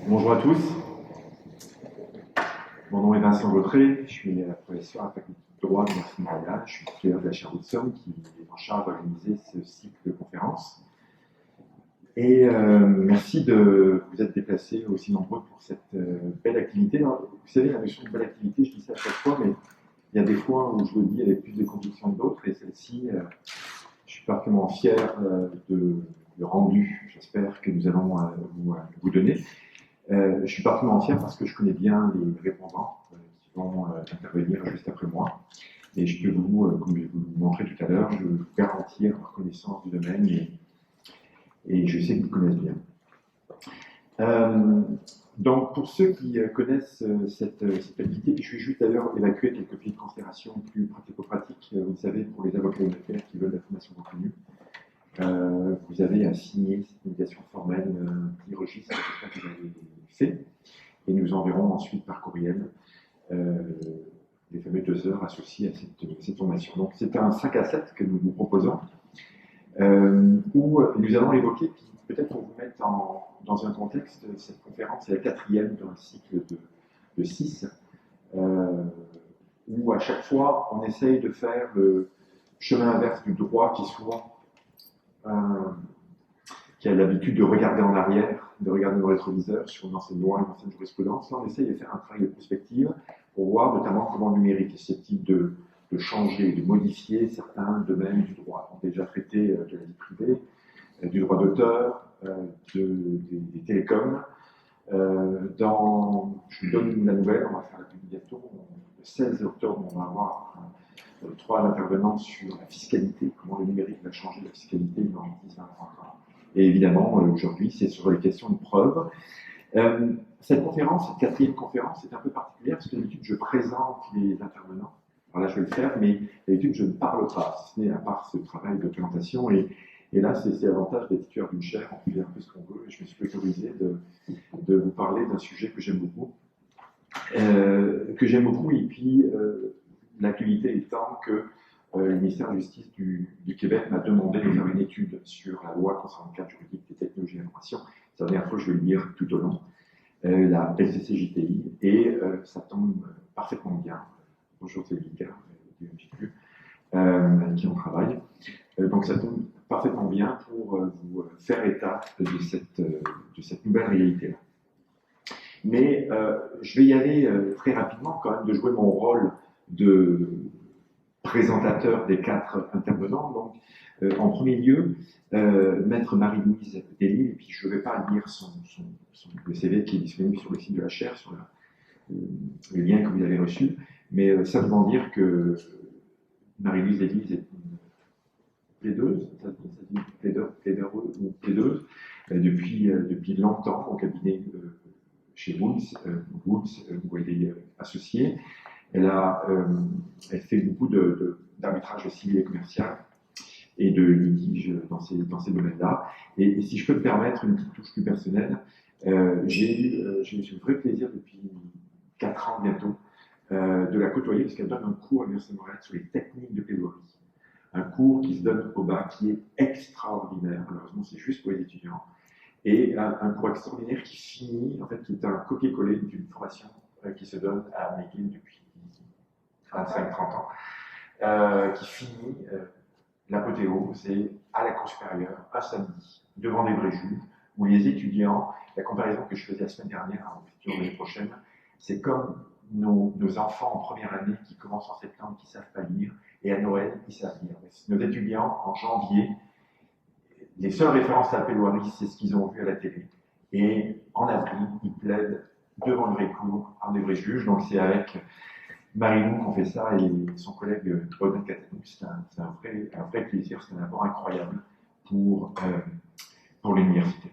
Bonjour à tous, mon nom est Vincent Gautret, je suis professeur à la faculté de droit de l'Université de Montréal, je suis titulaire de la chaire Woodson qui est en charge d'organiser ce cycle de conférences. Et merci de vous être déplacés aussi nombreux pour cette belle activité. Alors, vous savez, la notion de belle activité, je dis ça à chaque fois, mais il y a des fois où je le dis avec plus de conviction que d'autres, et celle-ci, je suis particulièrement fier du rendu, j'espère, que nous allons vous donner. Je suis particulièrement fier parce que je connais bien les répondants qui vont intervenir juste après moi. Et je peux comme je vais vous le montrer tout à l'heure, je vous garantir leur connaissance du domaine et je sais qu'ils me connaissent bien. Donc, pour ceux qui connaissent cette activité, je vais juste d'ailleurs évacuer quelques petites considérations plus pratico-pratiques. Vous savez, pour les avocats unitaires qui veulent la formation continue, vous avez à signer cette invitation formelle, un petit registre que vous avez fait, et nous enverrons ensuite par courriel les fameuses 2 heures associées à cette formation. Donc c'est un 5 à 7 que nous vous proposons, où nous allons évoquer, puis peut-être pour vous mettre dans un contexte, cette conférence est la 4e d'un cycle de 6, où à chaque fois on essaye de faire le chemin inverse du droit qui est souvent qui a l'habitude de regarder en arrière, de regarder dans le rétroviseur sur une ancienne loi, une ancienne jurisprudence. Là, on essaye de faire un travail de prospective pour voir notamment comment le numérique est susceptible de changer, de modifier certains domaines du droit. On a déjà traité de la vie privée, du droit d'auteur, des télécoms. Je vous donne la nouvelle, on va faire la publication. Le 16 octobre, on va avoir 3 intervenants sur la fiscalité, comment le numérique va changer la fiscalité dans 10, 20, 30 ans. Et évidemment, aujourd'hui, c'est sur les questions de preuve. Cette conférence, cette 4e conférence, est un peu particulière parce que d'habitude, je présente les intervenants. Alors là, je vais le faire, mais d'habitude, je ne parle pas, si ce n'est à part ce travail de présentation. Et là, c'est l'avantage d'être titulaire d'une chaire, on fait un peu ce qu'on veut. Et je me suis autorisé de vous parler d'un sujet que j'aime beaucoup. Et puis, l'actualité étant que le ministère de la Justice du Québec m'a demandé de faire une étude sur la loi concernant le cadre juridique des technologies de l'information. C'est la dernière fois que je vais le lire tout au long. La LCCJTI, et ça tombe parfaitement bien. Bonjour, c'est Lucas, qui en travaille. Donc ça tombe parfaitement bien pour vous faire état de cette nouvelle réalité-là. Mais je vais y aller très rapidement, quand même, de jouer mon rôle de présentateur des 4 intervenants. Donc, en premier lieu, Maître Marie-Louise Delisle, et puis je ne vais pas lire le CV qui est disponible sur le site de la chaire, sur le lien que vous avez reçu, mais simplement dire que Marie-Louise Delisle est une plaideuse, plaideuse depuis longtemps au cabinet chez Woods, où elle est associée. Elle fait beaucoup d'arbitrage civil et commercial et de litige dans ces domaines-là. Et si je peux me permettre une petite touche plus personnelle, j'ai eu le vrai plaisir depuis 4 ans bientôt de la côtoyer parce qu'elle donne un cours à l'Université de Montréal sur les techniques de plaidoirie. Un cours qui se donne au bas, qui est extraordinaire. Malheureusement, c'est juste pour les étudiants. Et un cours extraordinaire qui finit, en fait, qui est un copier-coller d'une formation qui se donne à McGill depuis 25-30 ans, qui finit l'apothéose, c'est à la Cour supérieure, un samedi, devant des vrais juges, où les étudiants, la comparaison que je faisais la semaine dernière, en futur l'année prochaine, c'est comme nos enfants en première année qui commencent en septembre, qui ne savent pas lire, et à Noël, ils savent lire. Nos étudiants, en janvier, les seules références à la plaidoirie, c'est ce qu'ils ont vu à la télé. Et en avril, ils plaident devant le vrai cours, en des vrais juges. Donc c'est avec Marie-Lou qu'on fait ça et son collègue Audrey Catanou. C'est un vrai plaisir, c'est un apport incroyable pour l'université.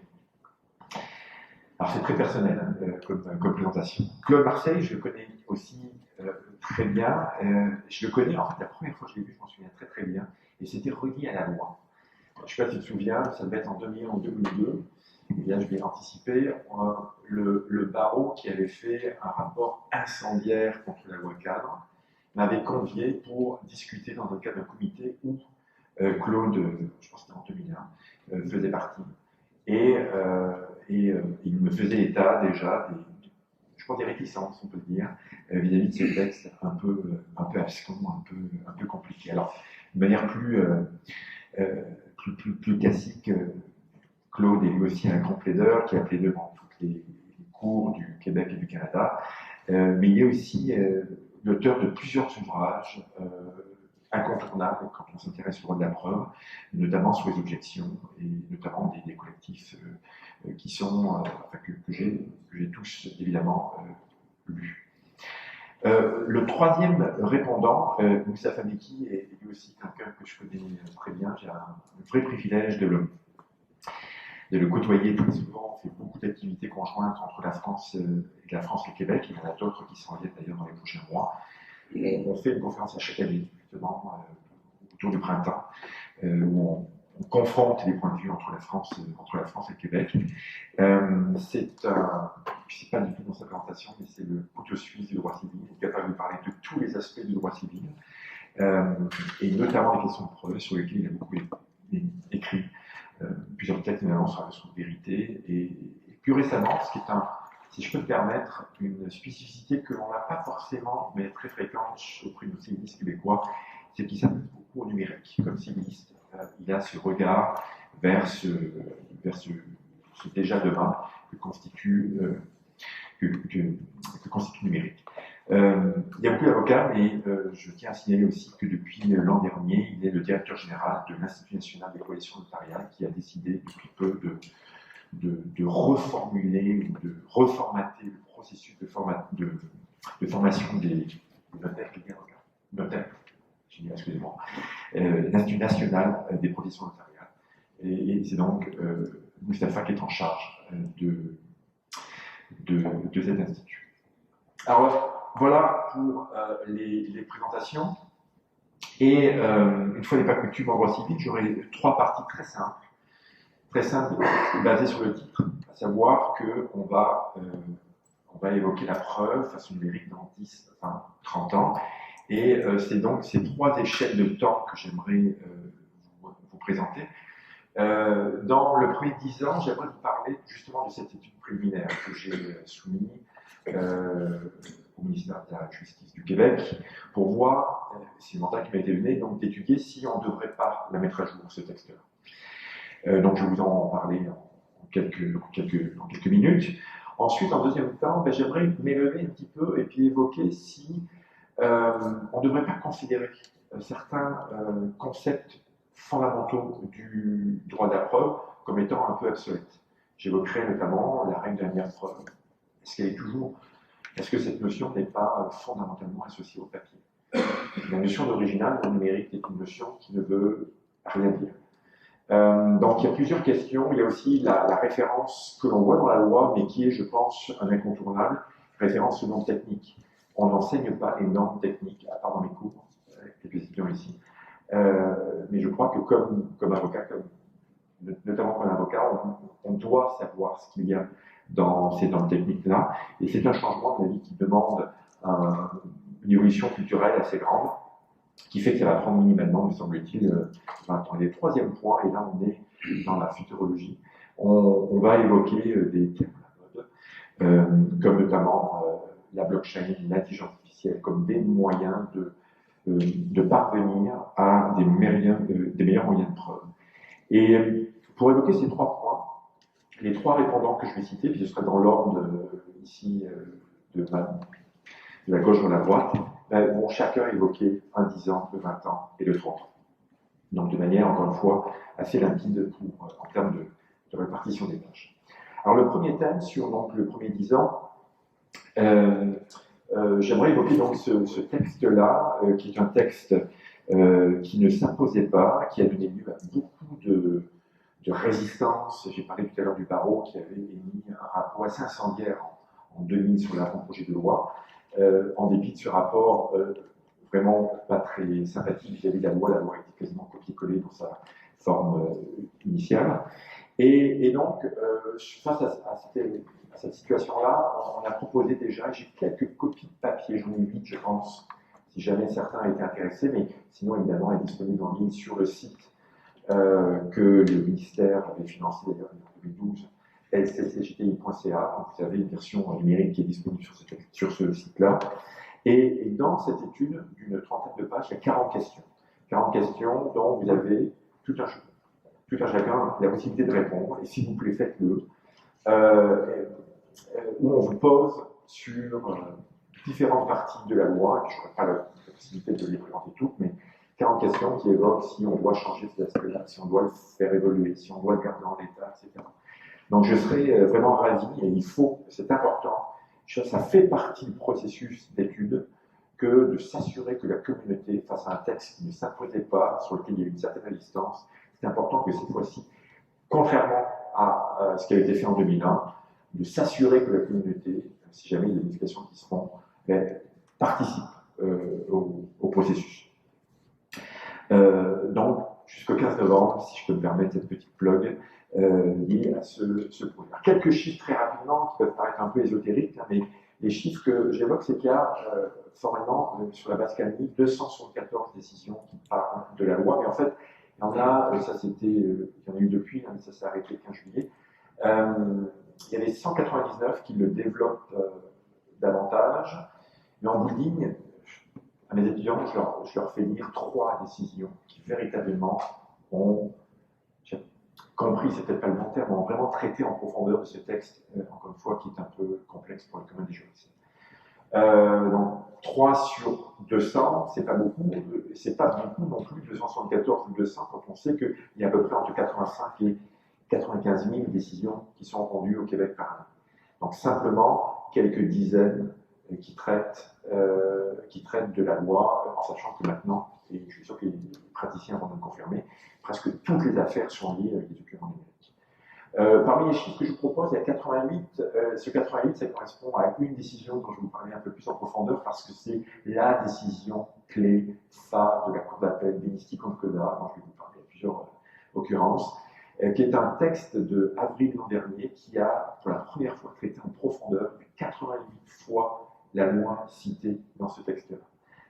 Alors c'est très personnel comme présentation. Claude Marseille, je le connais aussi très bien. Je le connais, en fait, la première fois que je l'ai vu, je m'en souviens très très bien. Et c'était relié à la loi. Je ne sais pas si tu te souviens, ça devait être en 2001 ou 2002. Et là, je vais anticiper. Le barreau qui avait fait un rapport incendiaire contre la loi cadre m'avait convié pour discuter dans le cadre d'un comité où Claude, je pense que c'était en 2001, faisait partie. Et il me faisait état déjà je crois des réticences, on peut dire, vis-à-vis de ce texte un peu abscons, un peu compliqué. Alors, de manière plus classique, Claude est lui aussi un grand plaideur qui a plaidé dans toutes les cours du Québec et du Canada, mais il est aussi l'auteur de plusieurs ouvrages incontournables quand on s'intéresse au droit de la preuve, notamment sur les objections et notamment des collectifs qui sont, que j'ai tous évidemment lus. Le troisième répondant, Moussa Fameki, est lui aussi quelqu'un que je connais très bien. J'ai un vrai privilège de le côtoyer très souvent. On fait beaucoup d'activités conjointes entre la France et le Québec. Il y en a d'autres qui s'en viennent d'ailleurs dans les prochains mois. Et on fait une conférence à chaque année, justement, autour du printemps, où on confronte les points de vue entre la France et le Québec. C'est pas du tout dans sa présentation, mais c'est le couteau suisse du droit civil. Il est capable de parler de tous les aspects du droit civil, et notamment les questions de preuve sur lesquelles il a beaucoup écrit plusieurs textes, notamment sur la notion de vérité. Et plus récemment, ce qui est si je peux me permettre, une spécificité que l'on n'a pas forcément, mais très fréquente auprès de nos civilistes québécois, c'est qu'il s'intéresse beaucoup au numérique. Comme civiliste, il a ce regard vers ce déjà demain que constitue le numérique. Il y a beaucoup d'avocats, mais je tiens à signaler aussi que depuis l'an dernier, il est le directeur général de l'Institut national des professions notariales qui a décidé depuis peu de reformuler ou de reformater le processus de formation des notaires et des avocats. Notaires, excusez-moi. L'Institut national des professions notariales. Et c'est donc Mustapha qui est en charge de cet institut. Alors voilà pour les présentations. Et une fois n'est pas coutume en droit civil, j'aurai 3 parties très simples, basées sur le titre, à savoir qu'on va évoquer la preuve face au numérique dans 10, 20, 30 ans. Et c'est donc ces 3 échelles de temps que j'aimerais vous présenter. Dans le premier 10 ans, j'aimerais vous parler justement de cette étude préliminaire que j'ai soumise au ministère de la Justice du Québec pour voir, c'est le mandat qui m'a été donné, donc d'étudier si on ne devrait pas la mettre à jour, ce texte-là. Donc je vais vous en parler en quelques minutes. Ensuite, en deuxième temps, j'aimerais m'élever un petit peu et puis évoquer si on ne devrait pas considérer certains concepts fondamentaux du droit de la preuve comme étant un peu obsolètes. J'évoquerai notamment la règle de la meilleure preuve. Est-ce que cette notion n'est pas fondamentalement associée au papier? La notion d'original ou numérique est une notion qui ne veut rien dire. Donc il y a plusieurs questions. Il y a aussi la référence que l'on voit dans la loi, mais qui est, je pense, un incontournable, référence aux normes techniques. On n'enseigne pas les normes techniques, à part dans mes cours, avec quelques étudiants ici. Mais je crois que comme avocat, notamment comme avocat, on doit savoir ce qu'il y a dans ces normes techniques-là. Et c'est un changement de la vie qui demande une évolution culturelle assez grande, qui fait que ça va prendre minimalement, me semble-t-il, 20 ans. Et le troisième point, et là on est dans la futurologie, on va évoquer des termes à la mode, comme notamment la blockchain, l'intelligence artificielle, comme des moyens de parvenir à des meilleurs moyens de preuve. Et pour évoquer ces 3 points, les 3 répondants que je vais citer, puis ce sera dans l'ordre ici de la gauche vers la droite, vont chacun évoquer un 10 ans, de 20 ans et de 30 ans. Donc de manière, encore une fois, assez limpide en termes de répartition des tâches. Alors le premier thème sur donc, le premier 10 ans, j'aimerais évoquer donc ce texte-là, qui est un texte qui ne s'imposait pas, qui a donné lieu à beaucoup de résistance. J'ai parlé tout à l'heure du barreau qui avait émis un rapport assez incendiaire en 2000 sur l'avant-projet de loi, en dépit de ce rapport vraiment pas très sympathique vis-à-vis de la loi. La loi était quasiment copiée-collée dans sa forme initiale. Et donc, face à cette situation-là, on a proposé déjà, j'ai quelques copies de papier, j'en ai 8 je pense, si jamais certains étaient intéressés, mais sinon évidemment elle est disponible en ligne sur le site que le ministère avait financé d'ailleurs en 2012 lccgti.ca. Donc vous avez une version numérique qui est disponible sur ce site-là. Et dans cette étude d'une trentaine de pages, il y a 40 questions. 40 questions dont vous avez tout un chacun la possibilité de répondre. Et s'il vous plaît, faites-le. Où on vous pose sur différentes parties de la loi, et je n'aurai pas la possibilité de les présenter toutes, mais 40 questions qui évoquent si on doit changer ces aspects-là, si on doit le faire évoluer, si on doit le garder en l'état, etc. Donc je serais vraiment ravi, et c'est important, ça fait partie du processus d'étude, que de s'assurer que la communauté, face à un texte qui ne s'imposait pas, sur lequel il y a une certaine distance, c'est important que cette fois-ci, contrairement à ce qui avait été fait en 2001, de s'assurer que la communauté, si jamais il y a des modifications qui se font, participe au processus. Donc, jusqu'au 15 novembre, si je peux me permettre cette petite plug liée à ce projet. Alors, quelques chiffres très rapidement qui peuvent paraître un peu ésotériques, hein, mais les chiffres que j'évoque, c'est qu'il y a formellement, sur la base canonique, 274 décisions qui parlent de la loi, mais en fait, il y en a, il y en a eu depuis, hein, mais ça s'est arrêté le 15 juillet. Il y avait 199 qui le développent davantage, mais en bout de ligne, à mes étudiants, je leur fais lire 3 décisions qui véritablement ont compris, c'est peut-être pas le bon terme, ont vraiment traité en profondeur de ce texte, encore une fois, qui est un peu complexe pour le commun des juristes. Donc 3 sur 200, c'est pas beaucoup, non plus, 274 ou 200, quand on sait qu'il y a à peu près entre 85 et 95 000 décisions qui sont rendues au Québec par an. Donc simplement quelques dizaines qui traitent de la loi, en sachant que maintenant, et je suis sûr que les praticiens vont me confirmer, presque toutes les affaires sont liées avec les documents numériques. Parmi les chiffres que je vous propose, il y a 88. Ce 88, ça correspond à une décision dont je vais vous parler un peu plus en profondeur, parce que c'est la décision clé phare de la Cour d'appel Benisti contre Coda, dont je vais vous parler à plusieurs occurrences, qui est un texte de avril l'an dernier qui a, pour la première fois, traité en profondeur 88 fois la loi citée dans ce texte-là.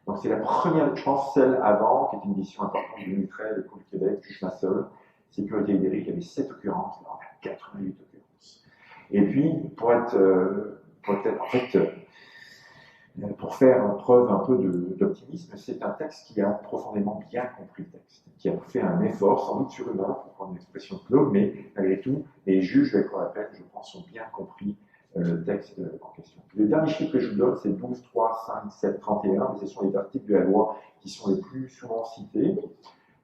Donc c'est la première, je pense, celle avant, qui est une édition importante de 2013 de Cour du Québec, juge Massol, Sécurité et dérive, il y avait 7 occurrences, là on a 88 occurrences. Et puis, pour faire preuve un peu d'optimisme, c'est un texte qui a profondément bien compris le texte, qui a fait un effort, sans doute surhumain, pour prendre une expression de Claude, mais malgré tout, les juges de la Cour d'appel, je pense, ont bien compris le texte en question. Le dernier chiffre que je vous donne, c'est 12, 3, 5, 7, 31, mais ce sont les articles de la loi qui sont les plus souvent cités.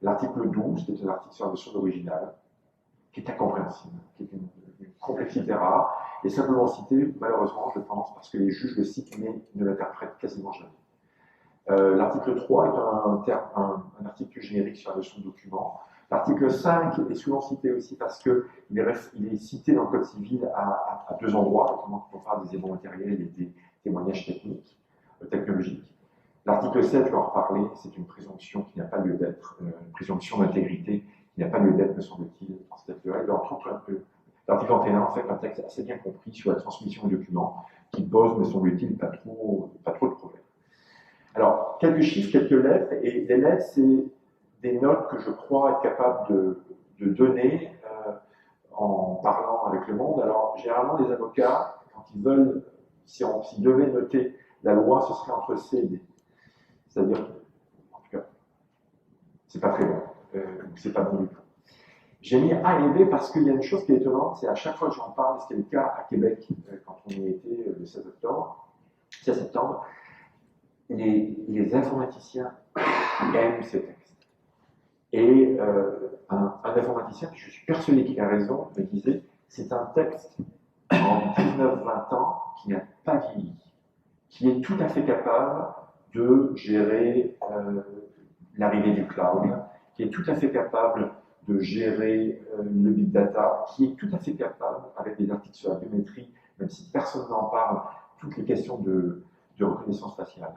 L'article 12, qui est un article sur la notion d'original, qui est incompréhensible, qui est une complexité rare, et simplement cité, malheureusement, je pense, parce que les juges le citent, mais ne l'interprètent quasiment jamais. L'article 3 est un article générique sur la notion de document. L'article 5 est souvent cité aussi parce qu'il est cité dans le Code civil à 2 endroits, notamment quand on parle des éléments matériels et des témoignages technologiques. L'article 7, je vais en reparler, c'est une présomption qui n'a pas lieu d'être, une présomption d'intégrité qui n'a pas lieu d'être, me semble-t-il, dans ce texte-là. L'article 21, en fait, un texte assez bien compris sur la transmission des documents qui pose, me semble-t-il, pas trop de problèmes. Alors, quelques chiffres, quelques lettres, et les lettres, c'est des notes que je crois être capable de donner en parlant avec le monde. Alors, généralement, les avocats, quand ils veulent, s'ils devaient noter la loi, ce serait entre C et D. C'est-à-dire, en tout cas, c'est pas très bon, c'est pas bon du tout. J'ai mis A et B parce qu'il y a une chose qui est étonnante, c'est à chaque fois que j'en parle, c'était le cas à Québec quand on y était le 16 septembre, les informaticiens aiment ces textes. Et un informaticien, je suis persuadé qu'il a raison, me disait, c'est un texte en 19-20 ans qui n'a pas vieilli, qui est tout à fait capable de gérer l'arrivée du cloud, qui est tout à fait capable de gérer le big data, qui est tout à fait capable, avec des articles sur la biométrie, même si personne n'en parle, toutes les questions de reconnaissance faciale.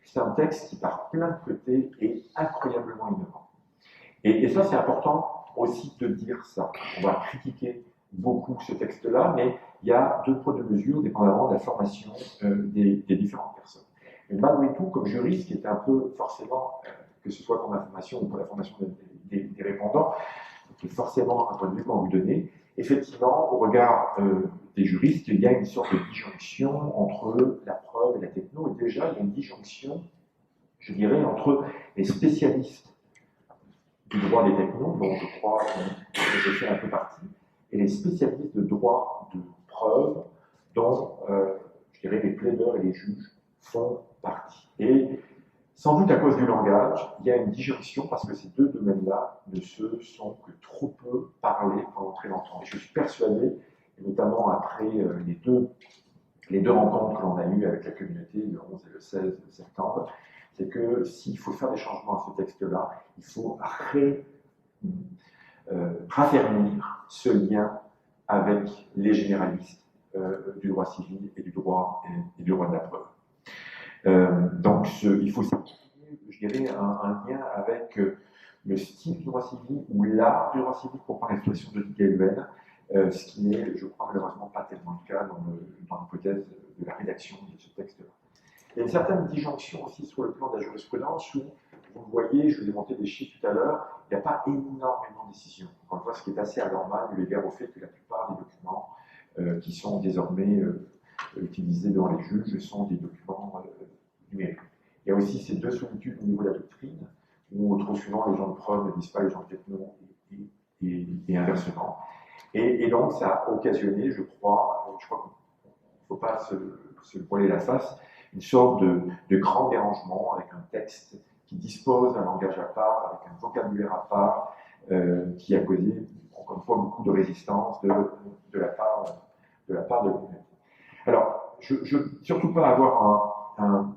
C'est un texte qui, par plein de côtés, est incroyablement innovant. Et ça, c'est important aussi de dire ça. On va critiquer beaucoup ce texte-là, mais il y a 2 poids 2 mesures, dépendamment de la formation des différentes personnes. Mais malgré tout, comme juriste, qui est un peu forcément, que ce soit pour ma formation ou pour la formation des répondants, qui est forcément un point de vue qu'on va vous donner, effectivement, au regard des juristes, il y a une sorte de disjonction entre la preuve et la techno, et déjà, il y a une disjonction, je dirais, entre les spécialistes du droit des technos, dont je crois que je fais un peu partie, et les spécialistes de droit de preuve, dont, je dirais, les plaideurs et les juges font partie. Et sans doute à cause du langage, il y a une disjonction parce que ces deux domaines-là ne se sont que trop peu parlés pendant très longtemps. Et je suis persuadé, et notamment après les deux rencontres que l'on a eues avec la communauté le 11 et le 16 septembre, c'est que s'il faut faire des changements à ce texte-là, il faut raffermir ce lien avec les généralistes du droit civil et du droit de la preuve. Donc, il faut je dirais, un lien avec le style du droit civil ou l'art du droit civil pour parler l'expression de Gaël, ce qui n'est, je crois, malheureusement pas tellement le cas dans l'hypothèse de la rédaction de ce texte-là. Il y a une certaine disjonction aussi sur le plan de la jurisprudence où, vous le voyez, je vous ai montré des chiffres tout à l'heure, il n'y a pas énormément de décisions. Encore une fois, ce qui est assez anormal eu égard au fait que la plupart des documents qui sont désormais utilisés devant les juges sont des documents numériques. Il y a aussi ces deux solitudes au niveau de la doctrine, où trop souvent les gens de preuve ne disent pas les gens de techno et inversement. Et donc ça a occasionné, je crois qu'il ne faut pas se voiler la face, une sorte de grand dérangement avec un texte qui dispose d'un langage à part, avec un vocabulaire à part, qui a causé, encore une fois, beaucoup de résistance de la part de la communauté. Alors, je ne veux surtout pas avoir un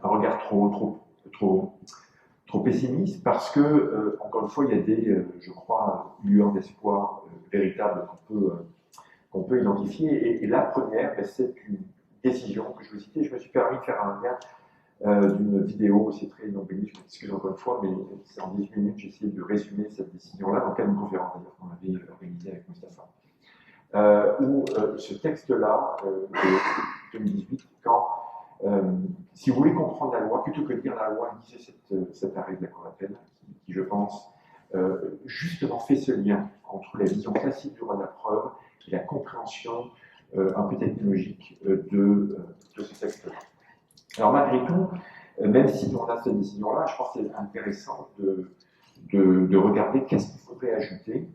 regard trop pessimiste parce que, encore une fois, il y a des, je crois, lueurs d'espoir véritables qu'on peut identifier. Et la première, c'est une décision que je veux citer. Je me suis permis de faire un lien d'une vidéo, c'est très embelli, je m'excuse encore une fois, mais c'est en 18 minutes, j'ai essayé de résumer cette décision-là dans le cadre d'une conférence qu'on avait organisée avec Mustapha. Où ce texte-là, de 2018, quand si vous voulez comprendre la loi, plutôt que de lire la loi, lisez cet arrêt de la Cour d'appel, qui, je pense, justement fait ce lien entre la vision classique du droit de la preuve et la compréhension un peu technologique de ce texte-là. Alors malgré tout, même si on a cette décision-là, je pense que c'est intéressant de regarder qu'est-ce qu'il faudrait ajouter.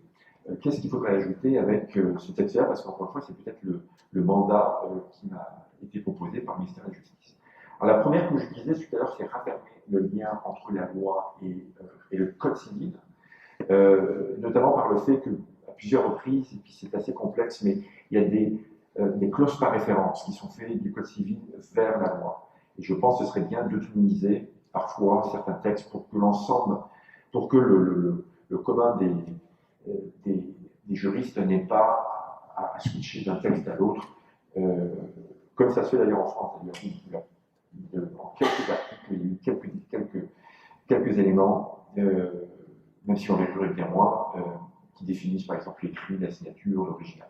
Qu'est-ce qu'il faudrait ajouter avec ce texte-là, parce qu'encore une fois, c'est peut-être le mandat qui m'a été proposé par le ministère de la Justice. Alors la première, comme je disais tout à l'heure, c'est raffermer le lien entre la loi et le code civil, notamment par le fait qu'à plusieurs reprises, et puis c'est assez complexe, mais il y a des clauses par référence qui sont faites du code civil vers la loi. Et je pense que ce serait bien d'autonomiser parfois certains textes pour que l'ensemble, pour que le commun des juristes n'aient pas à switcher d'un texte à l'autre, comme ça se fait d'ailleurs en France. En quelques articles, il y a eu quelques éléments, même si on les bien moins, qui définissent par exemple l'écrit, la signature, l'original.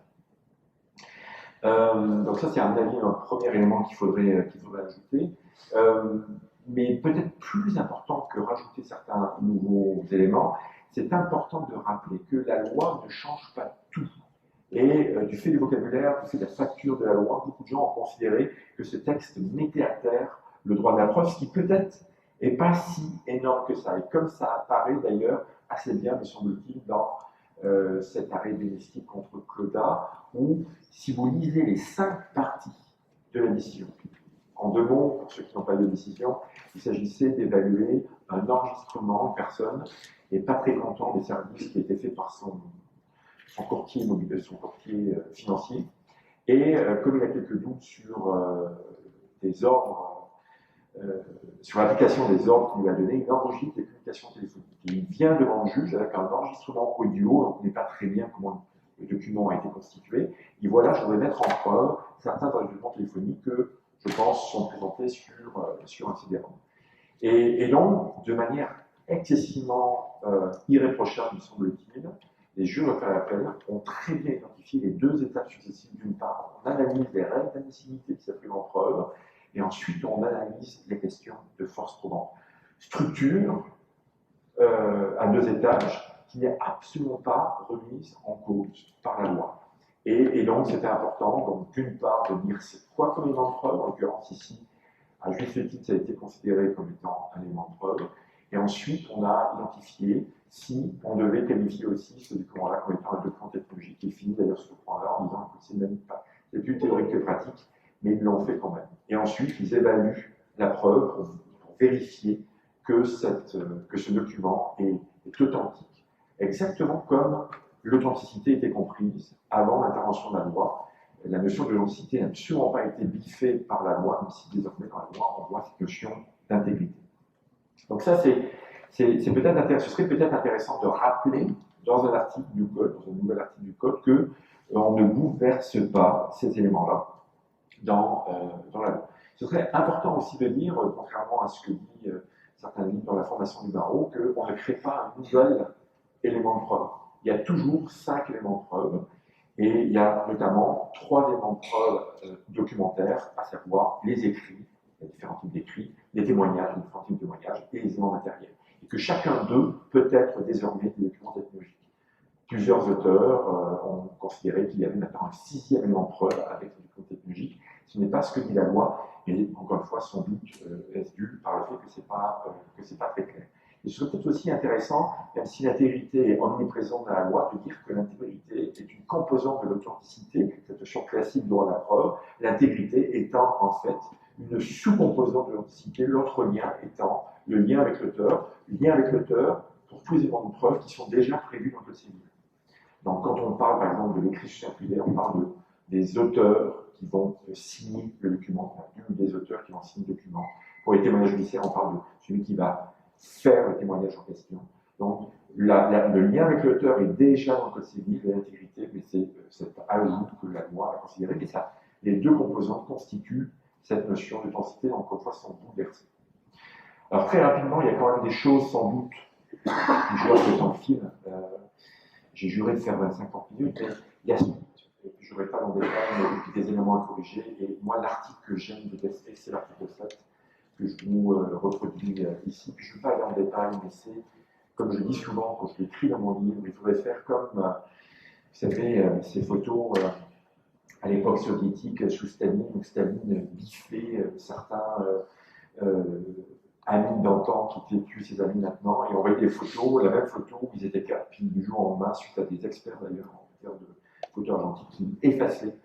Donc ça, c'est à mon avis un premier élément qu'il faudrait ajouter. Mais peut-être plus important que rajouter certains nouveaux éléments, c'est important de rappeler que la loi ne change pas tout. Et du fait du vocabulaire, du fait de la facture de la loi, beaucoup de gens ont considéré que ce texte mettait à terre le droit de la preuve, ce qui peut-être n'est pas si énorme que ça. Et comme ça apparaît d'ailleurs assez bien, me semble-t-il, dans cet arrêt bénistique contre Cloda, où si vous lisez les 5 parties de la décision, en 2 mots, pour ceux qui n'ont pas de décision, il s'agissait d'évaluer un enregistrement, une personne n'est pas très content des services qui étaient faits par son courtier financier. Et comme il a quelques doutes sur des ordres, sur l'application des ordres qu'il lui a donnés, il enregistre les communications téléphoniques. Et il vient devant le juge avec un enregistrement audio, donc on ne sait pas très bien comment le document a été constitué. Et voilà, je voudrais mettre en preuve certains enregistrements téléphoniques que, je pense, sont présentés sur un CD-ROM. Et donc, de manière excessivement irréprochable, me semble-t-il, les juges de l'appel ont très bien identifié les 2 étapes successives. D'une part, on analyse les règles d'admissibilité qui s'appliquent en preuve, et ensuite on analyse les questions de force probante. Structure à 2 étages, qui n'est absolument pas remise en cause par la loi. Et donc, c'était important, donc, d'une part, de dire c'est quoi comme élément de preuve, en l'occurrence ici, à juste titre, ça a été considéré comme étant un élément de preuve. Et ensuite, on a identifié si on devait qualifier aussi ce document-là comme étant un document technologique. Il finit d'ailleurs sur ce point-là en disant que c'est même pas, c'est plus théorique que pratique, mais ils l'ont fait quand même. Et ensuite, ils évaluent la preuve pour vérifier que ce document est authentique, exactement comme l'authenticité était comprise avant l'intervention de la loi. La notion d'authenticité n'a absolument pas été biffée par la loi, même si désormais dans la loi, on voit cette notion d'intégrité. Donc ça, ce serait peut-être intéressant de rappeler dans un article du code, dans un nouvel article du code, que on ne bouleverse pas ces éléments-là dans la loi. Ce serait important aussi de dire, contrairement à ce que dit certains livres dans la formation du barreau, qu'on ne crée pas un nouvel élément de preuve. Il y a toujours 5 éléments de preuve, et il y a notamment 3 éléments de preuve documentaires, à savoir les écrits, les différents types d'écrits, les témoignages, les différents types de témoignages, et les éléments matériels. Et que chacun d'eux peut être désormais des documents technologiques. Plusieurs auteurs ont considéré qu'il y avait maintenant un 6e élément de preuve avec les documents technologiques. Ce n'est pas ce que dit la loi, mais encore une fois, sans doute est-ce dû par le fait que ce n'est pas très clair. Et ce serait peut-être aussi intéressant, même si l'intégrité est omniprésente dans la loi, de dire que l'intégrité est une composante de l'authenticité, cette notion classique du droit de la preuve, l'intégrité étant en fait une sous-composante de l'authenticité, l'autre lien étant le lien avec l'auteur pour tous les éléments de preuve qui sont déjà prévus dans le code civil. Donc quand on parle par exemple de l'écriture privée, on parle des auteurs qui vont signer le document, ou des auteurs qui vont signer le document. Pour les témoignages judiciaires, on parle de celui qui va faire le témoignage en question. Donc, le lien avec l'auteur est déjà dans le code civil, l'intégrité, mais c'est cet ajout que la loi a considéré. Mais ça, les deux composantes constituent cette notion d'authenticité, donc encore une fois, sont bouleversées. Alors, très rapidement, il y a quand même des choses, sans doute, qui je vois que le temps file. J'ai juré de faire 25-30 minutes, mais il y a sans doute, et puis je ne vais pas dans le détail, mais des éléments à corriger. Et moi, l'article que j'aime détester, c'est l'article 7. Que je vous reproduis ici. Puis je ne vais pas aller en détail, mais c'est, comme je dis souvent quand je l'écris dans mon livre, il faudrait faire comme, vous savez, ces photos à l'époque soviétique sous Staline, où Staline biffait certains amis d'antan qui étaient plus ses amis maintenant, et on voyait des photos, la même photo où ils étaient 4, puis du jour au lendemain, suite à des experts d'ailleurs en matière de photo argentique, qui effaçaient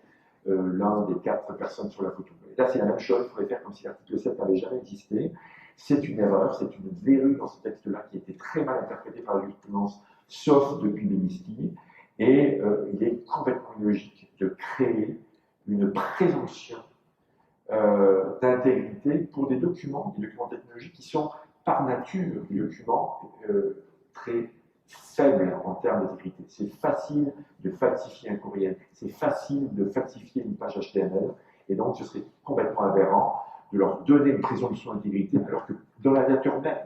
l'un des 4 personnes sur la photo. Et là, c'est la même chose, il faudrait faire comme si l'article 7 n'avait jamais existé. C'est une erreur, c'est une verrue dans ce texte-là qui a été très mal interprétée par la jurisprudence, sauf depuis Belinsky. Et il est complètement illogique de créer une présomption d'intégrité pour des documents technologiques qui sont par nature des documents très faible en termes d'intégrité. C'est facile de falsifier un courriel, c'est facile de falsifier une page HTML, et donc ce serait complètement aberrant de leur donner une présomption d'intégrité, alors que dans la nature même,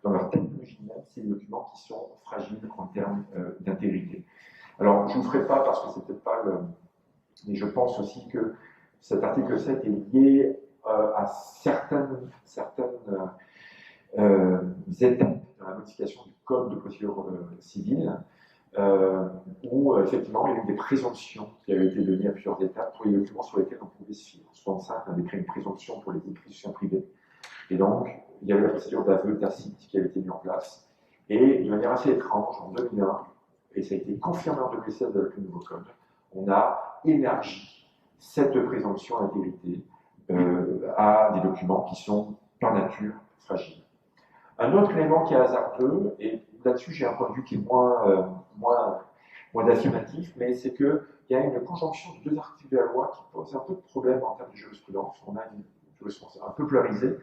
dans leur technologie même, c'est des documents qui sont fragiles en termes d'intégrité. Alors, je ne vous ferai pas, parce que c'est peut-être pas le... Mais je pense aussi que cet article 7 est lié à certaines étapes dans la modification du code de procédure civile, où effectivement il y a eu des présomptions qui avaient été données à plusieurs étapes pour les documents sur lesquels on pouvait se fier. En 65, on avait créé une présomption pour les écrits privés. Et donc, il y avait la procédure d'aveu tacite qui avait été mise en place. Et de manière assez étrange, en 2001, et ça a été confirmé en 2016 avec le nouveau code, on a élargi cette présomption d'intégrité à des documents qui sont par nature fragiles. Un autre élément qui est hasardeux, et là-dessus j'ai un point de vue qui est moins affirmatif, mais c'est qu'il y a une conjonction de 2 articles de la loi qui pose un peu de problème en termes de jurisprudence. On a une jurisprudence un peu polarisée.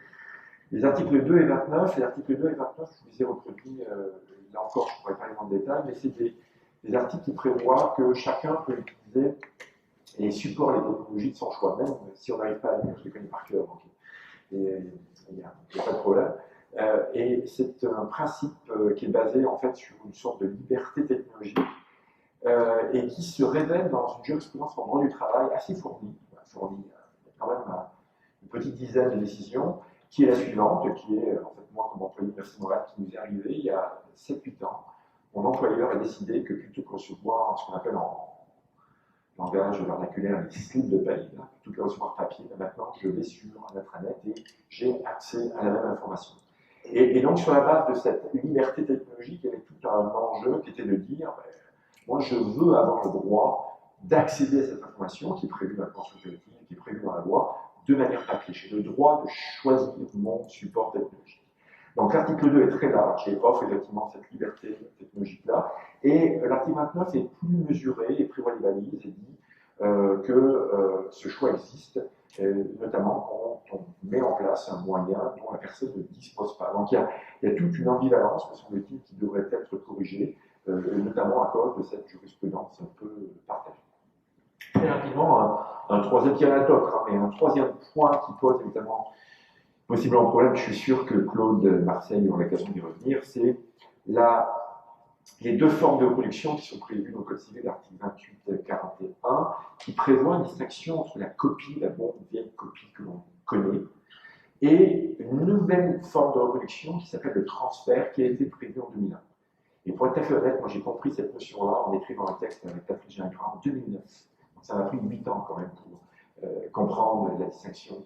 Les articles 2 et 29, et l'article 2 et 29, je vous les ai reproduits, là encore je ne pourrais pas aller dans le détail, mais c'est des articles qui prévoient que chacun peut utiliser les supports, les technologies de son choix, même si on n'arrive pas à lire, je les connais par cœur, donc il n'y a pas de problème. Et c'est un principe qui est basé en fait sur une sorte de liberté technologique et qui se révèle dans une jurisprudence en droit du travail assez fournie. Il y a quand même une petite dizaine de décisions, qui est la suivante, qui est en fait moins comme employé de Merci Morale qui nous est arrivé il y a 7-8 ans. Mon employeur a décidé que plutôt que recevoir ce qu'on appelle en langage vernaculaire les slips de paye, plutôt que de recevoir papier, maintenant je vais sur un intranet et j'ai accès à la même information. Et donc sur la base de cette liberté technologique, il y avait tout un enjeu qui était de dire, moi je veux avoir le droit d'accéder à cette information qui est prévue dans la convention collective, qui est prévue dans la loi, de manière papier. J'ai le droit de choisir mon support technologique. Donc l'article 2 est très large et offre effectivement cette liberté technologique-là. Et l'article 29 est plus mesuré et prévoit les balises et dit que ce choix existe, notamment quand on met en place un moyen dont la personne ne dispose pas. Donc il y a toute une ambivalence, me semble-t-il, qui devrait être corrigée, notamment à cause de cette jurisprudence un peu partagée. Très rapidement, un troisième, il y en a d'autres, mais un troisième point qui pose évidemment possiblement problème, je suis sûr que Claude Marseille aura l'occasion d'y revenir, c'est les deux formes de reproduction qui sont prévues dans le Code civil, l'article 28-41, qui prévoit une distinction entre la copie, la bonne vieille copie que l'on connaît, et une nouvelle forme de reproduction qui s'appelle le transfert, qui a été prévu en 2001. Et pour être tout à fait honnête, moi j'ai compris cette notion-là en écrivant un texte avec Patrick Gingras en 2009. Donc ça m'a pris 8 ans quand même pour comprendre la distinction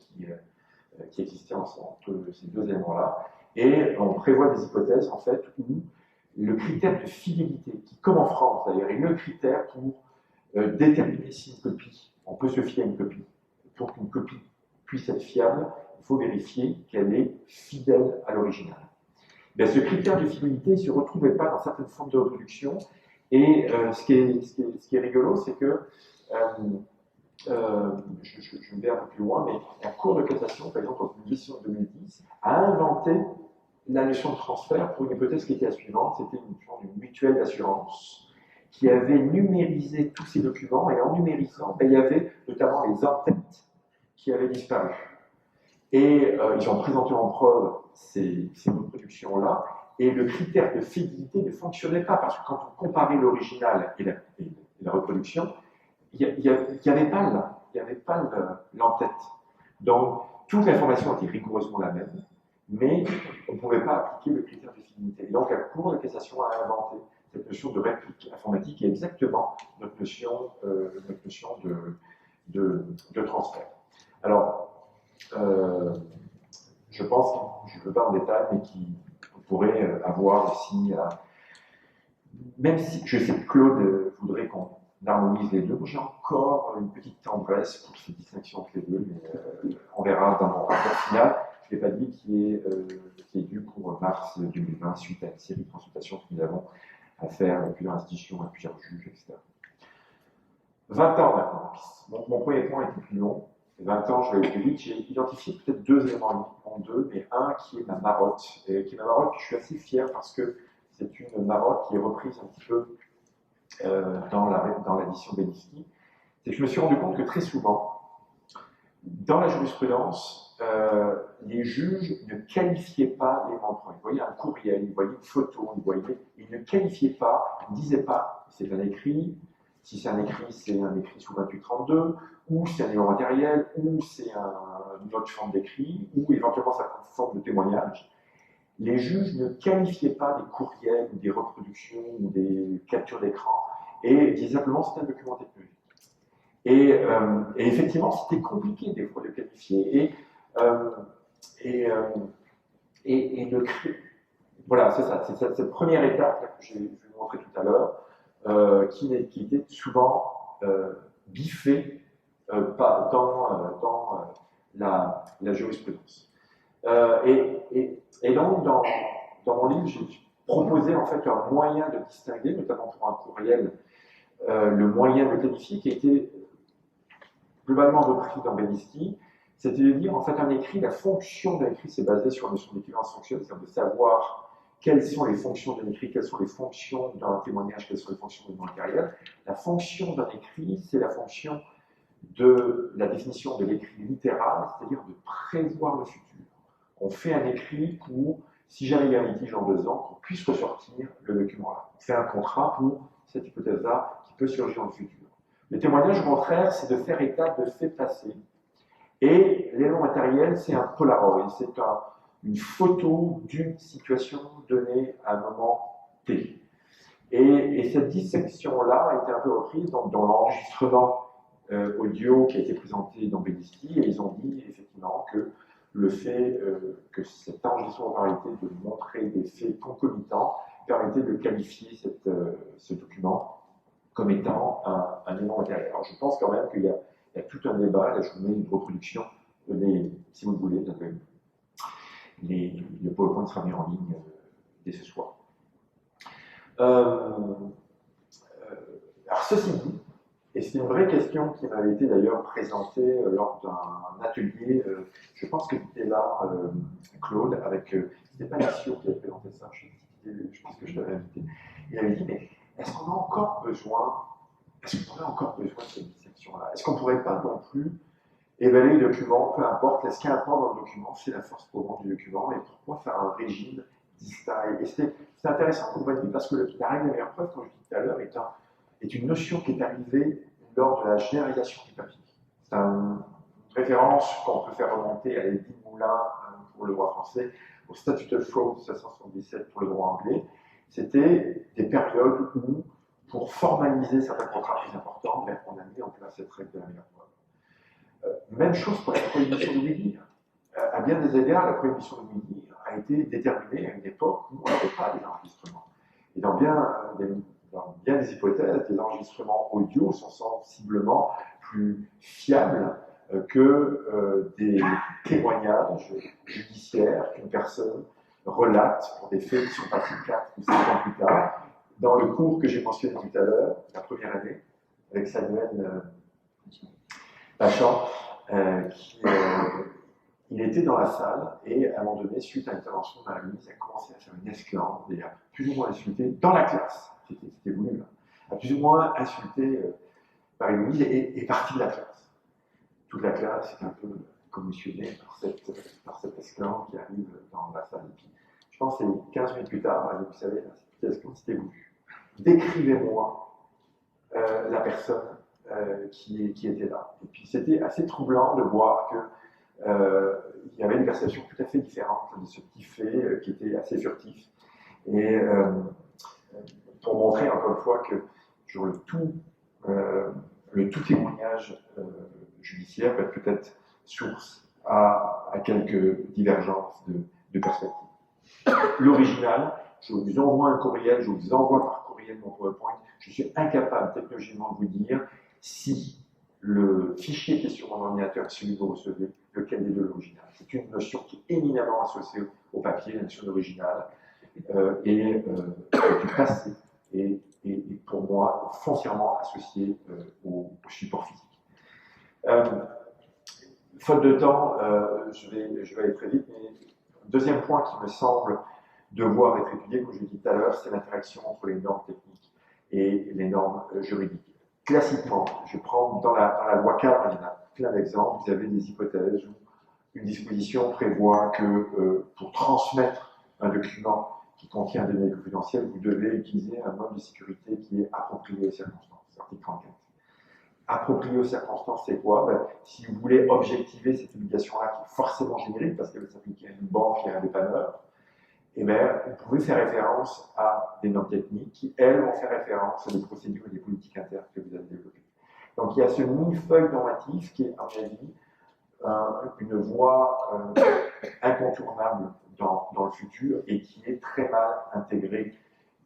qui existait entre ces deux éléments-là. Et on prévoit des hypothèses, en fait, où le critère de fidélité, qui, comme en France d'ailleurs, est le critère pour déterminer si une copie, on peut se fier à une copie. Pour qu'une copie puisse être fiable, il faut vérifier qu'elle est fidèle à l'original. Ce critère de fidélité ne se retrouvait pas dans certaines formes de reproduction. Et ce qui est rigolo, c'est que je vais un peu plus loin, mais la Cour de cassation, par exemple, dans une décision de 2010, a inventé la notion de transfert pour une hypothèse qui était la suivante, c'était une mutuelle d'assurance qui avait numérisé tous ces documents, et en numérisant, il y avait notamment les en-têtes qui avaient disparu. Et ils ont présenté en preuve ces reproductions-là, et le critère de fidélité ne fonctionnait pas, parce que quand on comparait l'original et la reproduction, il n'y avait pas l'en-tête. Donc, toute l'information était rigoureusement la même, mais on ne pouvait pas appliquer le critère de fidélité. Et donc, la Cour de cassation a inventé cette notion de réplique informatique qui est exactement notre notion de transfert. Alors, je pense, je ne veux pas en détail, mais qui pourrait avoir aussi, même si je sais que Claude voudrait qu'on harmonise les deux, j'ai encore une petite tendresse pour cette distinction entre les deux, mais on verra dans mon rapport final. Je ne l'ai pas dit, qui est dû pour mars 2020, suite à une série de consultations que nous avons à faire avec plusieurs institutions, à plusieurs juges, etc. 20 ans maintenant. Mon premier point était plus long. 20 ans, je vais aller plus vite. J'ai identifié peut-être deux éléments, en deux, mais un qui est ma marotte. Et qui est ma marotte, je suis assez fier parce que c'est une marotte qui est reprise un petit peu dans l'édition Benevski. C'est que je me suis rendu compte que très souvent, dans la jurisprudence, les juges ne qualifiaient pas les emprunts. Ils voyaient un courriel, ils voyaient une photo, ils ne qualifiaient pas, ils ne disaient pas c'est un écrit, si c'est un écrit sous 2832, ou c'est un numéro matériel, ou c'est une autre forme d'écrit, ou éventuellement ça prend forme de témoignage. Les juges ne qualifiaient pas des courriels, ou des reproductions, ou des captures d'écran, et disaient simplement c'est un document technologique. Et effectivement, c'était compliqué des fois de qualifier. Voilà, c'est ça, c'est cette première étape là, que je vais vous montrer tout à l'heure, qui était souvent biffée dans la jurisprudence. Et donc, dans mon livre, j'ai proposé en fait un moyen de distinguer, notamment pour un courriel, le moyen de qualifier qui a été globalement repris dans Benevski, c'était de dire en fait un écrit, la fonction d'un écrit, c'est basé sur la notion d'équivalence fonctionnelle, c'est-à-dire de savoir quelles sont les fonctions d'un écrit, quelles sont les fonctions d'un témoignage, quelles sont les fonctions d'un matériel. La fonction d'un écrit, c'est la fonction de la définition de l'écrit littéral, c'est-à-dire de prévoir le futur. On fait un écrit pour, si jamais il y a un litige en 2 ans, qu'on puisse ressortir le document-là. On fait un contrat pour cette hypothèse-là qui peut surgir dans le futur. Le témoignage, au contraire, c'est de faire état de faits passés. Et l'élément matériel, c'est un Polaroid, c'est une photo d'une situation donnée à un moment T. Et cette dissection-là a été un peu reprise donc, dans l'enregistrement audio qui a été présenté dans Bedisti, et ils ont dit effectivement que le fait que cet enregistrement permettait de montrer des faits concomitants permettait de qualifier ce document comme étant un élément matériel. Alors je pense quand même qu'il y a tout un débat, là je vous mets une reproduction, si vous le voulez, le PowerPoint sera mis en ligne dès ce soir. Alors ceci dit, et c'est une vraie question qui m'avait été d'ailleurs présentée lors d'un atelier, je pense que c'était là, Claude, avec, c'était pas Nassio qui avait présenté ça, je pense que je l'avais invité. Il avait dit, mais est-ce qu'on a encore besoin, est-ce qu'on aurait encore besoin de cette dissection-là? Est-ce qu'on ne pourrait pas non plus évaluer le document, peu importe, ce qui importe dans le document, c'est la force probante du document, et pourquoi faire un régime distinct? Et c'est intéressant qu'on voit parce que la règle de meilleure preuve, comme je disais tout à l'heure, est une notion qui est arrivée lors de la généralisation du papier. C'est une référence qu'on peut faire remonter à Edith Moulin pour le droit français, au Statute of Frauds 1677 pour le droit anglais. C'était des périodes où, pour formaliser certains contrats plus importants, on a mis en place cette règle de la meilleure preuve. Même chose pour la prohibition de oui-dire. À bien des égards, la prohibition de oui-dire a été déterminée à une époque où on n'avait pas des enregistrements. Et dans bien des hypothèses, des enregistrements audio sont sensiblement plus fiables que des témoignages judiciaires qu'une personne relate pour des faits qui sont passés 4 ou 5 ans plus tard. Dans le cours que j'ai mentionné tout à l'heure, la première année, avec Samuel Pachan, il était dans la salle et à un moment donné, suite à l'intervention de Marie, il a commencé à faire une esclande et a plus ou moins insulté dans la classe. C'était voulu, là. A plus ou moins insulté Marie-Louise et est parti de la classe. Toute la classe est un peu commissionnée par cette esclande qui arrive dans la salle. Et puis, je pense que c'est 15 minutes plus tard, elle dit, vous savez, cette esclande, c'était voulu. Décrivez-moi la personne qui était là. Et puis, c'était assez troublant de voir que il y avait une perception tout à fait différente de ce petit fait qui était assez furtif. Et pour montrer encore une fois que sur le tout témoignage judiciaire peut être peut-être source à quelques divergences de perspectives. L'original, je vous envoie un courriel, je vous envoie par courriel mon PowerPoint, je suis incapable technologiquement de vous dire si le fichier qui est sur mon ordinateur, celui que vous recevez, lequel des deux l'original. C'est une notion qui est éminemment associée au papier, la notion d'original, et du passé, et pour moi, foncièrement associée au support physique. Faute de temps, je vais aller très vite, mais le deuxième point qui me semble devoir être étudié, comme je l'ai dit tout à l'heure, c'est l'interaction entre les normes techniques et les normes juridiques. Classiquement, je prends dans la loi cadre, il y en a plein d'exemples, vous avez des hypothèses où une disposition prévoit que pour transmettre un document qui contient des données confidentielles, vous devez utiliser un mode de sécurité qui est approprié aux circonstances. Article 34. Approprié aux circonstances, c'est quoi? Si vous voulez objectiver cette obligation-là, qui est forcément générique, parce qu'elle va s'appliquer à une banque et à un dépanneur, vous pouvez faire référence à des normes techniques qui, elles, vont faire référence à des procédures et des politiques internes que vous avez développées. Donc, il y a ce millefeuille normatif qui est, à mon avis, une voie incontournable dans le futur et qui est très mal intégrée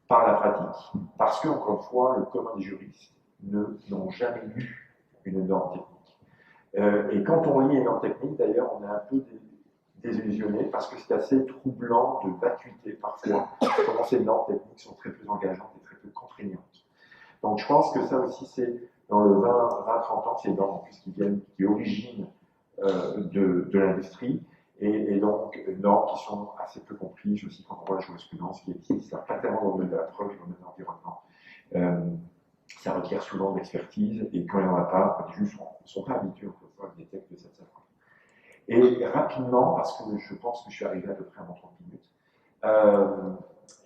par la pratique, parce que, encore une fois, le commun des juristes n'ont jamais lu une norme technique. Et quand on lit une norme technique, d'ailleurs, on est un peu désillusionné parce que c'est assez troublant de vacuité parfois, comment ces normes techniques sont très peu engageantes et très peu contraignantes. Donc je pense que ça aussi, c'est dans le 20-30 ans, c'est des normes en plus qui originent de l'industrie, et donc normes qui sont assez peu comprises aussi quand on voit la jurisprudence qui existe, ça pas tellement dans le domaine de la preuve, dans le domaine de l'environnement. Ça requiert souvent d'expertise, et quand il n'y en a pas, les juges ne sont pas habitués à des textes de cette sorte. Et rapidement, parce que je pense que je suis arrivé à peu près à mon 30 minutes,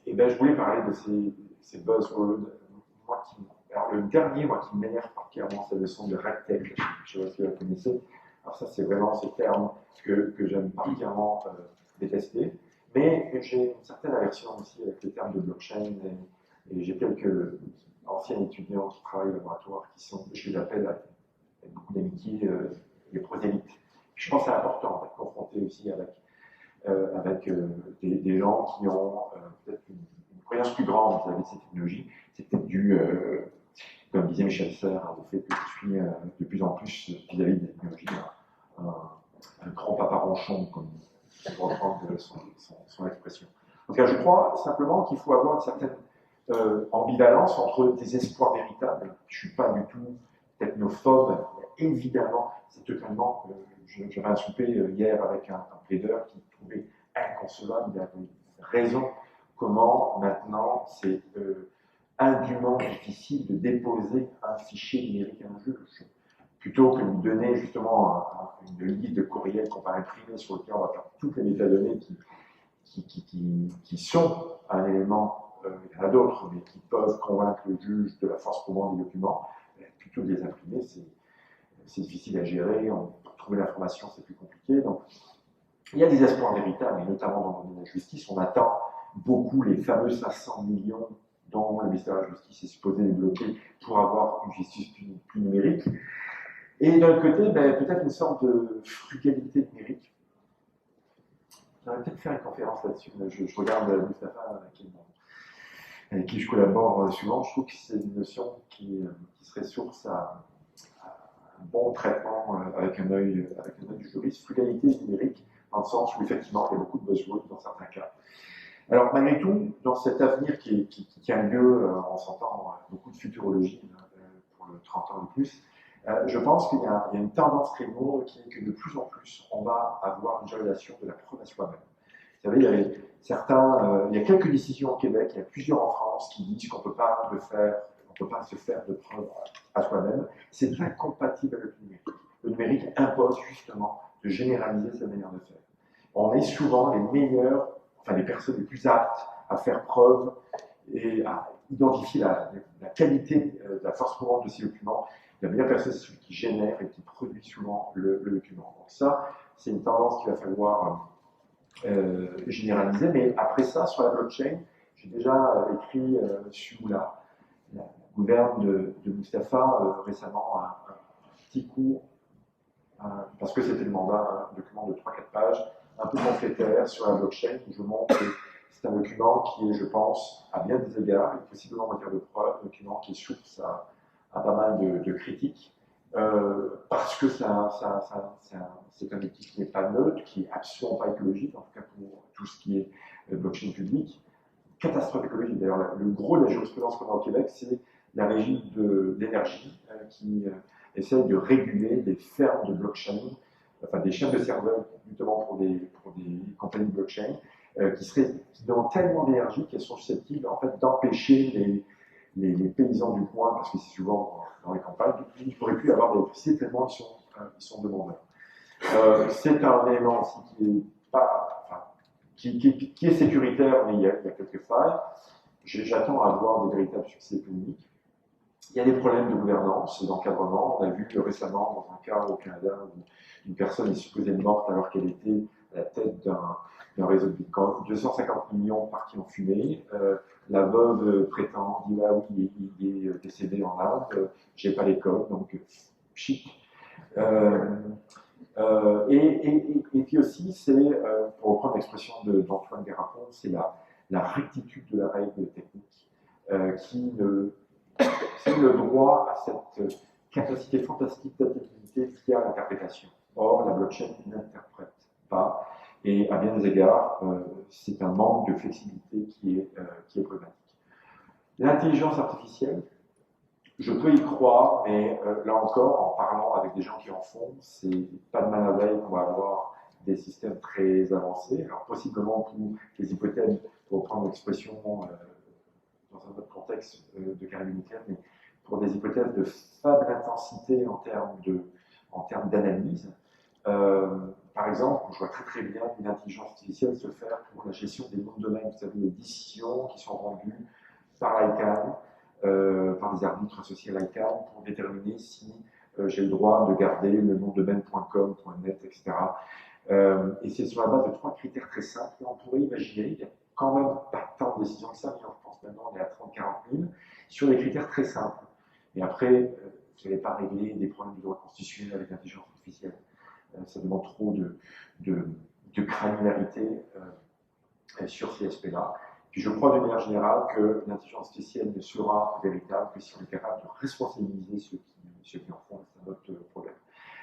je voulais parler de ces buzzwords. Alors le dernier, qui m'énerve particulièrement, c'est le son de RegTech. Je ne sais pas si vous la connaissez. Alors ça, c'est vraiment ce terme que j'aime particulièrement détester, mais j'ai une certaine aversion aussi avec les termes de blockchain, et j'ai quelques anciens étudiants qui travaillent au laboratoire qui sont, je les appelle avec beaucoup d'amitié, les prosélytes. Je pense que c'est important d'être confronté aussi avec des gens qui ont peut-être une croyance plus grande vis-à-vis de ces technologies. C'est peut-être dû, comme disait Michel Serres, au fait que je suis de plus en plus vis-à-vis des technologies un grand papa ronchon, comme pour reprendre son expression. Donc je crois simplement qu'il faut avoir une certaine ambivalence entre des espoirs véritables. Je ne suis pas du tout technophobe, évidemment, c'est totalement. J'avais un souper hier avec un plaideur qui trouvait inconcevable, il avait raison, comment maintenant c'est indûment difficile de déposer un fichier numérique à un juge. Plutôt que de nous donner justement une liste de courriels qu'on va imprimer sur lequel on va faire toutes les métadonnées qui sont un élément, il y en a d'autres, mais qui peuvent convaincre le juge de la force prouvante des documents, plutôt que de les imprimer, c'est difficile à gérer, pour trouver l'information c'est plus compliqué. Donc, il y a des espoirs véritables, et notamment dans le domaine de la justice, on attend beaucoup les fameux 500 millions dont le ministère de la Justice est supposé débloquer pour avoir une justice plus numérique. Et d'un côté, peut-être une sorte de frugalité numérique. J'aurais peut-être faire une conférence là-dessus. Je regarde Mustapha, avec qui je collabore souvent. Je trouve que c'est une notion qui serait source à un bon traitement avec un œil du juriste. Frugalité numérique, dans le sens où effectivement il y a beaucoup de buzzwords dans certains cas. Alors malgré tout, dans cet avenir qui tient lieu, on s'entend beaucoup de futurologie pour le 30 ans de plus, je pense qu'il y a une tendance très lourde qui est que de plus en plus, on va avoir une génération de la preuve à soi-même. Vous savez, il y a quelques décisions au Québec, il y a plusieurs en France qui disent qu'on ne peut pas se faire de preuve à soi-même. C'est incompatible avec le numérique. Le numérique impose justement de généraliser sa manière de faire. On est souvent les personnes les plus aptes à faire preuve et à identifier la qualité de la force prouvante de ces documents. La meilleure personne, c'est celui qui génère et qui produit souvent le document. Donc ça, c'est une tendance qu'il va falloir généraliser. Mais après ça, sur la blockchain, j'ai déjà écrit sous la gouverne de Mustapha récemment un petit cours, parce que c'était le mandat, un document de 3-4 pages, un peu pamphlétaire sur la blockchain, où je montre que c'est un document qui est, je pense, à bien des égards, et possiblement en matière de preuve, un document qui est source à pas mal de critiques, parce que c'est un outil qui n'est pas neutre, qui n'est absolument pas écologique, en tout cas pour tout ce qui est blockchain public. Catastrophe écologique, d'ailleurs, le gros de la jurisprudence qu'on a au Québec, c'est la régie de l'énergie qui essaye de réguler des fermes de blockchain, enfin des chaînes de serveurs, notamment pour des compagnies de blockchain, qui donnent tellement d'énergie qu'elles sont susceptibles en fait, d'empêcher les paysans du coin, parce que c'est souvent dans les campagnes, ils ne pourraient plus avoir d'électricité tellement ils sont demandeurs. C'est un élément aussi qui est sécuritaire, mais il y a quelques failles. J'attends à avoir des véritables succès économiques. Il y a des problèmes de gouvernance et d'encadrement. On a vu récemment, dans un cas au Canada, où une personne est supposément morte alors qu'elle était à la tête d'un réseau de Bitcoin. 250 millions partis en fumée. La veuve prétend, dit ah oui, il est décédé en Inde, j'ai pas les codes, donc chic. Et puis aussi, c'est, pour reprendre l'expression d'Antoine Garapon, c'est la rectitude de la règle technique qui c'est le droit à cette capacité fantastique d'adaptabilité via l'interprétation. Or, la blockchain n'interprète pas, et à bien des égards, c'est un manque de flexibilité qui est problématique. L'intelligence artificielle, je peux y croire, mais là encore, en parlant avec des gens qui en font, c'est pas de mal à veille qu'on va avoir des systèmes très avancés. Alors, possiblement pour les hypothèses, pour reprendre l'expression dans un autre contexte de carrière militaire, mais pour des hypothèses de faible intensité en termes d'analyse. Par exemple, je vois très bien une intelligence artificielle se faire pour la gestion des noms de domaine. Vous savez, les décisions qui sont rendues par l'ICANN, par des arbitres associés à l'ICANN, pour déterminer si j'ai le droit de garder le nom de domaine .com, .net, etc. Et c'est sur la base de 3 critères très simples. Et on pourrait imaginer, il n'y a quand même pas tant de décisions que ça, mais en France maintenant on est à 30-40 000, sur des critères très simples. Et après, vous n'allez pas régler des problèmes de droit constitutionnel avec l'intelligence artificielle. Ça demande trop de granularité sur ces aspects-là. Puis je crois de manière générale que l'intelligence artificielle ne sera véritable que si on est capable de responsabiliser ceux qui en font. C'est un autre problème.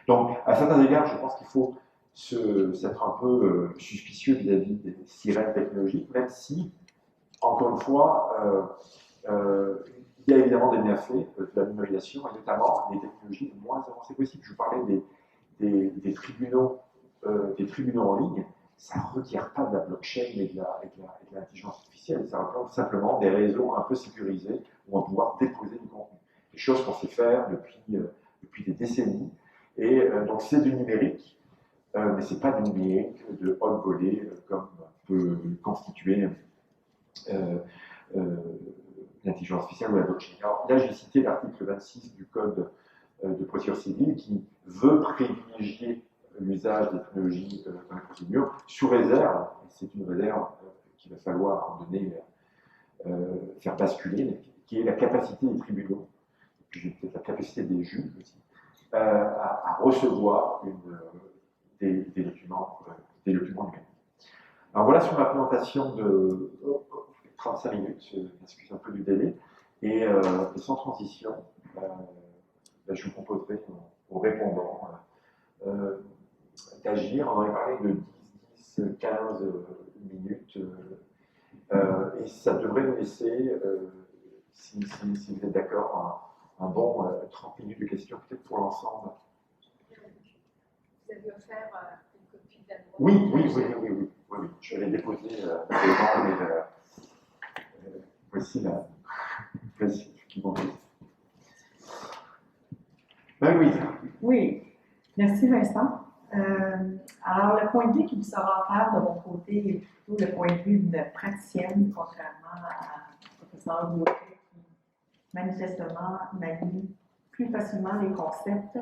Donc, à certains égards, je pense qu'il faut s'être un peu suspicieux vis-à-vis des sirènes technologiques, même si, encore une fois, il y a évidemment des bienfaits de la numérisation, et notamment les technologies les moins avancées possibles. Je vous parlais des tribunaux en ligne. Ça ne requiert pas de la blockchain et de l'intelligence artificielle, ça représente simplement des réseaux un peu sécurisés où on va pouvoir déposer du contenu. Des choses qu'on sait faire depuis des décennies. Et donc c'est du numérique, mais ce n'est pas du numérique de haute volée comme peut constituer l'intelligence artificielle ou la blockchain. Alors là, j'ai cité l'article 26 du Code de procédure civile qui veut privilégier l'usage des technologies dans la procédure, sous réserve, et c'est une réserve qu'il va falloir à un moment donné faire basculer, qui est la capacité des tribunaux, puis peut-être la capacité des juges aussi, à recevoir des documents numériques. Alors voilà sur ma présentation de 35 minutes, j'excuse un peu du délai, et sans transition, je vous proposerai aux répondants d'agir. On avait parlé de 10-15 minutes, et ça devrait nous laisser, si vous êtes d'accord, un bon 30 minutes de questions, peut-être pour l'ensemble. Vous avez offert une copie de la loi? Oui. Je l'ai déposée devant, mais voici la. Vas-y, qui m'en dit. Oui. Oui, merci Vincent. Alors, le point de vue qui vous sera offert de mon côté est plutôt le point de vue d'une praticienne, contrairement à professeur Boucher, qui manifestement manie plus facilement les concepts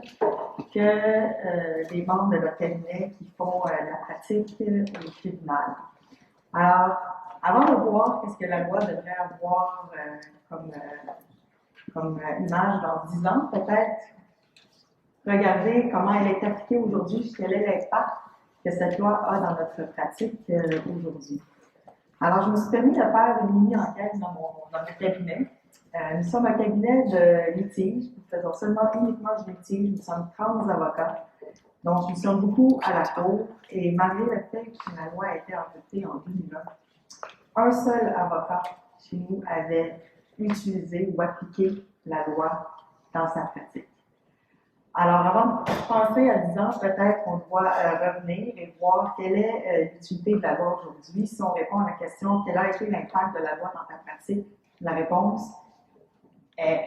que les membres de notre cabinet qui font la pratique au tribunal. Alors, avant de voir qu'est-ce que la loi devrait avoir comme image dans 10 ans, peut-être regarder comment elle est appliquée aujourd'hui, quel est l'impact que cette loi a dans notre pratique aujourd'hui. Alors, je me suis permis de faire une mini-enquête dans mon cabinet. Nous sommes un cabinet de litige, nous faisons uniquement du litige, nous sommes 30 avocats, donc nous sommes beaucoup à la cour, et malgré le fait que la loi a été adoptée en 2001, un seul avocat chez nous avait utilisé ou appliqué la loi dans sa pratique. Alors, avant de penser à 10 ans, peut-être qu'on doit revenir et voir quelle est l'utilité de la loi aujourd'hui. Si on répond à la question « Quel a été l'impact de la loi dans ta pratique ?» La réponse est,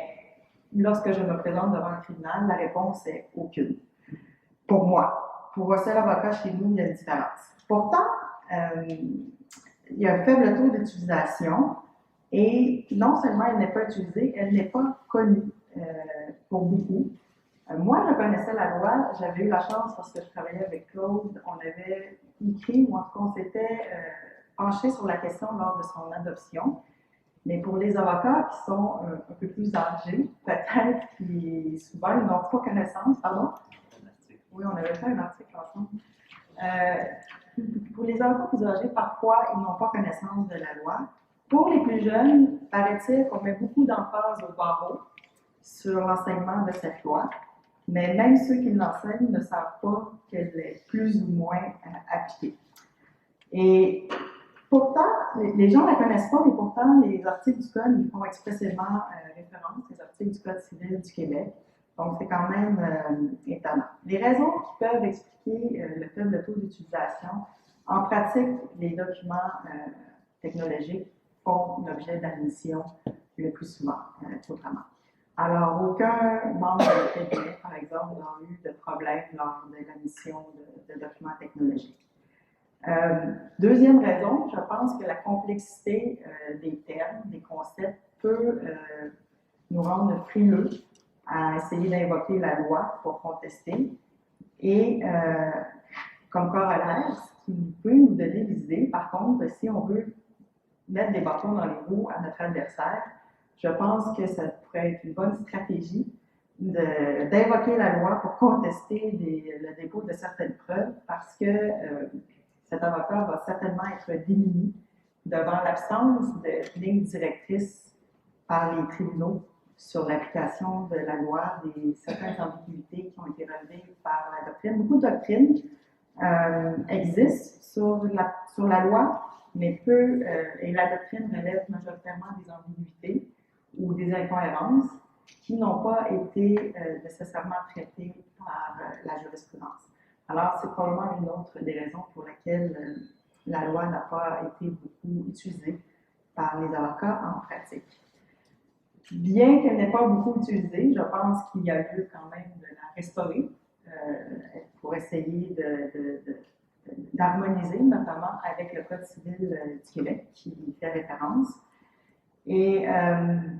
lorsque je me présente devant un tribunal, la réponse est aucune. Pour moi. Pour un seul avocat chez nous, il y a une différence. Pourtant, il y a un faible taux d'utilisation et non seulement elle n'est pas utilisée, elle n'est pas connue pour beaucoup. Moi, je connaissais la loi. J'avais eu la chance, parce que je travaillais avec Claude, on avait écrit, ou en tout cas, on s'était penché sur la question lors de son adoption. Mais pour les avocats qui sont un peu plus âgés, peut-être qui souvent ils n'ont pas connaissance, pardon? Oui, on avait fait un article ensemble. Pour les avocats plus âgés, parfois, ils n'ont pas connaissance de la loi. Pour les plus jeunes, paraît-il qu'on met beaucoup d'emphase au barreau sur l'enseignement de cette loi. Mais même ceux qui l'enseignent ne savent pas qu'elle est plus ou moins appliquée. Et pourtant, les gens ne la connaissent pas, mais pourtant, les articles du Code, ils font expressément référence, les articles du Code civil du Québec. Donc, c'est quand même étonnant. Les raisons qui peuvent expliquer le faible taux d'utilisation, en pratique, les documents technologiques font l'objet d'admission le plus souvent, autrement. Alors, aucun membre de cabinet, par exemple, n'a eu de problème lors de l'admission de documents technologiques. Deuxième raison, je pense que la complexité des termes, des concepts, peut nous rendre frileux à essayer d'invoquer la loi pour contester. Et comme corollaire, ce qui peut nous donner des idées, par contre, si on veut mettre des bâtons dans les roues à notre adversaire, je pense que ça pourrait être une bonne stratégie d'invoquer la loi pour contester le dépôt de certaines preuves parce que cet avocat va certainement être démuni devant l'absence de lignes directrices par les tribunaux sur l'application de la loi des certaines ambiguïtés qui ont été relevées par la doctrine. Beaucoup de doctrines existent sur la loi, mais peu, et la doctrine relève majoritairement des ambiguïtés ou des incohérences qui n'ont pas été nécessairement traitées par la jurisprudence. Alors, c'est probablement une autre des raisons pour lesquelles la loi n'a pas été beaucoup utilisée par les avocats en pratique. Bien qu'elle n'ait pas beaucoup utilisée, je pense qu'il y a lieu quand même de la restaurer pour essayer d'harmoniser, notamment avec le Code civil du Québec qui y fait référence. Et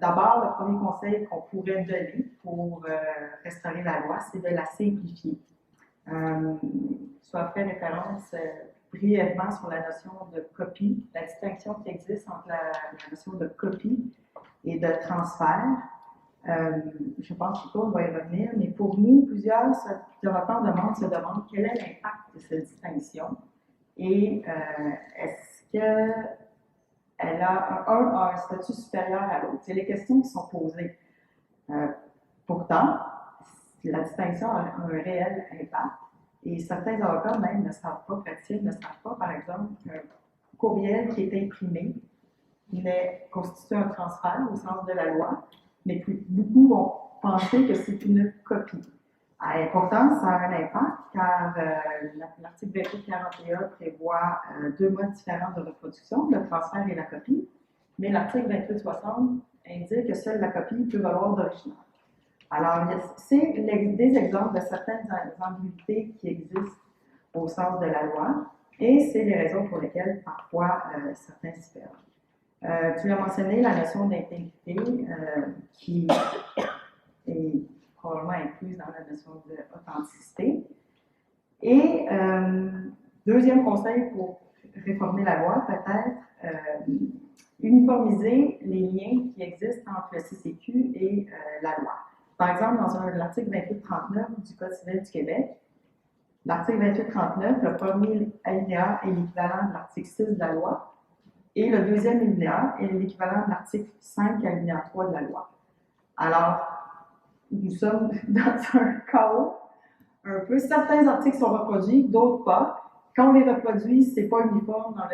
d'abord, le premier conseil qu'on pourrait donner pour restaurer la loi, c'est de la simplifier. Soit fait référence brièvement sur la notion de copie, la distinction qui existe entre la notion de copie et de transfert. Je pense que Paul va y revenir, mais pour nous, plusieurs avocats se demandent quel est l'impact de cette distinction et est-ce qu'elle a un statut supérieur à l'autre. C'est les questions qui sont posées. Pourtant, la distinction a un réel impact et certains avocats même ne savent pas, praticiens ne savent pas, par exemple, qu'un courriel qui est imprimé constitue un transfert au sens de la loi, mais beaucoup vont penser que c'est une copie. Et pourtant, ça a un impact car l'article 2841 prévoit deux modes différents de reproduction, le transfert et la copie, mais l'article 2860 indique que seule la copie peut valoir d'original. Alors, c'est des exemples de certaines ambiguïtés qui existent au sens de la loi et c'est les raisons pour lesquelles parfois certains s'y perdent. Tu l'as mentionné, la notion d'intégrité qui est probablement incluse dans la notion d'authenticité. Et deuxième conseil pour réformer la loi, peut-être uniformiser les liens qui existent entre le CCQ et la loi. Par exemple, dans l'article 2839 du Code civil du Québec, l'article 2839, le premier alinéa est l'équivalent de l'article 6 de la loi, et le deuxième alinéa est l'équivalent de l'article 5, alinéa 3 de la loi. Alors, nous sommes dans un chaos un peu. Certains articles sont reproduits, d'autres pas. Quand on les reproduit, ce n'est pas uniforme dans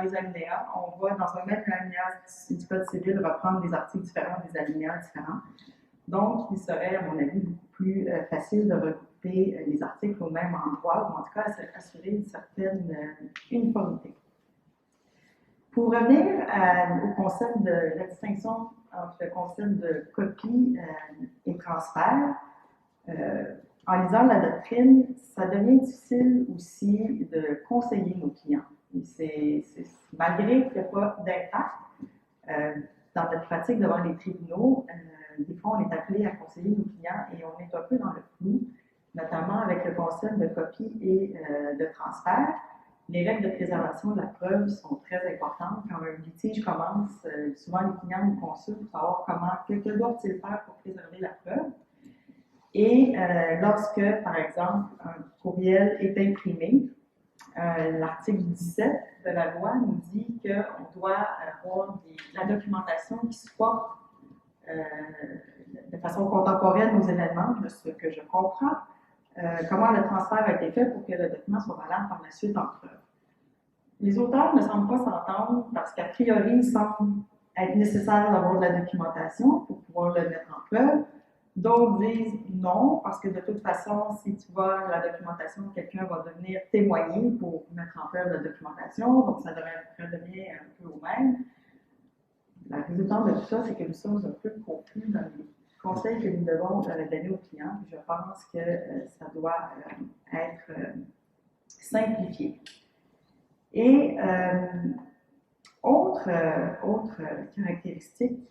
les alinéas. On va, dans un même alinéa du Code civil, reprendre des articles différents, des alinéas différents. Donc, il serait, à mon avis, beaucoup plus facile de regrouper les articles au même endroit, ou en tout cas assurer une certaine uniformité. Pour revenir au concept de la distinction entre le concept de copie et transfert, en lisant la doctrine, ça devient difficile aussi de conseiller nos clients. Et malgré qu'il n'y a pas d'impact dans notre pratique devant les tribunaux, des fois on est appelé à conseiller nos clients et on est un peu dans le flou, notamment avec le concept de copie et de transfert. Les règles de préservation de la preuve sont très importantes. Quand un litige commence, souvent les clients nous consultent pour savoir que doivent-ils faire pour préserver la preuve. Et lorsque, par exemple, un courriel est imprimé, l'article 17 de la loi nous dit qu'on doit avoir la documentation qui soit de façon contemporaine aux événements, de ce que je comprends, comment le transfert a été fait pour que le document soit valable par la suite en preuve. Les auteurs ne semblent pas s'entendre parce qu'a priori, il semble être nécessaire d'avoir de la documentation pour pouvoir le mettre en preuve. D'autres disent non, parce que de toute façon, si tu vois la documentation, quelqu'un va venir témoigner pour mettre en preuve la documentation, donc ça devrait redevenir un peu au même. La résultante de tout ça, c'est que nous sommes un peu confus dans les conseils que nous devons donner aux clients. Je pense que ça doit être simplifié. Et autre caractéristique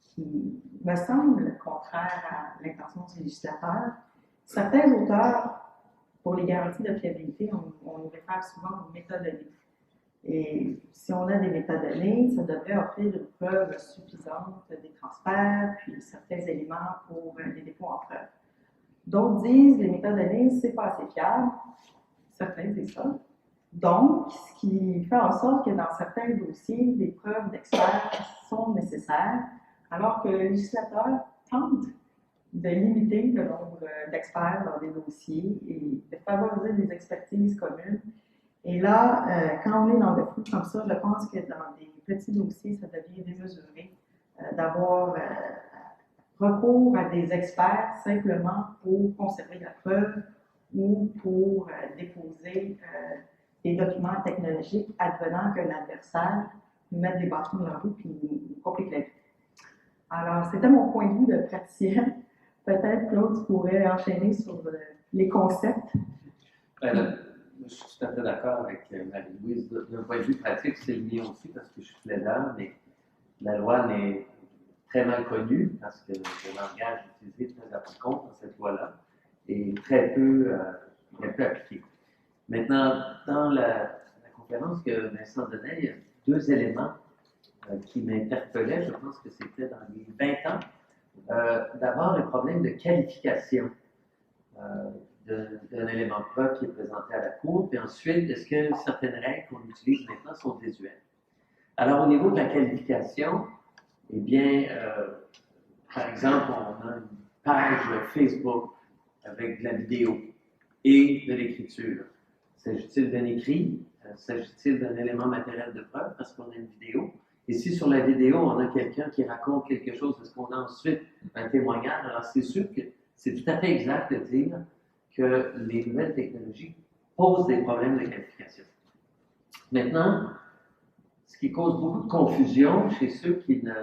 qui me semble contraire à l'intention du législateur, certains auteurs pour les garanties de fiabilité, on nous réfère souvent aux métadonnées. Et si on a des métadonnées, ça devrait offrir une preuve suffisante des transferts, puis certains éléments pour les dépôts en preuve. D'autres disent les métadonnées, c'est pas assez fiable. Certains disent ça. Donc, ce qui fait en sorte que dans certains dossiers, des preuves d'experts sont nécessaires, alors que le législateur tente de limiter le nombre d'experts dans des dossiers et de favoriser des expertises communes. Et là, quand on est dans le flou comme ça, je pense que dans des petits dossiers, ça devient démesuré d'avoir recours à des experts simplement pour conserver la preuve ou pour déposer des documents technologiques advenant qu'un adversaire nous mette des bâtons dans la roue et nous complique la vie. Alors, c'était mon point de vue de praticienne. Peut-être, Claude, tu pourrais enchaîner sur les concepts. Je suis tout à fait d'accord avec Marie-Louise. D'un point de vue pratique, c'est le mien aussi parce que je suis plaideur, mais la loi n'est très mal connue parce que le langage utilisé est très important dans cette loi-là et très peu appliqué. Maintenant, dans la conférence que Vincent donnait, il y a deux éléments qui m'interpellaient. Je pense que c'était dans les 20 ans. D'abord, le problème de qualification d'un élément de preuve qui est présenté à la Cour, puis ensuite, est-ce que certaines règles qu'on utilise maintenant sont désuètes? Alors, au niveau de la qualification, eh bien, par exemple, on a une page Facebook avec de la vidéo et de l'écriture. S'agit-il d'un écrit? S'agit-il d'un élément matériel de preuve parce qu'on a une vidéo? Et si sur la vidéo, on a quelqu'un qui raconte quelque chose, est-ce qu'on a ensuite un témoignage? Alors, c'est sûr que c'est tout à fait exact de dire que les nouvelles technologies posent des problèmes de qualification. Maintenant, ce qui cause beaucoup de confusion chez ceux qui ne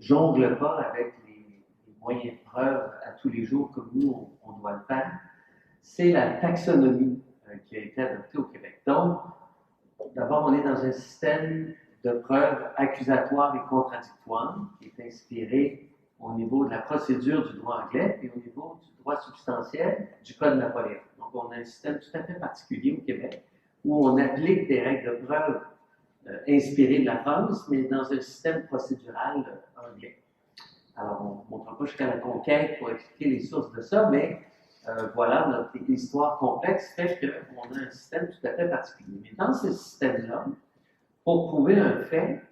jonglent pas avec les moyens de preuve à tous les jours comme nous, on doit le faire, c'est la taxonomie qui a été adoptée au Québec. Donc, d'abord, on est dans un système de preuves accusatoires et contradictoires qui est inspiré au niveau de la procédure du droit anglais et au niveau du droit substantiel du Code Napoléon. Donc, on a un système tout à fait particulier au Québec où on applique des règles de preuve inspirées de la France, mais dans un système procédural anglais. Alors, on ne montre pas jusqu'à la conquête pour expliquer les sources de ça, mais voilà, notre histoire complexe fait qu'on a un système tout à fait particulier. Mais dans ce système-là, pour prouver un fait,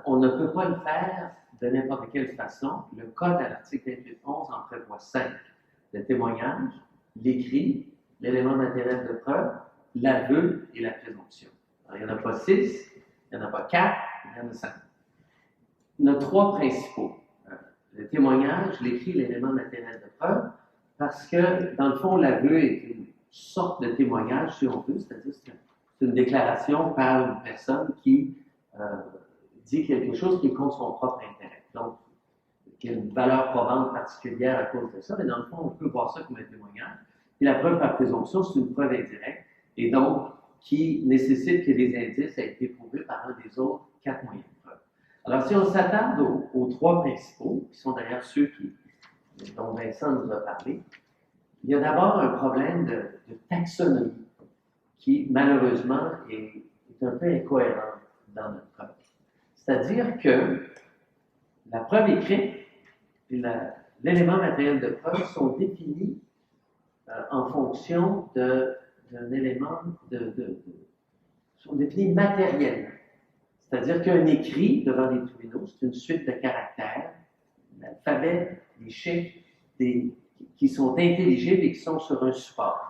on ne peut pas le faire de n'importe quelle façon. Le Code à l'article 2811 en prévoit 5. Le témoignage, l'écrit, l'élément matériel de preuve, l'aveu et la présomption. Alors, il n'y en a pas 6, il n'y en a pas 4, il y en a 5. Il y en a 3 principaux. Le témoignage, l'écrit, l'élément matériel de preuve, parce que, dans le fond, l'aveu est une sorte de témoignage, si on veut, c'est-à-dire c'est une déclaration par une personne qui dit quelque chose qui est contre son propre intérêt. Donc, il y a une valeur probante particulière à cause de ça, mais dans le fond, on peut voir ça comme un témoignage. Et la preuve par présomption, c'est une preuve indirecte, et donc qui nécessite que les indices aient été prouvés par un des autres 4 moyens de preuve. Alors, si on s'attarde aux 3 principaux, qui sont d'ailleurs ceux dont Vincent nous a parlé, il y a d'abord un problème de taxonomie qui, malheureusement, est un peu incohérent dans notre preuve. C'est-à-dire que la preuve écrite et l'élément matériel de preuve sont définis en fonction d'un élément sont définis matériellement. C'est-à-dire qu'un écrit devant les tribunaux, c'est une suite de caractères, l'alphabet, des chiffres, qui sont intelligibles et qui sont sur un support.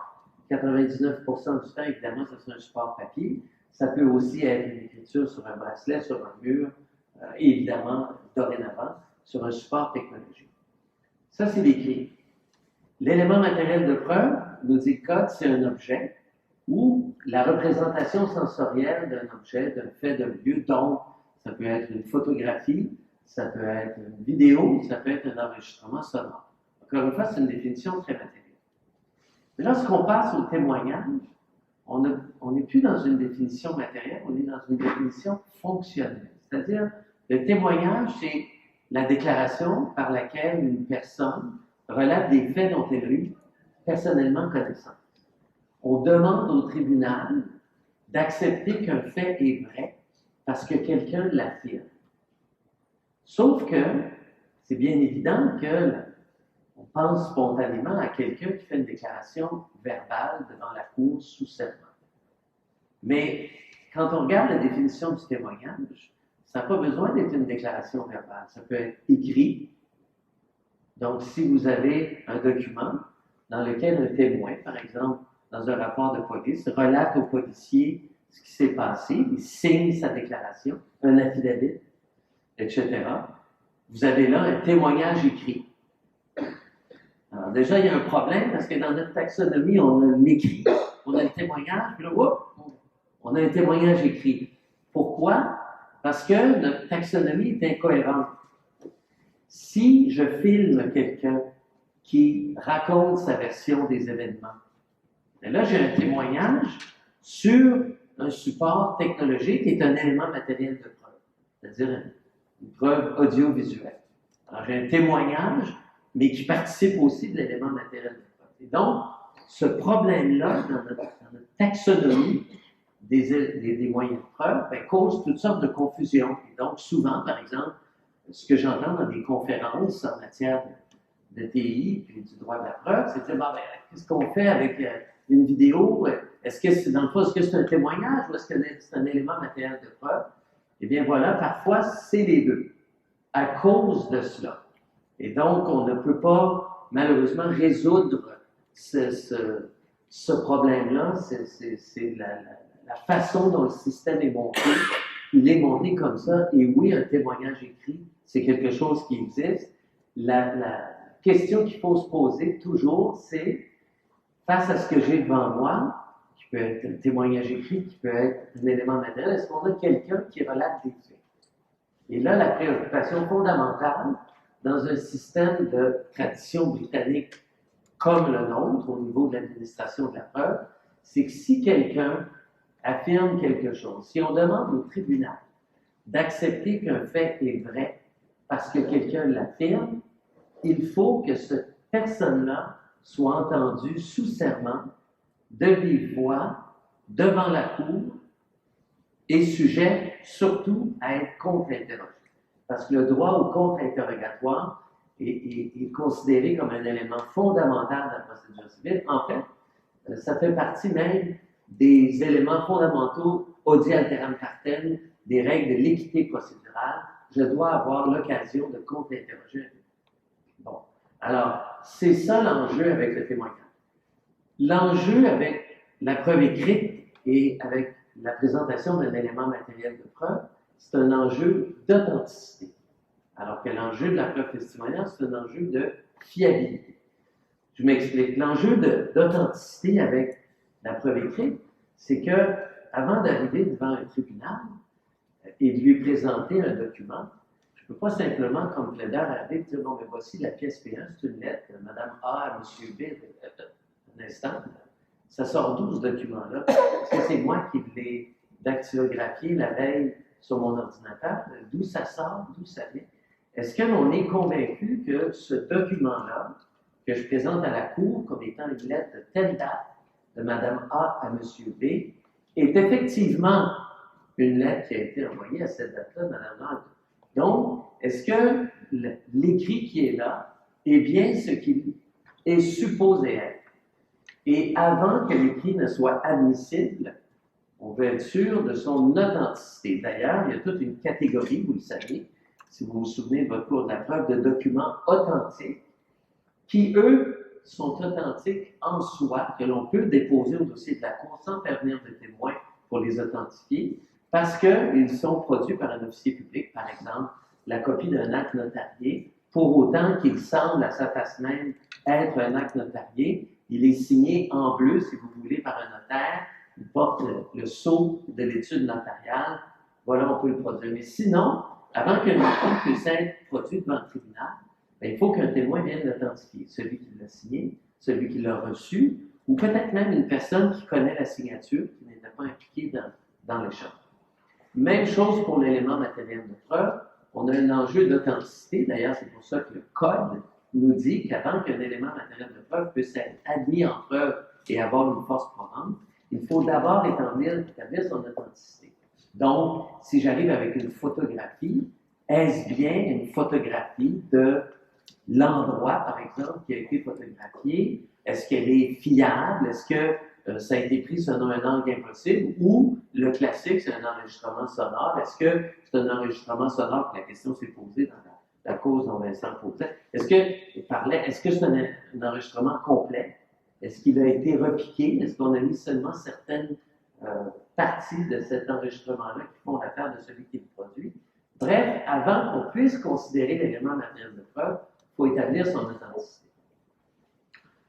99% du temps, évidemment, c'est sur un support papier. Ça peut aussi être une écriture sur un bracelet, sur un mur, et évidemment, dorénavant, sur un support technologique. Ça, c'est l'écrit. L'élément matériel de preuve, nous dit le Code, c'est un objet ou la représentation sensorielle d'un objet, d'un fait, d'un lieu. Donc, ça peut être une photographie, ça peut être une vidéo, ça peut être un enregistrement sonore. Encore une fois, c'est une définition très matérielle. Mais lorsqu'on passe au témoignage, on n'est plus dans une définition matérielle, on est dans une définition fonctionnelle. C'est-à-dire, le témoignage, c'est la déclaration par laquelle une personne relate des faits dont elle a eu personnellement connaissance. on demande au tribunal d'accepter qu'un fait est vrai parce que quelqu'un l'affirme. Sauf que c'est bien évident que on pense spontanément à quelqu'un qui fait une déclaration verbale devant la cour sous serment. Mais quand on regarde la définition du témoignage, ça n'a pas besoin d'être une déclaration verbale. Ça peut être écrit. Donc, si vous avez un document dans lequel un témoin, par exemple, dans un rapport de police, relate au policier ce qui s'est passé, il signe sa déclaration, un affidavit, etc. Vous avez là un témoignage écrit. Alors déjà, il y a un problème parce que dans notre taxonomie, on a l'écrit, on a le témoignage, puis là, on a un témoignage écrit. Pourquoi? Parce que notre taxonomie est incohérente. Si je filme quelqu'un qui raconte sa version des événements, et là, j'ai un témoignage sur un support technologique qui est un élément matériel de preuve, c'est-à-dire une preuve audiovisuelle. Alors, j'ai un témoignage, mais qui participe aussi de l'élément matériel de preuve. Et donc, ce problème-là, dans notre taxonomie des moyens de preuve, cause toutes sortes de confusions. Et donc, souvent, par exemple, ce que j'entends dans des conférences en matière de TI puis du droit de la preuve, c'est de dire, qu'est-ce qu'on fait avec une vidéo? Est-ce que c'est, dans le fond, est-ce que c'est un témoignage ou est-ce que c'est un élément matériel de preuve? Eh bien, voilà, parfois, c'est les deux, à cause de cela. Et donc, on ne peut pas, malheureusement, résoudre ce problème-là. C'est la façon dont le système est monté. Il est monté comme ça. Et oui, un témoignage écrit, c'est quelque chose qui existe. La question qu'il faut se poser toujours, c'est, face à ce que j'ai devant moi, qui peut être un témoignage écrit, qui peut être un élément matériel, est-ce qu'on a quelqu'un qui relate des faits? Et là, la préoccupation fondamentale, dans un système de tradition britannique comme le nôtre, au niveau de l'administration de la preuve, c'est que si quelqu'un affirme quelque chose, si on demande au tribunal d'accepter qu'un fait est vrai parce que quelqu'un l'affirme, il faut que cette personne-là soit entendue sous serment, de vive voix, devant la cour, et sujet surtout à être contre-interrogé. Parce que le droit au contre-interrogatoire est considéré comme un élément fondamental de la procédure civile. En fait, ça fait partie même des éléments fondamentaux audi alteram partem, des règles de l'équité procédurale. Je dois avoir l'occasion de contre-interroger. Bon, alors, c'est ça l'enjeu avec le témoignage. L'enjeu avec la preuve écrite et avec la présentation d'un élément matériel de preuve, c'est un enjeu d'authenticité. Alors que l'enjeu de la preuve testimoniale, c'est un enjeu de fiabilité. Je m'explique. L'enjeu d'authenticité avec la preuve écrite, c'est que avant d'arriver devant un tribunal et de lui présenter un document, je ne peux pas simplement, comme plaideur, arriver et dire, bon, mais voici la pièce P1, c'est une lettre, Madame A à Monsieur B, un instant. Ça sort d'où ce document-là? Est-ce que c'est moi qui l'ai dactylographié la veille sur mon ordinateur? D'où ça sort? D'où ça vient? Est-ce qu'on est convaincu que ce document-là, que je présente à la Cour comme étant une lettre de telle date, de Madame A à Monsieur B, est effectivement une lettre qui a été envoyée à cette date-là de Madame A? Donc, est-ce que l'écrit qui est là est bien ce qu'il est supposé être? Et avant que l'écrit ne soit admissible, on veut être sûr de son authenticité. D'ailleurs, il y a toute une catégorie, vous le savez, si vous vous souvenez de votre cours de la preuve, de documents authentiques qui, eux, sont authentiques en soi, que l'on peut déposer au dossier de la Cour sans faire venir de témoins pour les authentifier, parce qu'ils sont produits par un officier public, par exemple, la copie d'un acte notarié, pour autant qu'il semble à sa face même être un acte notarié. Il est signé en bleu, si vous voulez, par un notaire. Il porte le sceau de l'étude notariale. Voilà, on peut le produire. Mais sinon, avant qu'un document puisse être produit devant le tribunal, il faut qu'un témoin vienne l'authentifier. Celui qui l'a signé, celui qui l'a reçu, ou peut-être même une personne qui connaît la signature, qui n'était pas impliquée dans l'échange. Même chose pour l'élément matériel de preuve. On a un enjeu d'authenticité. D'ailleurs, c'est pour ça que le Code nous dit qu'avant qu'un élément matériel de preuve puisse être admis en preuve et avoir une force probante, il faut d'abord établir son authenticité. Donc, si j'arrive avec une photographie, est-ce bien une photographie de l'endroit, par exemple, qui a été photographié? Est-ce qu'elle est fiable? Est-ce que ça a été pris selon un angle impossible? Ou le classique, c'est un enregistrement sonore? Est-ce que c'est un enregistrement sonore? La question s'est posée dans la cause dont Vincent posait. Est-ce que c'est un enregistrement complet? Est-ce qu'il a été repiqué? Est-ce qu'on a mis seulement certaines parties de cet enregistrement-là qui font l'affaire de celui qui le produit? Bref, avant qu'on puisse considérer l'élément matériel de preuve, il faut établir son authenticité.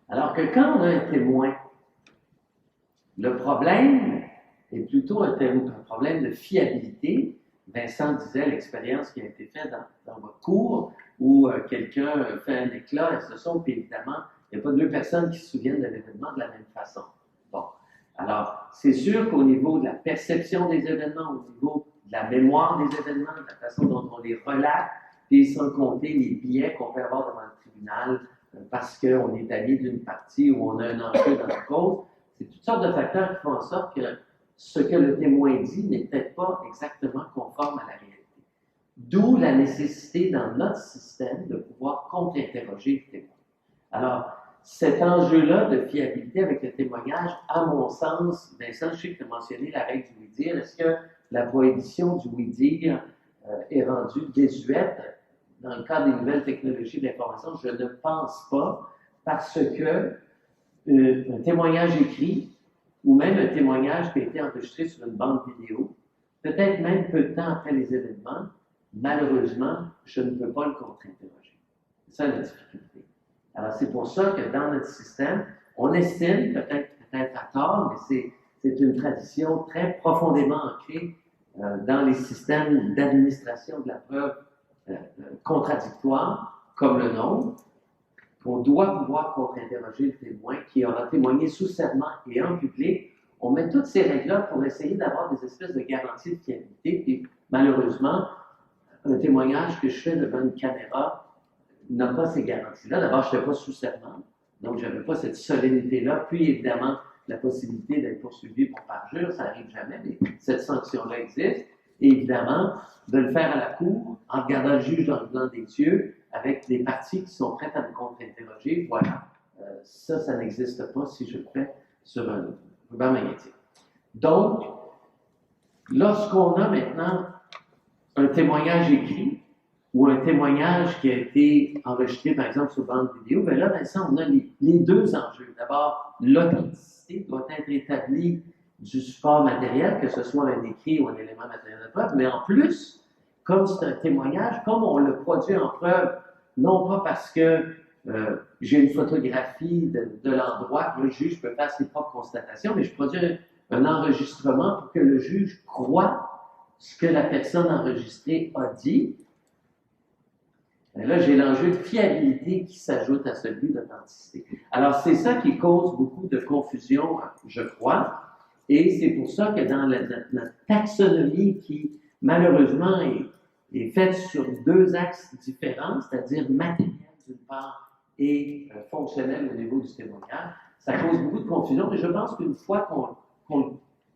Alors que quand on a un témoin, le problème est plutôt un problème de fiabilité. Vincent disait l'expérience qui a été faite dans votre cours où quelqu'un fait un éclat et se sauve, puis évidemment, il n'y a pas deux personnes qui se souviennent de l'événement de la même façon. Bon. Alors, c'est sûr qu'au niveau de la perception des événements, au niveau de la mémoire des événements, de la façon dont on les relate, et sans compter les biais qu'on peut avoir devant le tribunal parce qu'on est allé d'une partie où on a un enjeu dans la cause, c'est toutes sortes de facteurs qui font en sorte que ce que le témoin dit n'est peut-être pas exactement conforme à la réalité. D'où la nécessité dans notre système de pouvoir contre-interroger le témoin. Alors, cet enjeu-là de fiabilité avec le témoignage, à mon sens, Vincent, je sais que tu as mentionné la règle du oui-dire. Est-ce que la prohibition du oui-dire est rendue désuète dans le cadre des nouvelles technologies de l'information? Je ne pense pas, parce que un témoignage écrit, ou même un témoignage qui a été enregistré sur une bande vidéo, peut-être même peu de temps après les événements, malheureusement, je ne peux pas le contre-interroger. C'est ça la difficulté. Alors, c'est pour ça que dans notre système, on estime, peut-être à tort, mais c'est une tradition très profondément ancrée dans les systèmes d'administration de la preuve contradictoire, comme le nôtre, qu'on doit pouvoir contre-interroger le témoin qui aura témoigné sous serment et en public. On met toutes ces règles-là pour essayer d'avoir des espèces de garanties de fiabilité. Puis, malheureusement, un témoignage que je fais devant une caméra n'a pas ces garanties-là. D'abord, je ne fais pas sous serment, donc je n'avais pas cette solennité-là. Puis, évidemment, la possibilité d'être poursuivi pour parjure, ça n'arrive jamais, mais cette sanction-là existe. Et évidemment, de le faire à la cour, en regardant le juge dans le blanc des yeux, avec des parties qui sont prêtes à me contre-interroger, voilà. Ça n'existe pas si je le fais sur un ruban magnétique. Donc, lorsqu'on a maintenant un témoignage écrit ou un témoignage qui a été enregistré, par exemple, sur bande vidéo, bien là, Vincent, on a les deux enjeux. D'abord, l'authenticité doit être établie du support matériel, que ce soit un écrit ou un élément matériel de preuve, mais en plus, comme c'est un témoignage, comme on le produit en preuve, non pas parce que j'ai une photographie de l'endroit, le juge peut faire ses propres constatations, mais je produis un enregistrement pour que le juge croie ce que la personne enregistrée a dit. Et là, j'ai l'enjeu de fiabilité qui s'ajoute à celui d'authenticité. Alors, c'est ça qui cause beaucoup de confusion, je crois, et c'est pour ça que dans la taxonomie qui, malheureusement, est faite sur deux axes différents, c'est-à-dire matériel d'une part et fonctionnel au niveau du témoignage, ça cause beaucoup de confusion, mais je pense qu'une fois qu'on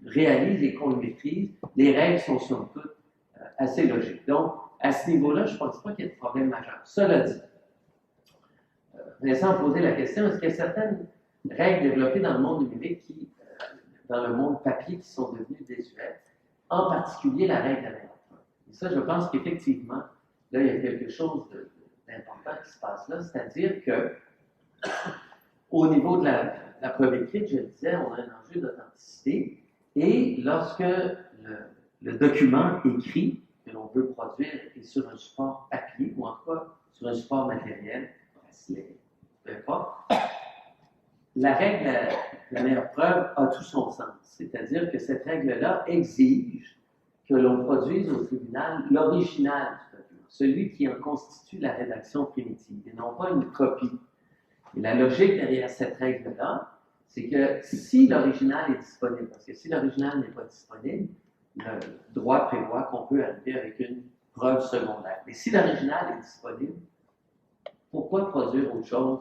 le réalise et qu'on le maîtrise, les règles sont somme toute assez logiques. Donc, à ce niveau-là, je ne pense pas qu'il y ait de problème majeur. Cela dit, Vincent a posé la question, est-ce qu'il y a certaines règles développées dans le monde numérique dans le monde papier qui sont devenues désuètes, en particulier la règle de l'erreur? Et ça, je pense qu'effectivement, là, il y a quelque chose d'important qui se passe là, c'est-à-dire que au niveau de la preuve écrite, je le disais, on a un enjeu d'authenticité, et lorsque le document écrit que l'on veut produire est sur un support papier, ou en tout cas sur un support matériel, bracelet, peu importe, la règle de la meilleure preuve a tout son sens. C'est-à-dire que cette règle-là exige que l'on produise au tribunal l'original du document, celui qui en constitue la rédaction primitive, et non pas une copie. Et la logique derrière cette règle-là, c'est que si l'original est disponible, parce que si l'original n'est pas disponible, le droit prévoit qu'on peut arriver avec une preuve secondaire. Mais si l'original est disponible, pourquoi produire autre chose?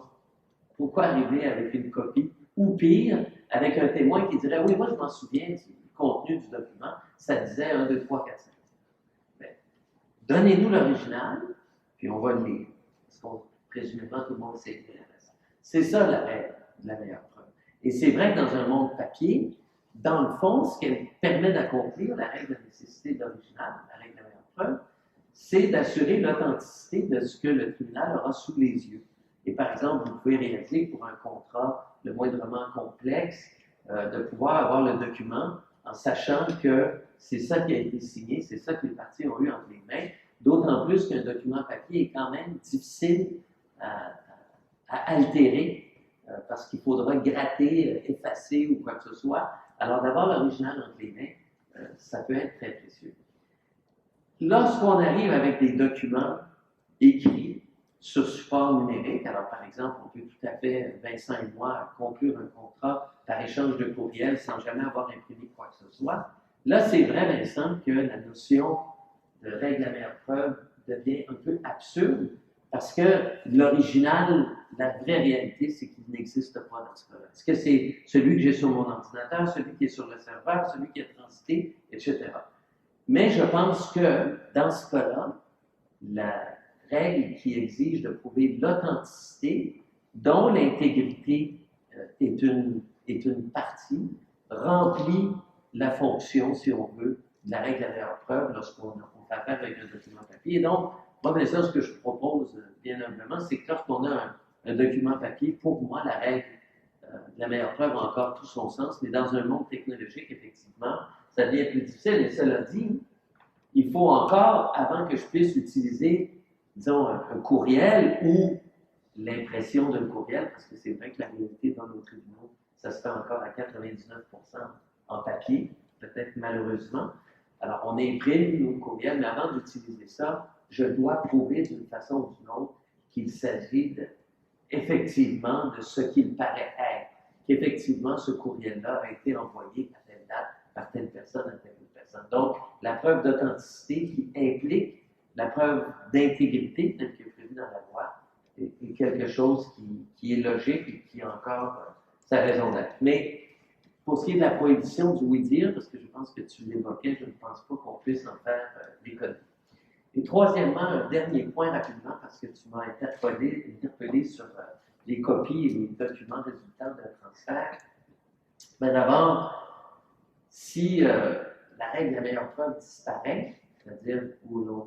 Pourquoi arriver avec une copie ou pire, avec un témoin qui dirait « Oui, moi je m'en souviens du contenu du document, ça disait 1, 2, 3, 4, 5. » Donnez-nous l'original, puis on va le lire. Parce qu'on, présumément, tout le monde sait lire. C'est ça la règle de la meilleure preuve. Et c'est vrai que dans un monde papier, dans le fond, ce qu'elle permet d'accomplir, la règle de nécessité de l'original, la règle de la meilleure preuve, c'est d'assurer l'authenticité de ce que le tribunal aura sous les yeux. Et par exemple, vous pouvez réaliser pour un contrat le moindrement complexe, de pouvoir avoir le document en sachant que c'est ça qui a été signé, c'est ça que les parties ont eu entre les mains, d'autant plus qu'un document papier est quand même difficile à altérer, parce qu'il faudra gratter, effacer ou quoi que ce soit. Alors d'avoir l'original entre les mains, ça peut être très précieux. Lorsqu'on arrive avec des documents écrits sur support numérique, alors par exemple, on peut tout à fait, Vincent et moi, conclure un contrat par échange de courriel sans jamais avoir imprimé quoi que ce soit. Là, c'est vrai, Vincent, que la notion de règle à meilleure preuve devient un peu absurde parce que l'original, la vraie réalité, c'est qu'il n'existe pas dans ce cas-là. Est-ce que c'est celui que j'ai sur mon ordinateur, celui qui est sur le serveur, celui qui est transité, etc. Mais je pense que dans ce cas-là, la règle qui exige de prouver l'authenticité, dont l'intégrité est une partie, remplit la fonction, si on veut, de la règle à meilleure preuve lorsqu'on fait affaire avec un document papier. Et donc, moi, bien sûr, ce que je propose, bien humblement, c'est que lorsqu'on a un document papier, pour moi, la règle de la meilleure preuve a encore tout son sens, mais dans un monde technologique, effectivement, ça devient plus difficile. Et cela dit, il faut encore, avant que je puisse utiliser, disons, un courriel ou l'impression d'un courriel, parce que c'est vrai que la réalité dans nos tribunaux, ça se fait encore à 99% en papier, peut-être malheureusement. Alors, on imprime nos courriels, mais avant d'utiliser ça, je dois prouver d'une façon ou d'une autre qu'il s'agit effectivement de ce qu'il paraît être, qu'effectivement ce courriel-là a été envoyé à telle date par telle personne à telle autre personne. Donc, la preuve d'authenticité qui implique la preuve d'intégrité, telle que prévue dans la loi, est quelque chose qui est logique et qui a encore sa raison d'être. Mais pour ce qui est de la prohibition du oui-dire, parce que je pense que tu l'évoquais, je ne pense pas qu'on puisse en faire l'économie. Et troisièmement, un dernier point rapidement, parce que tu m'as interpellé sur les copies et les documents résultants d'un transfert. Mais d'abord, si la règle de la meilleure preuve disparaît, c'est-à-dire où l'on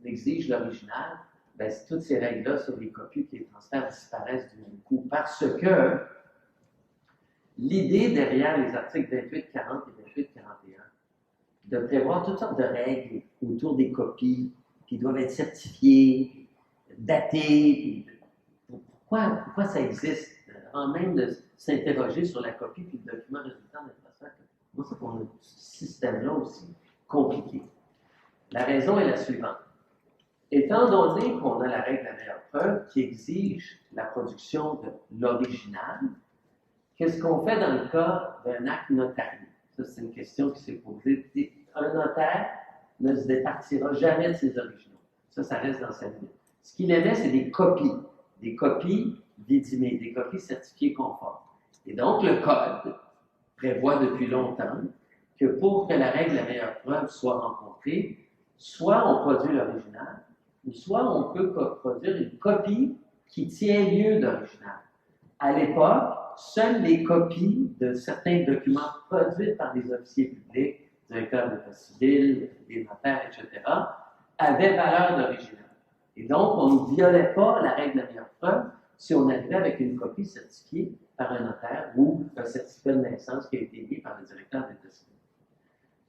exige l'original, bien, toutes ces règles-là sur les copies et les transferts disparaissent du même coup, parce que l'idée derrière les articles 2840 et 2841, de prévoir toutes sortes de règles autour des copies qui doivent être certifiées, datées. Pourquoi ça existe? Avant même de s'interroger sur la copie puis le document résultant d'un transfert, moi, c'est pour ce système-là aussi compliqué. La raison est la suivante. Étant donné qu'on a la règle de la meilleure preuve qui exige la production de l'original, qu'est-ce qu'on fait dans le cas d'un acte notarié? Ça, c'est une question qui s'est posée. Un notaire ne se départira jamais de ses originaux. Ça reste dans sa limite. Ce qu'il émet, c'est des copies dédimées, des copies certifiées conformes. Et donc, le Code prévoit depuis longtemps que pour que la règle de la meilleure preuve soit rencontrée, soit on produit l'original, ou soit on peut produire une copie qui tient lieu d'original. À l'époque, seules les copies de certains documents produits par des officiers publics, directeurs d'état civil, des notaires, etc., avaient valeur d'original. Et donc, on ne violait pas la règle de la meilleure preuve si on arrivait avec une copie certifiée par un notaire ou un certificat de naissance qui a été émis par le directeur d'état civil.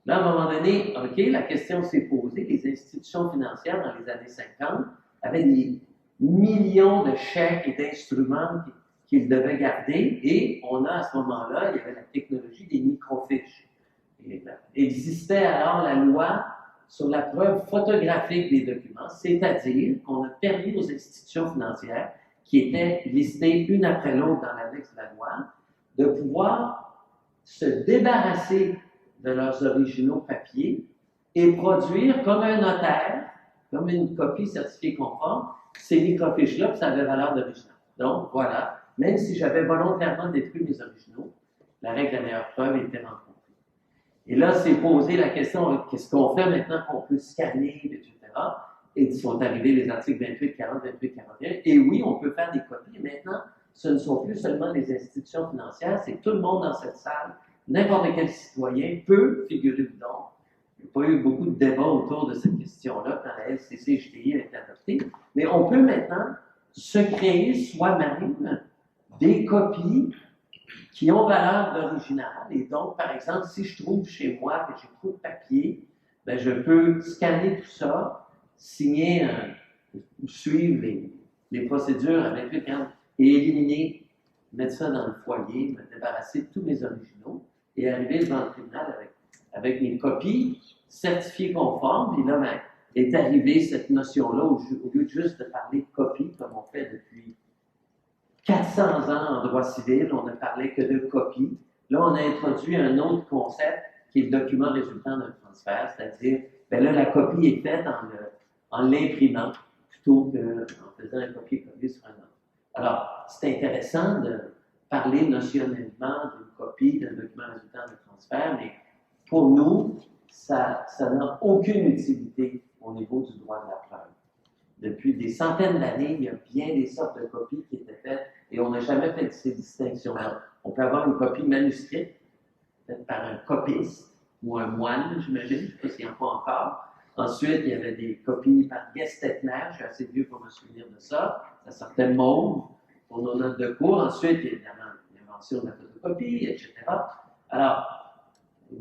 Là, à un moment donné, OK, la question s'est posée. Les institutions financières, dans les années 50, avaient des millions de chèques et d'instruments qu'ils devaient garder. Et on a, à ce moment-là, il y avait la technologie des microfiches. Il existait alors la loi sur la preuve photographique des documents, c'est-à-dire qu'on a permis aux institutions financières, qui étaient listées une après l'autre dans l'annexe de la loi, de pouvoir se débarrasser de leurs originaux papier et produire comme un notaire, comme une copie certifiée conforme, ces microfiches-là, puis ça avait valeur d'original. Donc, voilà, même si j'avais volontairement détruit mes originaux, la règle de la meilleure preuve était rencontrée. Et là, c'est posé la question, qu'est-ce qu'on fait maintenant qu'on peut scanner, etc. Et sont arrivés les articles 28, 40, 28, 41. Et oui, on peut faire des copies. Maintenant, ce ne sont plus seulement les institutions financières, c'est tout le monde dans cette salle. N'importe quel citoyen peut, figurez-vous donc, il n'y a pas eu beaucoup de débats autour de cette question-là quand la LCC-JDI a été adoptée, mais on peut maintenant se créer soi-même des copies qui ont valeur d'original. Et donc, par exemple, si je trouve chez moi que j'ai trop de papier, ben, je peux scanner tout ça, signer ou suivre les procédures à 28 40 et éliminer, mettre ça dans le foyer, me débarrasser de tous mes originaux et arriver devant le tribunal avec mes copies certifiées conformes. Puis là, ben, est arrivée cette notion-là, au lieu de juste de parler de copie, comme on fait depuis 400 ans en droit civil, on ne parlait que de copie. Là, on a introduit un autre concept qui est le document résultant d'un transfert, c'est-à-dire, ben là, la copie est faite en l'imprimant plutôt qu'en faisant un copier-coller sur un autre. Alors, c'est intéressant de parler notionnellement d'une copie d'un document résultant d'un transfert, mais pour nous, ça n'a aucune utilité au niveau du droit de la preuve. Depuis des centaines d'années, il y a bien des sortes de copies qui étaient faites et on n'a jamais fait ces distinctions-là. On peut avoir une copie manuscrite faite par un copiste ou un moine, j'imagine, je ne sais pas s'il y en a pas encore. Ensuite, il y avait des copies par Gestetner, je suis assez vieux pour me souvenir de ça. Ça sortait mauve pour nos notes de cours. Ensuite, évidemment, l'invention de la photocopie, etc. Alors,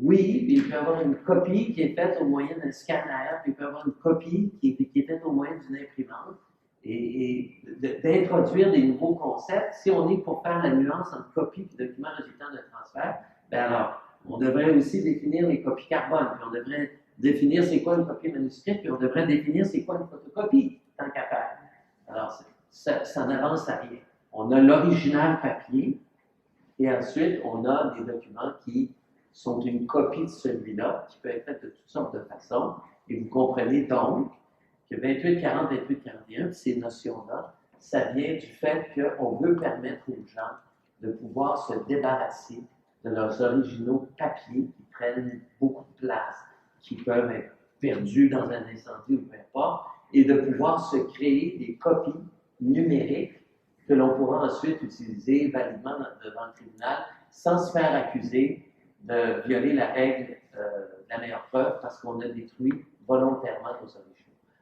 oui, il peut y avoir une copie qui est faite au moyen d'un scanner, puis il peut y avoir une copie qui est faite au moyen d'une imprimante. Et d'introduire des nouveaux concepts, si on est pour faire la nuance entre copie et document résultant de transfert, bien alors, on devrait aussi définir les copies carbone, puis on devrait définir c'est quoi une copie manuscrite, puis on devrait définir c'est quoi une photocopie, tant qu'à faire. Alors, ça n'avance à rien. On a l'original papier, et ensuite, on a des documents qui sont une copie de celui-là, qui peut être faite de toutes sortes de façons. Et vous comprenez donc que 28, 40, 28, 41, ces notions-là, ça vient du fait qu'on veut permettre aux gens de pouvoir se débarrasser de leurs originaux papier qui prennent beaucoup de place, qui peuvent être perdus dans un incendie ou peu importe, et de pouvoir se créer des copies numériques que l'on pourra ensuite utiliser validement devant le tribunal sans se faire accuser de violer la règle de la meilleure preuve parce qu'on a détruit volontairement nos originaux.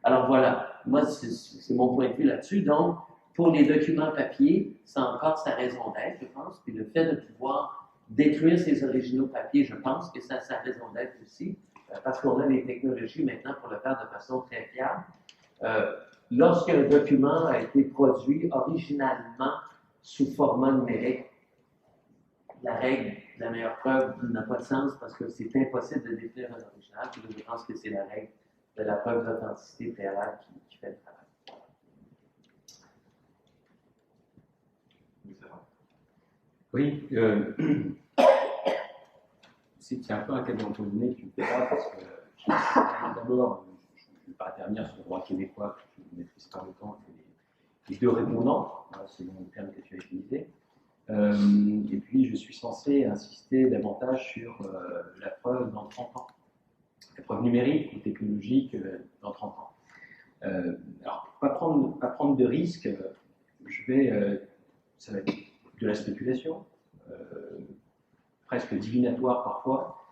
Alors voilà, moi c'est mon point de vue là-dessus. Donc, pour les documents papier, c'est encore sa raison d'être, je pense. Puis le fait de pouvoir détruire ces originaux papier, je pense que ça a sa raison d'être aussi, parce qu'on a les technologies maintenant pour le faire de façon très fiable. Lorsqu'un document a été produit originalement sous format numérique, la règle de la meilleure preuve n'a pas de sens parce que c'est impossible de définir un original. Puis je pense que c'est la règle de la preuve d'authenticité préalable qui fait le travail. Oui, c'est un peu un cadeau entre guillemets que tu me fais là, parce que d'abord, je ne vais pas intervenir sur le droit québécois, que je maîtrise pas autant que les deux répondants, selon le terme que tu as utilisé. Et puis, je suis censé insister davantage sur la preuve dans 30 ans, la preuve numérique ou technologique dans 30 ans. Alors, pas prendre de risques, ça va être de la spéculation, presque divinatoire parfois,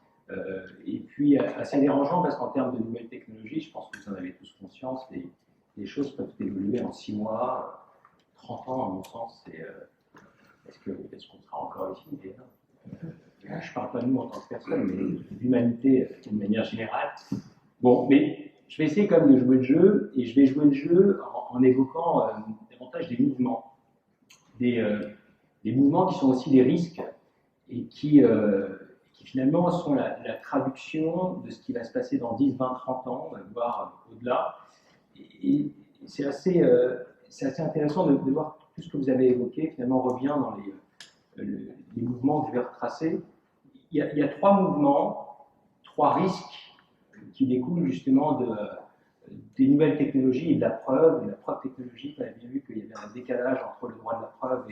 et puis assez dérangeant parce qu'en termes de nouvelles technologies, je pense que vous en avez tous conscience, les choses peuvent évoluer en 6 mois, 30 ans à mon sens, est-ce qu'on sera encore ici déjà? Je ne parle pas de nous en tant que personne, mais de l'humanité d'une manière générale. Bon, mais je vais essayer quand même de jouer le jeu, et je vais jouer le jeu en évoquant davantage des mouvements. Des mouvements qui sont aussi des risques, et qui finalement sont la traduction de ce qui va se passer dans 10, 20, 30 ans, voire au-delà. Et c'est assez intéressant de voir tout ce que vous avez évoqué, finalement, revient dans les mouvements que je vais retracer. Il y a 3 mouvements, 3 risques qui découlent justement des nouvelles technologies et de la preuve technologique. On a bien vu qu'il y avait un décalage entre le droit de la preuve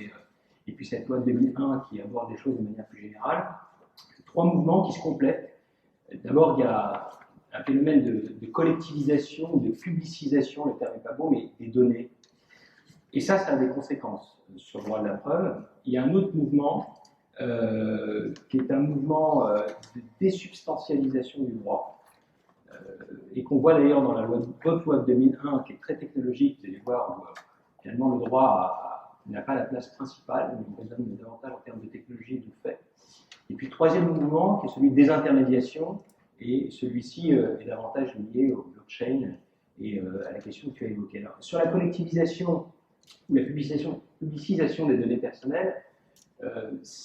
et puis cette loi de 2001 qui aborde les choses de manière plus générale. Trois mouvements qui se complètent. D'abord, il y a un phénomène de collectivisation, de publicisation, le terme n'est pas beau, mais des données. Et ça a des conséquences sur le droit de la preuve. Il y a un autre mouvement qui est un mouvement de désubstantialisation du droit, et qu'on voit d'ailleurs dans la loi de 2001, qui est très technologique, vous allez voir, où finalement le droit n'a pas la place principale, mais on raisonne davantage en termes de technologie et de fait. Et puis le troisième mouvement, qui est celui de désintermédiation, et celui-ci est davantage lié au blockchain et à la question que tu as évoquée. Alors, sur la collectivisation ou la publicisation des données personnelles,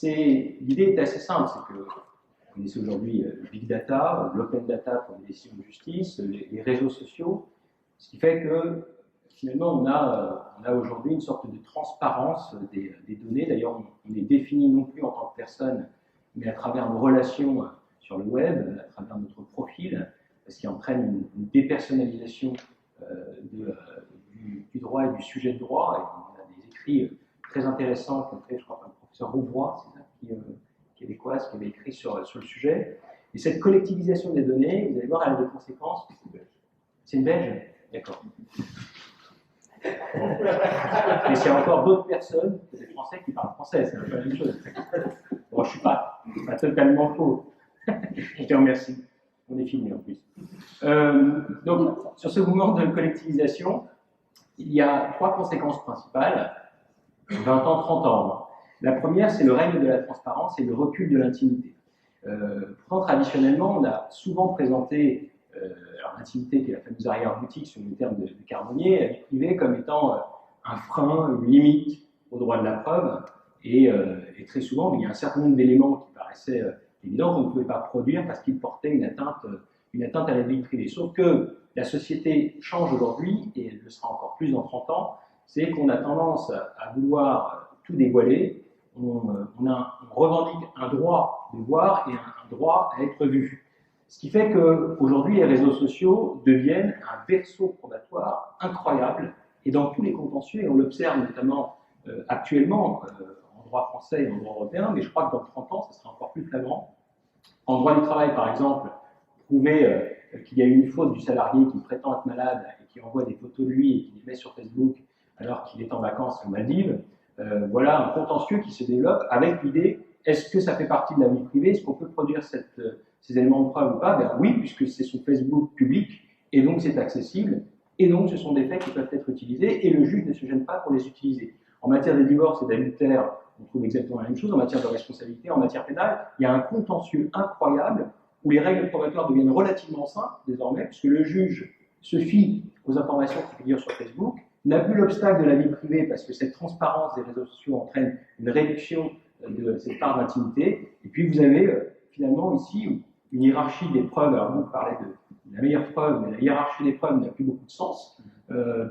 l'idée est assez simple, c'est que vous connaissez aujourd'hui Big Data, l'Open Data pour les décisions de justice, les réseaux sociaux, ce qui fait que finalement on a aujourd'hui une sorte de transparence des données. D'ailleurs, on les définit non plus en tant que personne, mais à travers nos relations sur le web, à travers notre profil, ce qui entraîne une dépersonnalisation du droit et du sujet de droit. Et on a des écrits très intéressants qu'ont fait, je crois, le professeur Rouvroy, c'est ça, québécois, qui avait écrit sur le sujet. Et cette collectivisation des données, vous allez voir, elle a des conséquences. C'est une Belge. D'accord. Mais il y a encore d'autres personnes, des Français qui parlent français, c'est pas la même chose. Bon, je ne suis pas totalement faux. Je te remercie. On est fini en plus. Donc, sur ce mouvement de collectivisation, il y a trois conséquences principales, 20 ans, 30 ans. La première, c'est le règne de la transparence et le recul de l'intimité. Pourtant, traditionnellement, on a souvent présenté l'intimité, qui est la fameuse arrière-boutique sur le terme de Carbonnier, la vie privée comme étant un frein, une limite au droit de la preuve. Et très souvent, il y a un certain nombre d'éléments qui paraissaient évidents qu'on ne pouvait pas produire parce qu'ils portaient une atteinte à la vie privée. Sauf que la société change aujourd'hui, et elle le sera encore plus dans 30 ans, c'est qu'on a tendance à vouloir tout dévoiler. On revendique un droit de voir et un droit à être vu. Ce qui fait qu'aujourd'hui, les réseaux sociaux deviennent un berceau probatoire incroyable, et dans tous les contentieux, et on l'observe notamment actuellement en droit français et en droit européen, mais je crois que dans 30 ans, ça sera encore plus flagrant. En droit du travail, par exemple, prouver qu'il y a eu une faute du salarié qui prétend être malade et qui envoie des photos de lui et qui les met sur Facebook alors qu'il est en vacances aux Maldives, voilà un contentieux qui se développe avec l'idée, est-ce que ça fait partie de la vie privée, est-ce qu'on peut produire ces éléments de preuve ou pas? Ben oui, puisque c'est sur Facebook public, et donc c'est accessible, et donc ce sont des faits qui peuvent être utilisés, et le juge ne se gêne pas pour les utiliser. En matière de divorce et d'adultère, on trouve exactement la même chose. En matière de responsabilité, en matière pénale, il y a un contentieux incroyable où les règles probatoires deviennent relativement simples désormais, puisque le juge se fie aux informations qui figurent sur Facebook, n'a plus l'obstacle de la vie privée parce que cette transparence des réseaux sociaux entraîne une réduction de cette part d'intimité. Et puis vous avez finalement ici une hiérarchie des preuves. Alors vous parlez de la meilleure preuve, mais la hiérarchie des preuves n'a plus beaucoup de sens,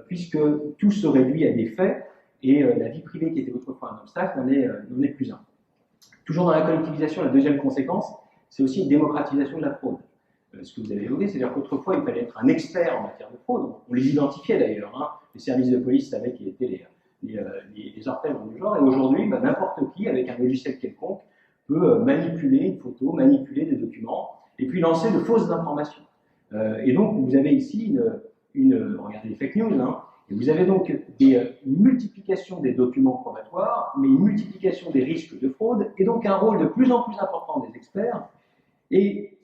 puisque tout se réduit à des faits. Et la vie privée, qui était autrefois un obstacle, n'en est plus un. Toujours dans la collectivisation, la deuxième conséquence, c'est aussi une démocratisation de la fraude. Ce que vous avez évoqué, c'est-à-dire qu'autrefois, il fallait être un expert en matière de fraude. On les identifiait d'ailleurs. Hein. Les services de police savaient qui étaient les orfèvres du genre. Et aujourd'hui, n'importe qui, avec un logiciel quelconque, peut manipuler une photo, manipuler des documents, et puis lancer de fausses informations. Et donc, vous avez ici regardez les fake news, hein, et vous avez donc une multiplication des documents probatoires, mais une multiplication des risques de fraude, et donc un rôle de plus en plus important des experts. Et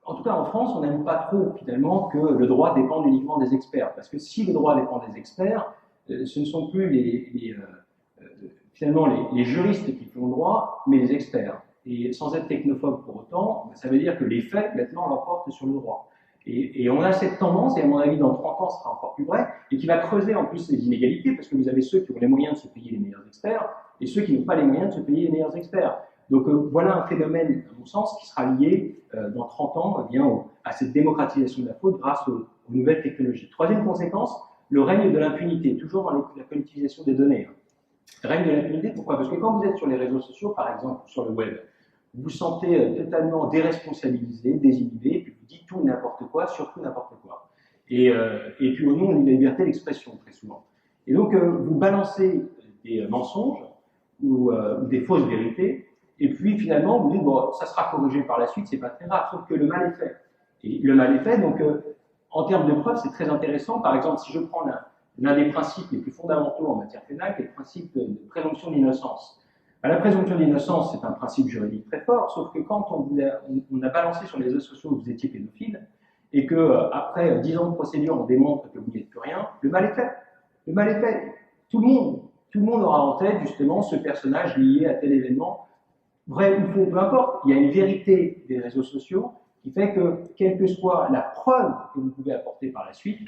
en tout cas, en France, on n'aime pas trop, finalement, que le droit dépende uniquement des experts. Parce que si le droit dépend des experts, ce ne sont plus finalement les juristes qui font le droit, mais les experts. Et sans être technophobe pour autant, ça veut dire que les faits, maintenant, l'emportent sur le droit. Et on a cette tendance, et à mon avis, dans 30 ans, ce sera encore plus vrai, et qui va creuser en plus les inégalités, parce que vous avez ceux qui ont les moyens de se payer les meilleurs experts, et ceux qui n'ont pas les moyens de se payer les meilleurs experts. Donc voilà un phénomène, à mon sens, qui sera lié dans 30 ans à cette démocratisation de la fraude grâce aux nouvelles technologies. Troisième conséquence, le règne de l'impunité, toujours dans la collectivisation des données. Le règne de l'impunité, pourquoi? Parce que quand vous êtes sur les réseaux sociaux, par exemple, sur le web, vous vous sentez totalement déresponsabilisé, désinhibé, et puis vous dites tout et n'importe quoi, surtout n'importe quoi. Et puis au nom de la liberté d'expression, très souvent. Et donc vous balancez des mensonges, ou des fausses vérités, et puis finalement vous dites bon, ça sera corrigé par la suite, c'est pas très grave, sauf que le mal est fait. Et le mal est fait, donc en termes de preuves, c'est très intéressant. Par exemple, si je prends l'un des principes les plus fondamentaux en matière pénale, qui est le principe de présomption d'innocence. La présomption d'innocence, c'est un principe juridique très fort, sauf que quand on a balancé sur les réseaux sociaux que vous étiez pédophile, et que après 10 ans de procédure, on démontre que vous n'êtes plus rien, le mal est fait. Le mal est fait. Tout le monde aura en tête justement ce personnage lié à tel événement. Vrai ou faux, peu importe, il y a une vérité des réseaux sociaux qui fait que, quelle que soit la preuve que vous pouvez apporter par la suite,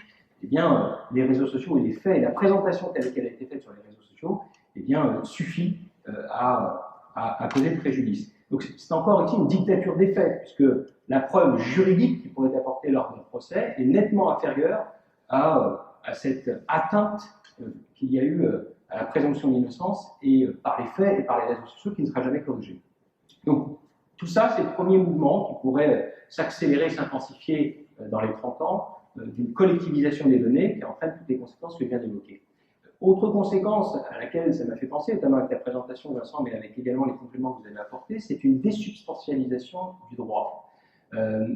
eh bien, les réseaux sociaux et les faits et la présentation telle qu'elle a été faite sur les réseaux sociaux, eh bien, suffit à causer le préjudice. Donc, c'est encore ici une dictature des faits, puisque la preuve juridique qui pourrait être apportée lors d'un procès est nettement inférieure à cette atteinte qu'il y a eu à la présomption d'innocence et par les faits et par les réseaux sociaux qui ne sera jamais corrigée. Donc, tout ça, c'est le premier mouvement qui pourrait s'accélérer, s'intensifier dans les 30 ans, d'une collectivisation des données qui entraîne toutes les conséquences que je viens d'évoquer. Autre conséquence à laquelle ça m'a fait penser, notamment avec la présentation de Vincent, mais avec également les compléments que vous avez apportés, c'est une désubstantialisation du droit.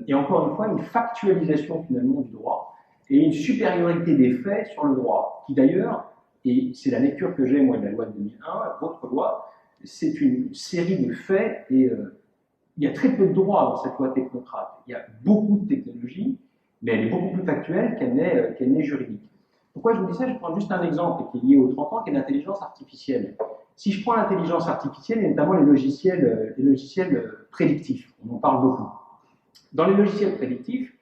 Et encore une fois, une factualisation finalement du droit et une supériorité des faits sur le droit, qui d'ailleurs, et c'est la lecture que j'ai moi de la loi de 2001, votre loi, c'est une série de faits et il y a très peu de droits dans cette loi technocrate. Il y a beaucoup de technologie, mais elle est beaucoup plus factuelle qu'elle n'est juridique. Pourquoi je vous dis ça? Je prends juste un exemple qui est lié aux 30 ans, qui est l'intelligence artificielle. Si je prends l'intelligence artificielle, et notamment les logiciels prédictifs, on en parle beaucoup. Dans les logiciels prédictifs,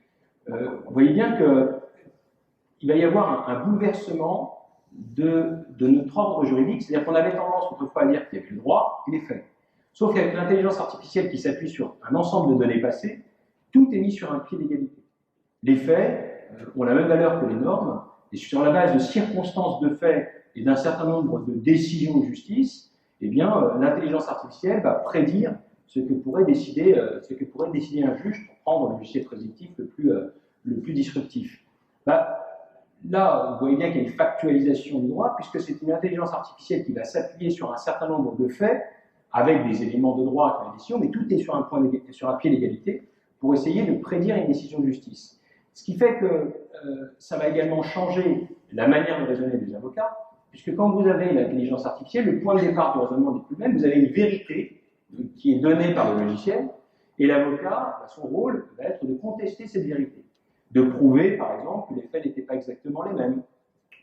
vous voyez bien qu'il va y avoir un bouleversement de notre ordre juridique, c'est-à-dire qu'on avait tendance autrefois à dire qu'il y avait le droit et les faits. Sauf qu'avec l'intelligence artificielle qui s'appuie sur un ensemble de données passées, tout est mis sur un pied d'égalité. Les faits ont la même valeur que les normes, et sur la base de circonstances de faits et d'un certain nombre de décisions de justice, eh bien, l'intelligence artificielle va prédire ce que pourrait décider un juge pour prendre le logiciel prédictif le plus disruptif. Là, vous voyez bien qu'il y a une factualisation du droit, puisque c'est une intelligence artificielle qui va s'appuyer sur un certain nombre de faits, avec des éléments de droit comme la décision, mais tout est sur un pied d'égalité pour essayer de prédire une décision de justice. Ce qui fait que ça va également changer la manière de raisonner des avocats, puisque quand vous avez l'intelligence artificielle, le point de départ du raisonnement n'est plus le même, vous avez une vérité qui est donnée par le logiciel, et l'avocat, son rôle va être de contester cette vérité, de prouver, par exemple, que les faits n'étaient pas exactement les mêmes,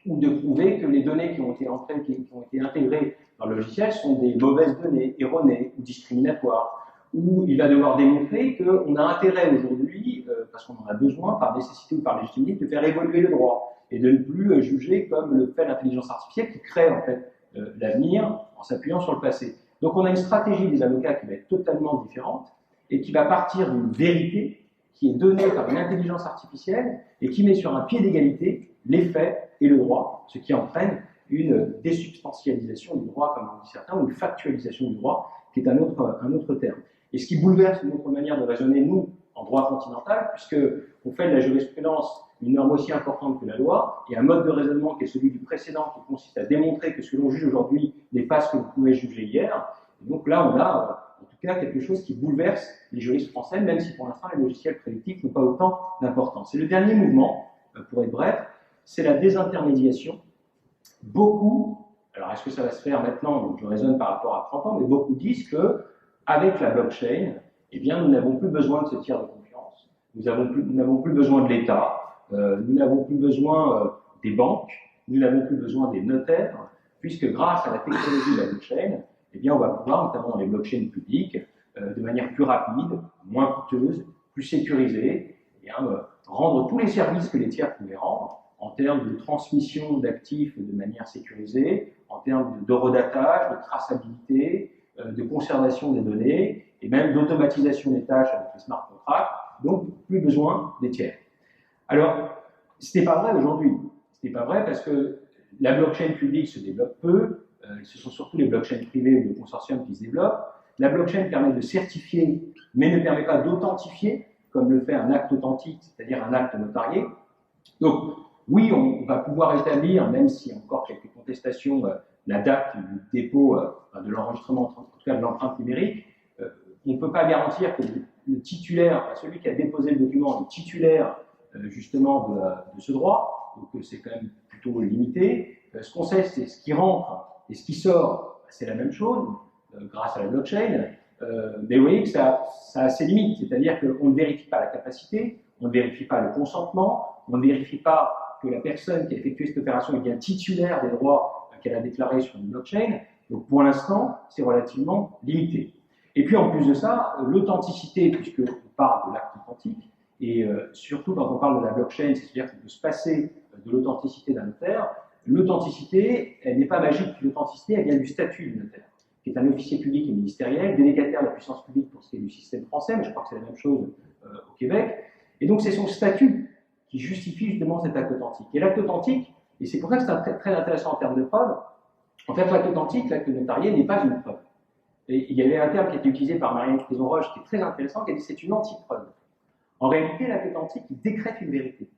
ou de prouver que les données qui ont été intégrées dans le logiciel sont des mauvaises données, erronées ou discriminatoires, où il va devoir démontrer qu'on a intérêt aujourd'hui, parce qu'on en a besoin, par nécessité ou par légitimité, de faire évoluer le droit, et de ne plus juger comme le fait l'intelligence artificielle qui crée en fait l'avenir en s'appuyant sur le passé. Donc on a une stratégie des avocats qui va être totalement différente, et qui va partir d'une vérité qui est donnée par une intelligence artificielle, et qui met sur un pied d'égalité les faits et le droit, ce qui entraîne une désubstantialisation du droit, comme on dit certains, ou une factualisation du droit, qui est un autre terme. Et ce qui bouleverse notre manière de raisonner, nous, en droit continental, puisqu'on fait de la jurisprudence une norme aussi importante que la loi, et un mode de raisonnement qui est celui du précédent, qui consiste à démontrer que ce que l'on juge aujourd'hui n'est pas ce que vous pouvez juger hier. Et donc là, on a en tout cas quelque chose qui bouleverse les juristes français, même si pour l'instant les logiciels prédictifs n'ont pas autant d'importance. Et le dernier mouvement, pour être bref, c'est la désintermédiation. Beaucoup, alors est-ce que ça va se faire maintenant? Donc je raisonne par rapport à 30 ans, mais beaucoup disent qu'avec la blockchain, eh bien, nous n'avons plus besoin de ce tiers de confiance, nous n'avons plus besoin de l'État, nous n'avons plus besoin des banques, nous n'avons plus besoin des notaires, puisque grâce à la technologie de la blockchain, eh bien, on va pouvoir, notamment dans les blockchains publiques, de manière plus rapide, moins coûteuse, plus sécurisée, eh bien, rendre tous les services que les tiers pouvaient rendre, en termes de transmission d'actifs de manière sécurisée, en termes d'horodatage, de traçabilité, de conservation des données, et même d'automatisation des tâches avec les smart contracts, donc plus besoin des tiers. Alors, ce n'est pas vrai aujourd'hui. Ce n'est pas vrai parce que la blockchain publique se développe peu, ce sont surtout les blockchains privées ou les consortiums qui se développent. La blockchain permet de certifier, mais ne permet pas d'authentifier, comme le fait un acte authentique, c'est-à-dire un acte notarié. Donc, oui, on va pouvoir établir, même s'il y a encore quelques contestations la date du dépôt, de l'enregistrement, en tout cas de l'empreinte numérique, on ne peut pas garantir que le titulaire, celui qui a déposé le document, est titulaire justement de ce droit, donc c'est quand même plutôt limité. Ce qu'on sait, c'est ce qui rentre et ce qui sort, c'est la même chose, grâce à la blockchain, mais vous voyez que ça a ses limites, c'est-à-dire qu'on ne vérifie pas la capacité, on ne vérifie pas le consentement, on ne vérifie pas que la personne qui a effectué cette opération est bien titulaire des droits qu'elle a déclarés sur une blockchain, donc pour l'instant, c'est relativement limité. Et puis en plus de ça, l'authenticité, puisqu'on parle de l'acte authentique, et surtout quand on parle de la blockchain, c'est-à-dire qu'on peut se passer de l'authenticité d'un notaire, l'authenticité, elle n'est pas magique, l'authenticité, elle vient du statut du notaire, qui est un officier public et ministériel, délégataire de la puissance publique pour ce qui est du système français, mais je crois que c'est la même chose au Québec. Et donc c'est son statut qui justifie justement cet acte authentique. Et l'acte authentique, et c'est pour ça que c'est très, très intéressant en termes de preuve, en fait l'acte authentique, l'acte notarié n'est pas une preuve. Et il y avait un terme qui a été utilisé par Marianne Crison-Roche qui est très intéressant, qui a dit c'est une anti-preuve. En réalité, l'acte authentique, il décrète une vérité.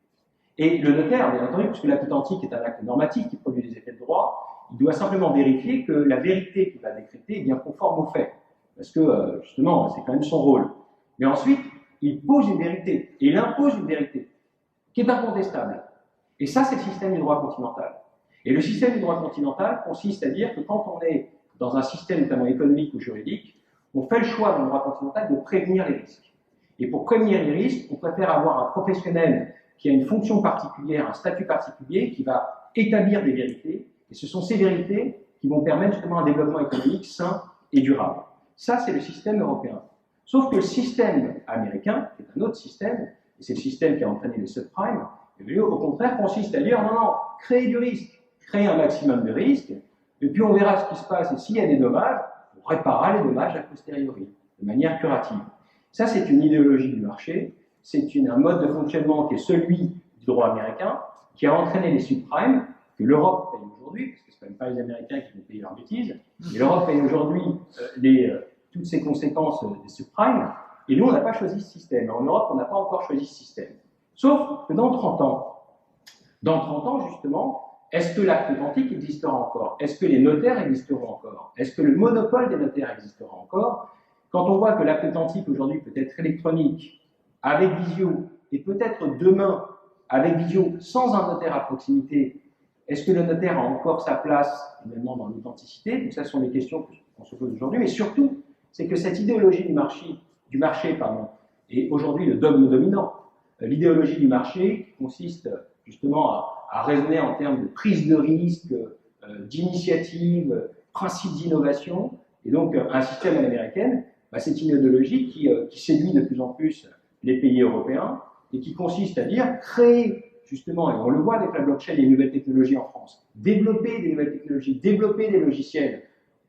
Et le notaire, bien entendu, puisque l'acte authentique est un acte normatif qui produit des effets de droit, il doit simplement vérifier que la vérité qu'il va décréter est bien conforme aux faits. Parce que, justement, c'est quand même son rôle. Mais ensuite, il pose une vérité, et il impose une vérité, qui est incontestable. Et ça, c'est le système du droit continental. Et le système du droit continental consiste à dire que quand on est dans un système notamment économique ou juridique, on fait le choix dans le droit continental de prévenir les risques. Et pour prévenir les risques, on préfère avoir un professionnel qui a une fonction particulière, un statut particulier, qui va établir des vérités, et ce sont ces vérités qui vont permettre justement un développement économique sain et durable. Ça, c'est le système européen. Sauf que le système américain, qui est un autre système, et c'est le système qui a entraîné les subprimes, au contraire, consiste à dire non, créer du risque, créer un maximum de risques, et puis on verra ce qui se passe, et s'il y a des dommages, on réparera les dommages a posteriori, de manière curative. Ça, c'est une idéologie du marché, c'est un mode de fonctionnement qui est celui du droit américain, qui a entraîné les subprimes, que l'Europe paye aujourd'hui, parce que ce ne sont même pas les Américains qui vont payer leurs bêtises, mais l'Europe paye aujourd'hui toutes ces conséquences des subprimes, et nous, on n'a pas choisi ce système. En Europe, on n'a pas encore choisi ce système. Sauf que dans 30 ans, justement, est-ce que l'acte authentique existera encore? Est-ce que les notaires existeront encore? Est-ce que le monopole des notaires existera encore? Quand on voit que l'acte authentique aujourd'hui peut être électronique, avec visio, et peut-être demain avec visio sans un notaire à proximité, est-ce que le notaire a encore sa place également dans l'authenticité? Donc ça, ce sont les questions qu'on se pose aujourd'hui. Mais surtout, c'est que cette idéologie du marché est aujourd'hui le dogme dominant. L'idéologie du marché consiste justement à raisonner en termes de prise de risque, d'initiative, principe d'innovation. Et donc, un système à l'américaine, c'est une idéologie qui séduit de plus en plus les pays européens et qui consiste à dire créer, justement, et on le voit avec la blockchain et les nouvelles technologies en France, développer des nouvelles technologies, développer des logiciels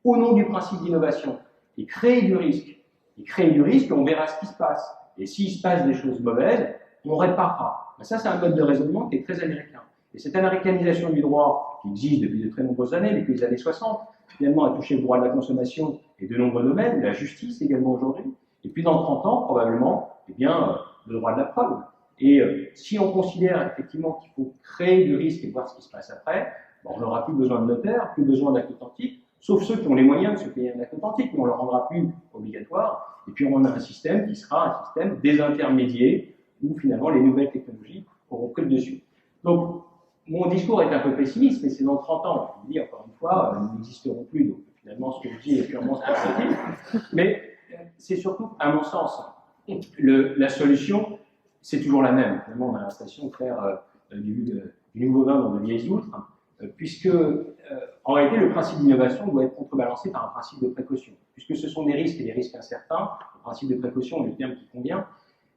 au nom du principe d'innovation et créer du risque. Et créer du risque, on verra ce qui se passe. Et s'il se passe des choses mauvaises, on réparera. Ça, c'est un mode de raisonnement qui est très américain. Et cette américanisation du droit, qui existe depuis de très nombreuses années, depuis les années 60, finalement a touché le droit de la consommation et de nombreux domaines, la justice également aujourd'hui. Et puis dans 30 ans, probablement, le droit de la preuve. Et si on considère effectivement qu'il faut créer du risque et voir ce qui se passe après, on n'aura plus besoin de notaire, plus besoin d'acte authentique, sauf ceux qui ont les moyens de se payer un acte authentique, mais on ne le rendra plus obligatoire. Et puis on a un système qui sera un système désintermédié, où finalement les nouvelles technologies auront pris le dessus. Donc, mon discours est un peu pessimiste, mais c'est dans 30 ans. Je vous dis encore une fois, nous n'existeront plus, donc finalement ce que je dis est purement spéculatif. Mais c'est surtout, à mon sens, la solution, c'est toujours la même. Finalement, on a l'impression de faire du nouveau vin dans de vieilles outres, puisque en réalité, le principe d'innovation doit être contrebalancé par un principe de précaution. Puisque ce sont des risques et des risques incertains, le principe de précaution est le terme qui convient.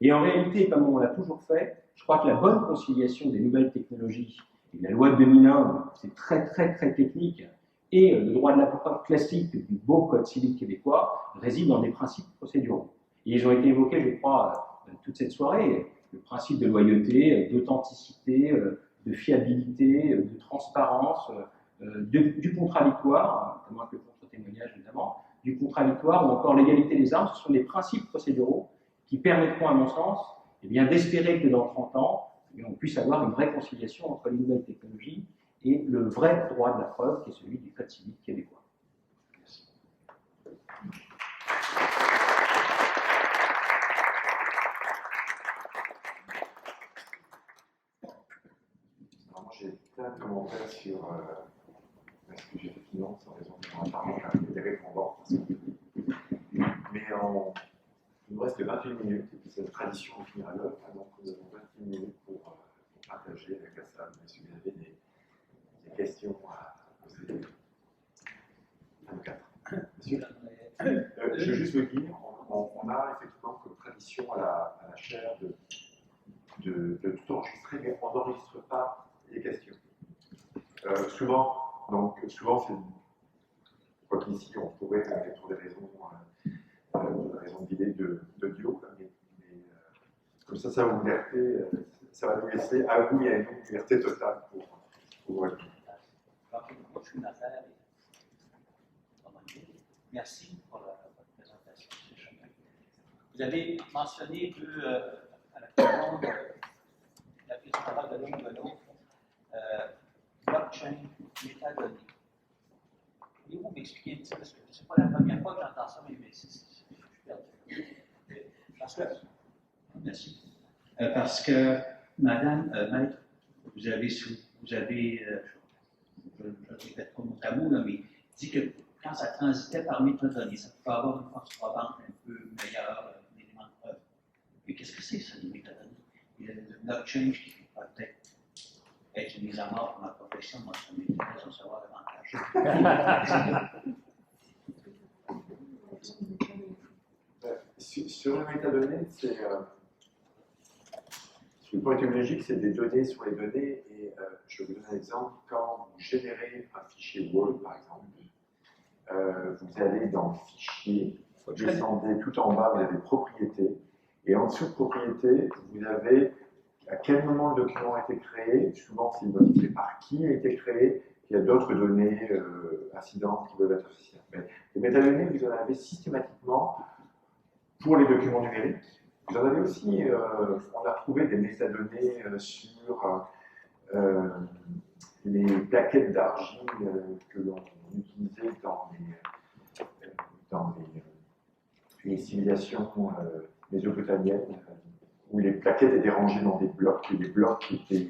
Et en réalité, comme on l'a toujours fait, je crois que la bonne conciliation des nouvelles technologies, et la loi de 2001, c'est très très très technique, et le droit de la preuve classique du beau code civil québécois, réside dans des principes procéduraux. Et ils ont été évoqués, je crois, toute cette soirée, le principe de loyauté, d'authenticité, de fiabilité, de transparence, du contradictoire, notamment avec le contre-témoignage notamment, du contradictoire ou encore l'égalité des armes, ce sont des principes procéduraux qui permettront, à mon sens, d'espérer que dans 30 ans, on puisse avoir une vraie conciliation entre les nouvelles technologies et le vrai droit de la preuve, qui est celui du code civil québécois. Merci. Alors, moi, j'ai plein de commentaires sur ce que j'ai effectivement, sans raison de parler des répondants. Mais il nous reste 21 minutes, et puis cette tradition on finira l'heure, donc nous avons 21 minutes pour partager avec la salle. Si vous avez des questions à poser. 24. Monsieur, je veux juste vous dire, on a effectivement comme tradition à la chaire de tout enregistrer, mais on n'enregistre pas les questions. Souvent, c'est. Quoi qu'ici, on pourrait, pour des raisons d'idées d'audio, mais comme ça va vous liberté, ça va nous laisser à vous et à nous une liberté totale pour Merci pour votre présentation, M. Chemin. Vous avez mentionné à la question la question de l'autre, blockchain, métadonnées. Pouvez-vous m'expliquer un petit peu, parce que ce n'est pas la première fois que j'entends ça, mais je suis perdu. Merci. Parce que, Madame Maître, vous avez je répète pas mot à mot, mais dit que quand ça transitait par métadonnées, ça pouvait avoir une force probante un peu meilleure, un élément de preuve. Mais qu'est-ce que c'est, ça, les métadonnées? Il y a le blockchain qui peut peut-être être une mise à mort pour ma profession, moi, ça m'intéresse de savoir davantage. Sur les métadonnées, sur le point étymologique, c'est des données sur les données. Et je vais vous donner un exemple. Quand vous générez un fichier Word, par exemple, vous allez dans le fichier, vous descendez tout en bas, vous avez propriété. Et en dessous de propriété, vous avez à quel moment le document a été créé. Souvent, c'est modifié par qui a été créé. Il y a d'autres données incidentes qui peuvent être associées. Mais les métadonnées, vous en avez systématiquement pour les documents numériques. Vous en avez aussi, on a trouvé des métadonnées sur les plaquettes d'argile que l'on utilisait dans les civilisations mésopotamiennes, où les plaquettes étaient rangées dans des blocs, et les blocs étaient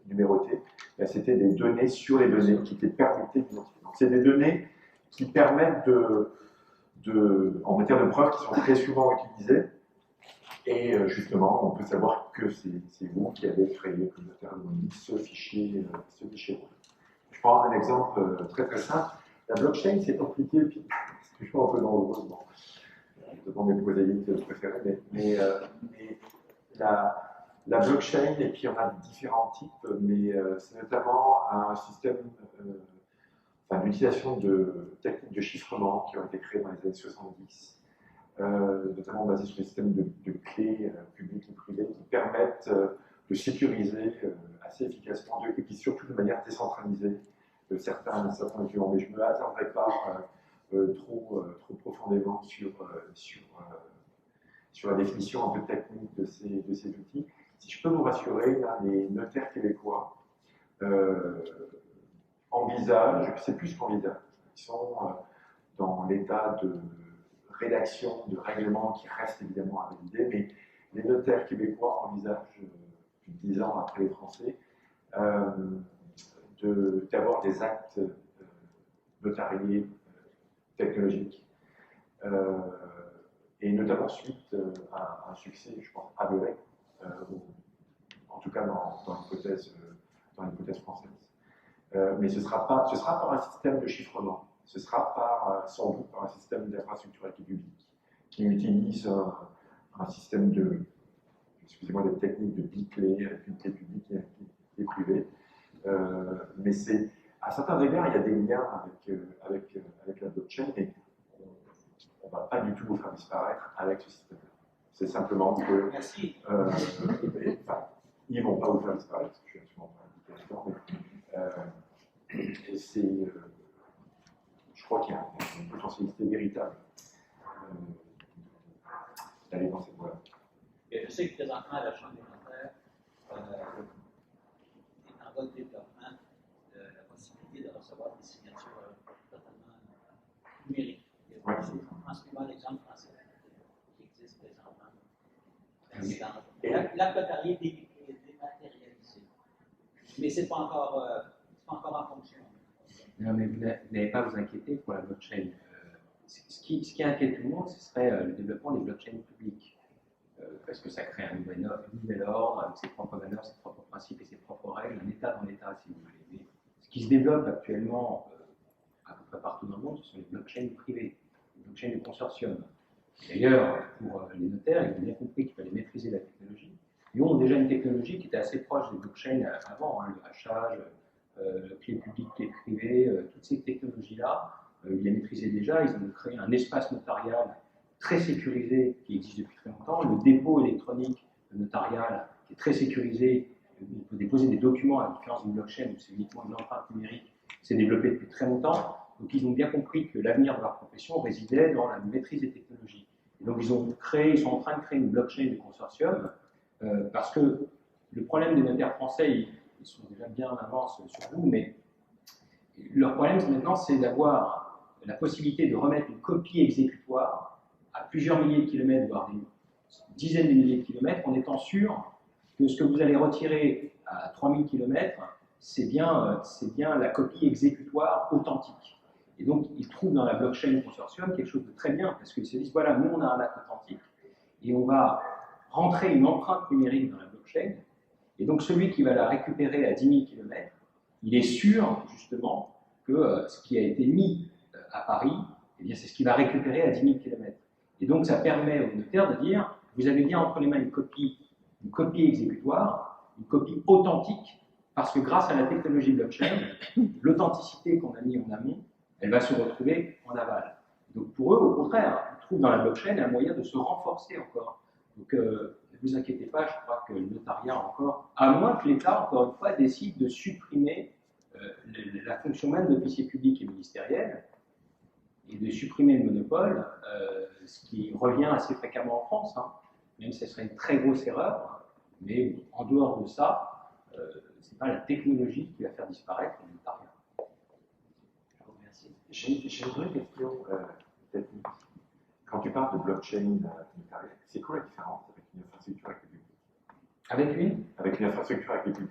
numérotés. C'était des données sur les données qui étaient permettées d'identifier. Donc, c'est des données qui permettent en matière de preuves, qui sont très souvent utilisées. Et justement, on peut savoir que c'est vous qui avez créé, comme notaire anonyme, ce fichier. Je prends un exemple très très simple. La blockchain, c'est compliqué, puis c'est toujours un peu dangereux. Devant mes prosélytes préférés, mais la blockchain, et puis on a différents types, mais c'est notamment un système d'utilisation de techniques de chiffrement qui ont été créées dans les années 70, notamment basées sur des systèmes de clés publiques et privées qui permettent de sécuriser assez efficacement, et puis surtout de manière décentralisée, certains documents. Mais je ne me hasarderai pas trop profondément sur la définition un peu technique de ces outils. Si je peux vous rassurer, là, les notaires québécois envisagent, c'est plus qu'envisagent, ils sont dans l'état de rédaction de règlements qui restent évidemment à valider, mais les notaires québécois envisagent, plus de 10 ans après les Français, d'avoir des actes notariés technologiques, et notamment suite à un succès, je pense, avéré, en tout cas dans l'hypothèse française. Mais ce sera par un système de chiffrement, ce sera sans doute par un système d'infrastructure publique qui utilise un système excusez-moi, des techniques de biclés avec une clé publique et privée. Mais à certains égards, il y a des liens avec la blockchain, mais on ne va pas du tout vous faire disparaître avec ce système-là. C'est simplement que. Merci. Ils ne vont pas vous faire disparaître, parce que je suis absolument pas indiqué, mais je crois qu'il y a une potentialité véritable d'aller dans cette voie-là. Et je sais que présentement, la Chambre des notaires est en voie de développement numérique. Ouais. En ce moment, l'exemple français qui existe présentement. Oui. L'acte notarié est dématérialisé. Mais ce n'est pas encore en fonction. Non, mais vous n'avez pas à vous inquiéter pour la blockchain. Ce qui inquiète tout le monde, ce serait le développement des blockchains publiques. Parce que ça crée un nouvel ordre avec ses propres valeurs, ses propres principes et ses propres règles, un État dans l'État, si vous voulez. Mais ce qui se développe actuellement à peu près partout dans le monde, ce sont les blockchains privées, les blockchains de consortium. D'ailleurs, pour les notaires, ils ont bien compris qu'il fallait maîtriser la technologie. Ils ont déjà une technologie qui était assez proche des blockchains avant, hein, le hachage, clé publique, clé privée, toutes ces technologies-là, ils les maîtrisaient déjà. Ils ont créé un espace notarial très sécurisé qui existe depuis très longtemps. Le dépôt électronique notarial qui est très sécurisé, on peut déposer des documents à la différence d'une blockchain où c'est uniquement une empreinte numérique, c'est développé depuis très longtemps. Donc ils ont bien compris que l'avenir de leur profession résidait dans la maîtrise des technologies. Et donc ils sont en train de créer une blockchain de consortium parce que le problème des notaires français, ils sont déjà bien en avance sur vous, mais leur problème maintenant c'est d'avoir la possibilité de remettre une copie exécutoire à plusieurs milliers de kilomètres, voire des dizaines de milliers de kilomètres, en étant sûr que ce que vous allez retirer à 3000 kilomètres, c'est bien la copie exécutoire authentique. Et donc, ils trouvent dans la blockchain consortium quelque chose de très bien, parce qu'ils se disent, voilà, nous, on a un acte authentique, et on va rentrer une empreinte numérique dans la blockchain, et donc celui qui va la récupérer à 10 000 km, il est sûr, justement, que ce qui a été mis à Paris, eh bien, c'est ce qu'il va récupérer à 10 000 km. Et donc, ça permet au notaire de dire, vous avez bien entre les mains une copie exécutoire, une copie authentique, parce que grâce à la technologie blockchain, l'authenticité qu'on a mis en amont, elle va se retrouver en aval. Donc pour eux, au contraire, ils trouvent dans la blockchain un moyen de se renforcer encore. Donc ne vous inquiétez pas, je crois que le notariat encore, à moins que l'État, encore une fois, décide de supprimer la fonction même d'officier public et ministériel, et de supprimer le monopole, ce qui revient assez fréquemment en France, hein, même si ce serait une très grosse erreur, mais en dehors de ça, ce n'est pas la technologie qui va faire disparaître le notariat. J'ai une vraie question technique. Quand tu parles de blockchain notariale, c'est quoi la différence avec une infrastructure avec le public? Avec une Avec une infrastructure avec le public.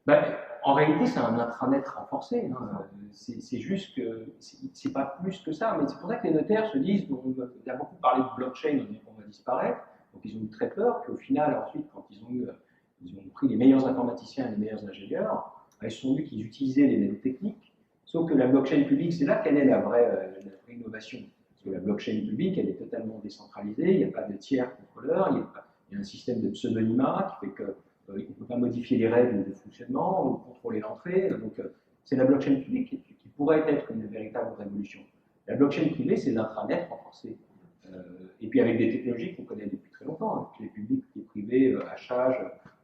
Ben, en réalité, c'est un intranet renforcé. Hein. C'est juste que c'est pas plus que ça. Mais c'est pour ça que les notaires se disent, on a beaucoup parlé de blockchain, on va disparaître. Donc ils ont eu très peur. Puis au final, ensuite, quand ils ont pris les meilleurs informaticiens et les meilleurs ingénieurs, ils se sont dit qu'ils utilisaient les mêmes techniques. Sauf que la blockchain publique, c'est là qu'elle est la vraie innovation. Parce que la blockchain publique, elle est totalement décentralisée. Il n'y a pas de tiers contrôleurs. Il y a un système de pseudonymat qui fait que on ne peut pas modifier les règles de fonctionnement ou contrôler l'entrée. Donc, c'est la blockchain publique qui pourrait être une véritable révolution. La blockchain privée, c'est l'intranet renforcé. Et puis avec des technologies qu'on connaît depuis très longtemps, hein, les publics, les privés, hachage,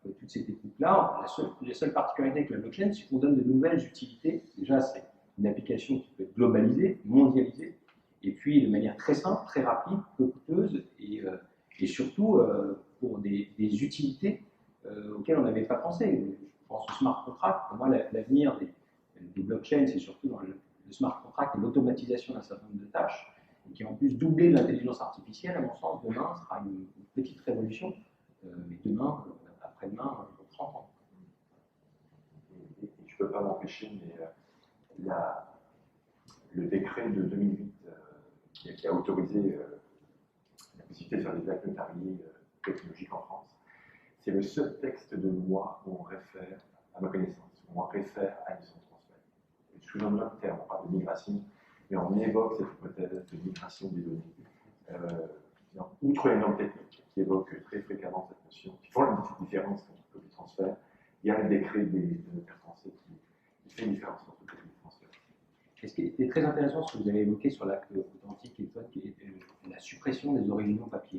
toutes ces techniques-là. La seule particularité avec la blockchain, c'est qu'on donne de nouvelles utilités. Déjà, c'est une application qui peut être globalisée, mondialisée, et puis de manière très simple, très rapide, peu coûteuse, et surtout pour des utilités auxquelles on n'avait pas pensé. Je pense au smart contract. Pour moi, l'avenir des blockchains, c'est surtout dans le smart contract et l'automatisation d'un certain nombre de tâches, et qui en plus doubler l'intelligence artificielle, à mon sens, demain sera une petite révolution, mais demain, après-demain, dans 30 ans. Et je ne peux pas m'empêcher, mais le décret de 2008 qui a autorisé la possibilité de faire des actes notariés technologiques en France, c'est le seul texte de loi où on réfère, à ma connaissance, où on réfère à une zone de transfert. Sous un autre terme, on parle de migration, mais on évoque cette hypothèse de migration des données. Outre les normes techniques qui évoquent très fréquemment cette notion, qui font la petite différence entre les transferts, il y a le décret des notaires français qui fait une différence entre les transferts. Et ce qui était très intéressant, ce que vous avez évoqué sur l'acte authentique et la suppression des originaux papier.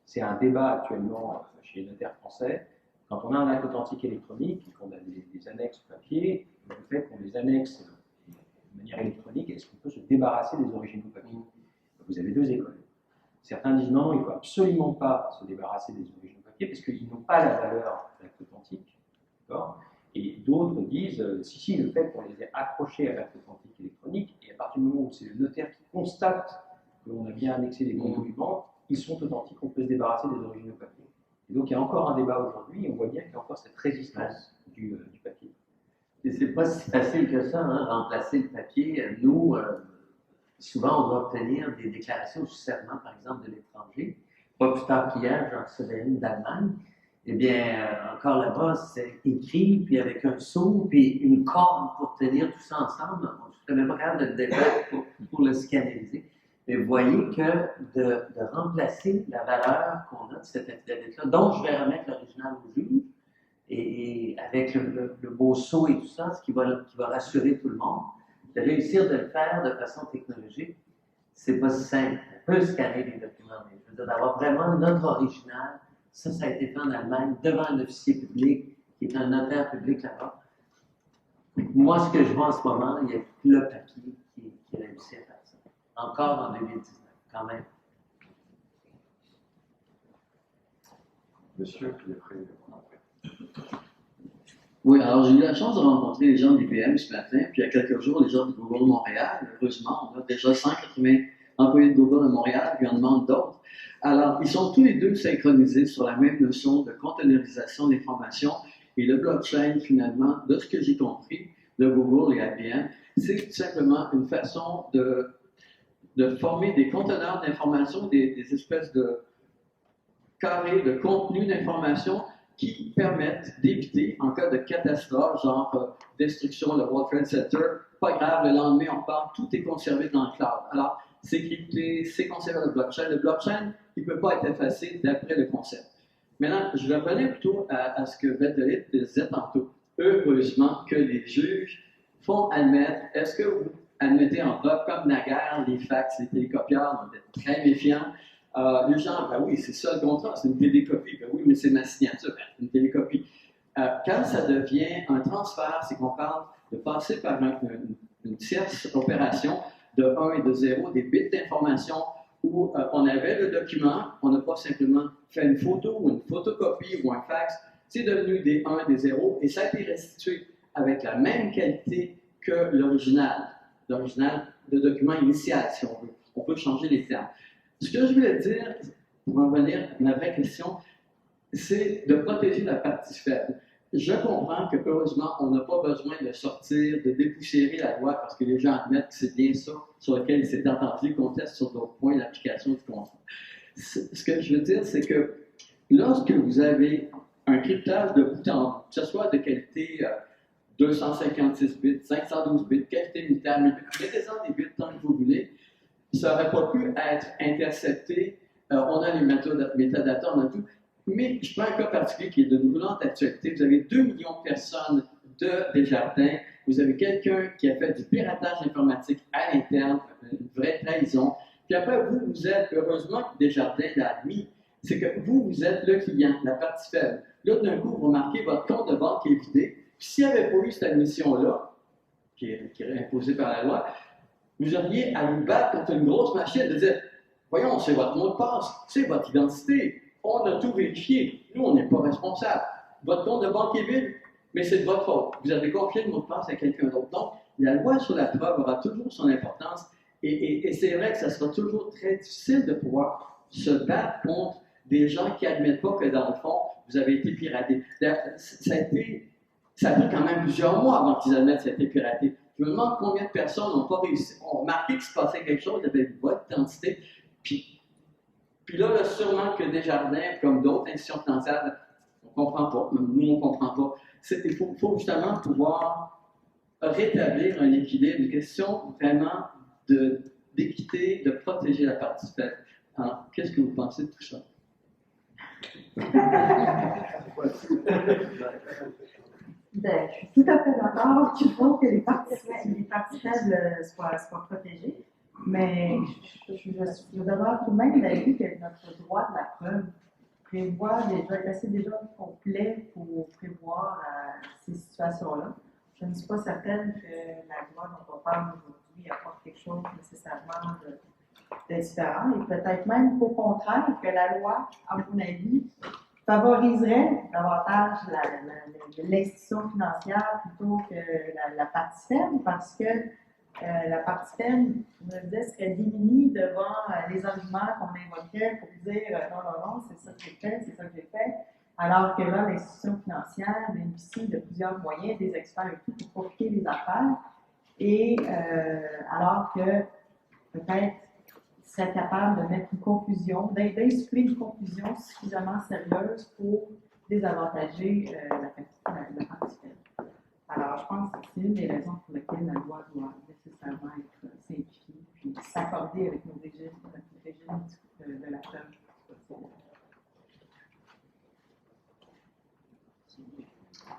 C'est un débat actuellement chez les notaires français. Quand on a un acte authentique électronique et qu'on a des annexes papier, le fait qu'on les annexe de manière électronique, est-ce qu'on peut se débarrasser des originaux papier? Vous avez deux écoles. Certains disent non, il ne faut absolument pas se débarrasser des originaux papier parce qu'ils n'ont pas la valeur de l'acte authentique. Et d'autres disent, si, le fait qu'on les ait accrochés à l'acte authentique électronique, et à partir du moment où c'est le notaire qui constate qu'on a bien annexé les bons documents, ils sont authentiques, on peut se débarrasser des originaux papier. Et donc il y a encore un débat aujourd'hui, et on voit bien qu'il y a encore cette résistance du papier. Et c'est pas si facile que ça, hein, remplacer le papier. Nous, souvent, on doit obtenir des déclarations sous serment, par exemple, de l'étranger. Pas plus tard qu'hier, j'en recevais une d'Allemagne. Eh bien, encore là-bas, c'est écrit, puis avec un seau, puis une corde pour tenir tout ça ensemble. Je ne serais même pas capable de le débattre pour le scanner. Mais vous voyez que de remplacer la valeur qu'on a de cet affidavit-là, dont je vais remettre l'original au juge, et avec le beau sceau et tout ça, ce qui va rassurer tout le monde, de réussir de le faire de façon technologique, c'est pas si simple. On peut scanner les documents, mais je veux dire, d'avoir vraiment notre original, ça a été fait en Allemagne, devant un officier public, qui est un notaire public là-bas. Moi, ce que je vois en ce moment, il y a le papier qui réussit à faire ça. Encore en 2019, quand même. Monsieur, puis après. Oui, alors j'ai eu la chance de rencontrer les gens de l'IBM ce matin, puis il y a quelques jours, les gens de Google Montréal. Heureusement, on a déjà 180 employés de Google à Montréal, puis on demande d'autres. Alors, ils sont tous les deux synchronisés sur la même notion de containerisation d'informations. Et le blockchain, finalement, de ce que j'ai compris de Google et IBM, c'est tout simplement une façon de former des conteneurs d'informations, des espèces de carrés de contenu d'informations qui permettent d'éviter, en cas de catastrophe, genre destruction de World Trade Center, pas grave, le lendemain, on part, tout est conservé dans le cloud. Alors, c'est crypté, c'est conservé dans le blockchain. Le blockchain, il ne peut pas être effacé d'après le concept. Maintenant, je revenais plutôt à ce que Vettelit disait tantôt. Heureusement que les juges font admettre, est-ce que vous admettez en preuve, comme naguère, les fax, les télécopieurs, on était très méfiants. Les gens, ben oui, c'est ça le contrat, c'est une télécopie. Ben oui, mais c'est ma signature, ben, c'est une télécopie. Quand ça devient un transfert, c'est qu'on parle de passer par une tierce opération de 1 et de 0, des bits d'information où on avait le document, on n'a pas simplement fait une photo ou une photocopie ou un fax, c'est devenu des 1 et des 0 et ça a été restitué avec la même qualité que l'original de document initial, si on veut. On peut changer les termes. Ce que je voulais dire, pour en revenir à ma vraie question, c'est de protéger la partie faible. Je comprends que, heureusement, on n'a pas besoin de sortir, de dépoussiérer la loi parce que les gens admettent que c'est bien ça sur lequel ils s'étaient entendus, qu'on teste sur d'autres points l'application du contrat. Ce que je veux dire, c'est que lorsque vous avez un cryptage de bout en bout, que ce soit de qualité 256 bits, 512 bits, qualité unitaire, mettez-en des bits tant que vous voulez, ça n'aurait pas pu être intercepté. On a les métadatas, on a tout. Mais je prends un cas particulier qui est de brûlante actualité. Vous avez 2 millions de personnes de Desjardins. Vous avez quelqu'un qui a fait du piratage informatique à l'interne, une vraie trahison. Puis après, vous êtes, heureusement que Desjardins l'a admis, c'est que vous êtes le client, la partie faible. Là, d'un coup, vous remarquez votre compte de banque est vidé. Puis s'il n'y avait pas eu cette admission-là, qui est imposée par la loi, vous auriez à vous battre contre une grosse machine de dire « Voyons, c'est votre mot de passe, c'est votre identité. On a tout vérifié. Nous, on n'est pas responsable. Votre compte de banque est vide, mais c'est de votre faute. Vous avez confié le mot de passe à quelqu'un d'autre. » Donc, la loi sur la preuve aura toujours son importance et c'est vrai que ça sera toujours très difficile de pouvoir se battre contre des gens qui n'admettent pas que, dans le fond, vous avez été piraté. Ça a pris quand même plusieurs mois avant qu'ils admettent que ça a été piraté. Je me demande combien de personnes n'ont pas réussi, ont remarqué qu'il se passait quelque chose avec votre identité. Puis là, sûrement que Desjardins, comme d'autres institutions financières, on ne comprend pas. Nous, on ne comprend pas. Il faut justement pouvoir rétablir un équilibre, une question vraiment d'équité, de protéger la partie faible. Alors, qu'est-ce que vous pensez de tout ça? Ben, je suis tout à fait d'accord qu'il faut que les parties faibles soient protégées, mais je demeure tout de même d'avis que notre droit de la preuve prévoit est assez déjà complet pour prévoir ces situations-là. Je ne suis pas certaine que la loi dont on parle aujourd'hui apporte quelque chose nécessairement de différent, et peut-être même qu'au contraire, que la loi, à mon avis, favoriserait davantage l'institution financière plutôt que la partie faible, parce que la partie faible, je me disais, serait démunie devant les arguments qu'on invoquait pour dire non, c'est ça que j'ai fait, c'est ça que j'ai fait. Alors que là, l'institution financière bénéficie de plusieurs moyens, des experts et tout, pour compliquer les affaires. Et alors que peut-être serait capable de mettre une confusion, d'insuffler une confusion suffisamment sérieuse pour désavantager la partie faible. Alors, je pense que c'est une des raisons pour lesquelles la loi doit nécessairement être simplifiée, puis s'accorder avec nos régimes de la preuve.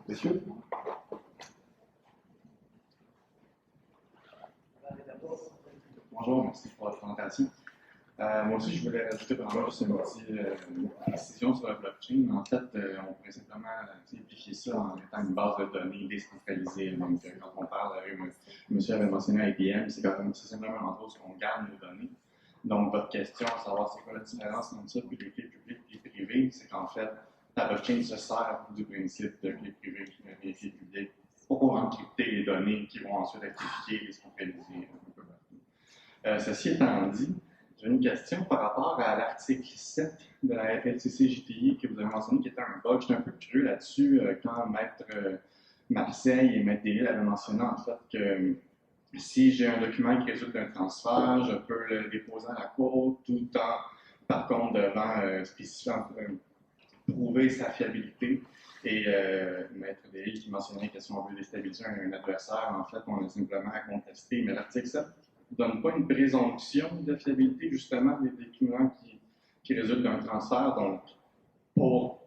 Monsieur? Bonjour, merci pour la présentation. Moi aussi, je voulais rajouter vraiment juste une petite précision sur la blockchain. En fait, on pourrait simplement simplifier ça en mettant une base de données décentralisée. Donc, quand on parle, monsieur avait mentionné IBM, c'est simplement entre autres qu'on garde nos données. Donc, votre question, à savoir c'est quoi la différence entre ça et les clés publiques et les privées, c'est qu'en fait, la blockchain se sert du principe de clés privées et clés publiques pour encrypter les données qui vont ensuite être amplifiées et décentralisées un peu partout. Ceci étant dit, j'ai une question par rapport à l'article 7 de la FLCC-JTI que vous avez mentionné qui était un bug. J'étais un peu curieux là-dessus quand Maître Marseille et Maître Delisle avaient mentionné en fait que si j'ai un document qui résulte d'un transfert, je peux le déposer à la cour tout en, par contre, devant spécifiant, prouver sa fiabilité. Et Maître Delisle qui mentionnait que si on veut déstabiliser un adversaire, en fait, on a simplement à contester. Mais l'article 7 ne donne pas une présomption de fiabilité, justement, des documents qui résultent d'un transfert. Donc, pour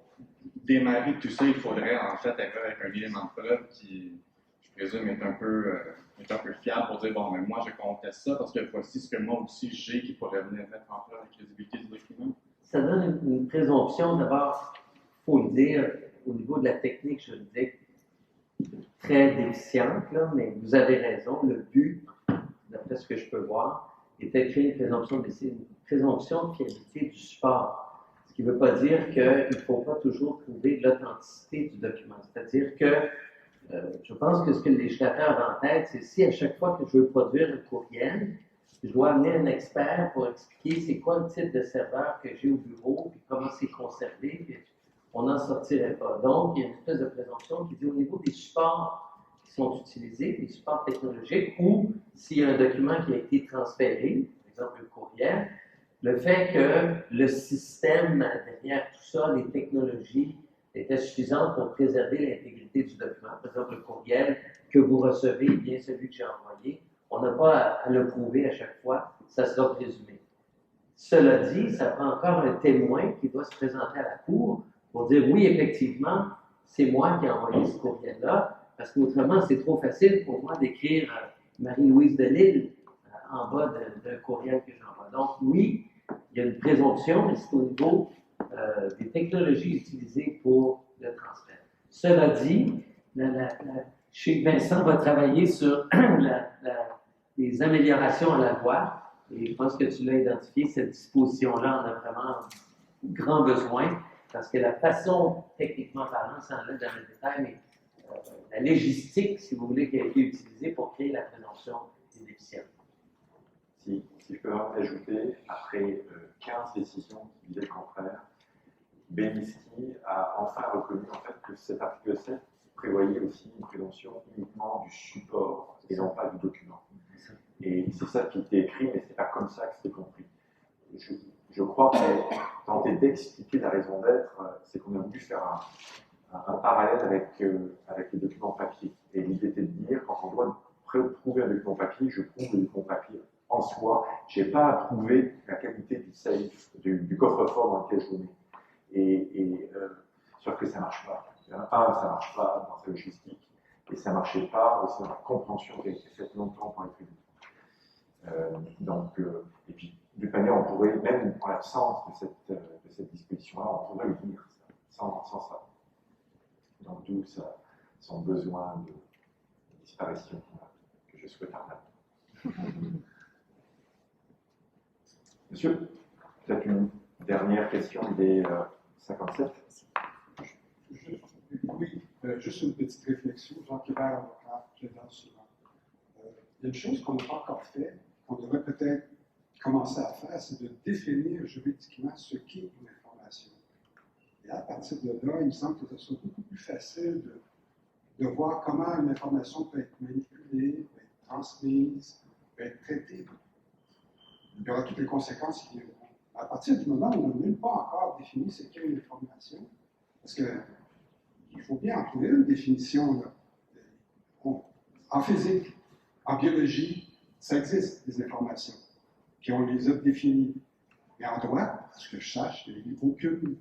démarrer tout ça, il faudrait en fait arriver avec un élément de preuve qui, je présume, est un peu fiable pour dire, bon, mais moi, je conteste ça parce que voici ce que moi aussi j'ai qui pourrait venir mettre en preuve la crédibilité du document. Ça donne une présomption, d'abord, il faut le dire, au niveau de la technique, je le dis, très déficiente, là, mais vous avez raison, le but, d'après ce que je peux voir, était de créer une présomption de fiabilité du support. Ce qui ne veut pas dire qu'il ne faut pas toujours prouver l'authenticité du document. C'est-à-dire que je pense que ce que le législateur a en tête, c'est si à chaque fois que je veux produire un courriel, je dois amener un expert pour expliquer c'est quoi le type de serveur que j'ai au bureau, puis comment c'est conservé, puis on n'en sortirait pas. Donc, il y a une espèce de présomption qui dit au niveau des supports qui sont utilisés, les supports technologiques, ou s'il y a un document qui a été transféré, par exemple le courriel, le fait que le système derrière tout ça, les technologies, étaient suffisantes pour préserver l'intégrité du document. Par exemple, le courriel que vous recevez, bien celui que j'ai envoyé, on n'a pas à le prouver à chaque fois, ça sera présumé. Cela dit, ça prend encore un témoin qui doit se présenter à la cour pour dire oui, effectivement, c'est moi qui ai envoyé ce courriel-là, parce qu'autrement, c'est trop facile pour moi d'écrire Marie-Louise Delisle en bas d'un courriel que j'envoie. Donc, oui, il y a une présomption, mais c'est au niveau des technologies utilisées pour le transfert. Cela dit, chez Vincent va travailler sur les améliorations à la loi, et je pense que tu l'as identifié, cette disposition-là en a vraiment grand besoin, parce que la façon, techniquement parlant, sans aller dans le détail, mais la légistique, si vous voulez, qui a été utilisée pour créer la présomption est déficiente. Si je peux ajouter, après 15 décisions qui disaient le contraire, Belinsky a enfin reconnu en fait, que cet article 7 prévoyait aussi une présomption uniquement du support et non pas du document. Et c'est ça qui était écrit, mais ce n'est pas comme ça que c'était compris. Je crois qu'on tentait d'expliquer la raison d'être, c'est qu'on a voulu faire un parallèle avec les documents papier. Et l'idée était de dire, quand on doit prouver un document papier, je prouve le document papier en soi, je n'ai pas à prouver la qualité du safe, du coffre-fort dans lequel je le mets. Sauf que ça ne marche pas. Ça ne marche pas dans sa logistique, et ça ne marchait pas aussi dans la compréhension qui a été faite longtemps pour les publics. Et puis, d'une manière, on pourrait, même en l'absence de cette disposition-là, on pourrait le dire sans ça. Donc, d'où son besoin de disparition que je souhaite arrêter. Monsieur, peut-être une dernière question des 57. Oui, juste une petite réflexion. Jacques Hébert, avocat, plaidant souvent. Il y a une chose qu'on n'a pas encore fait, qu'on devrait peut-être commencer à faire, c'est de définir juridiquement ce qu'est une information. Et à partir de là, il me semble que ce soit beaucoup plus facile de voir comment une information peut être manipulée, peut être transmise, peut être traitée. Il y aura toutes les conséquences qui viendront. À partir du moment où on n'a même pas encore défini ce qu'est une information, parce qu'il faut bien en trouver une définition. Là. En physique, en biologie, ça existe, des informations. Puis on les a définies. Mais en droit, à ce que je sache, il n'y a aucune.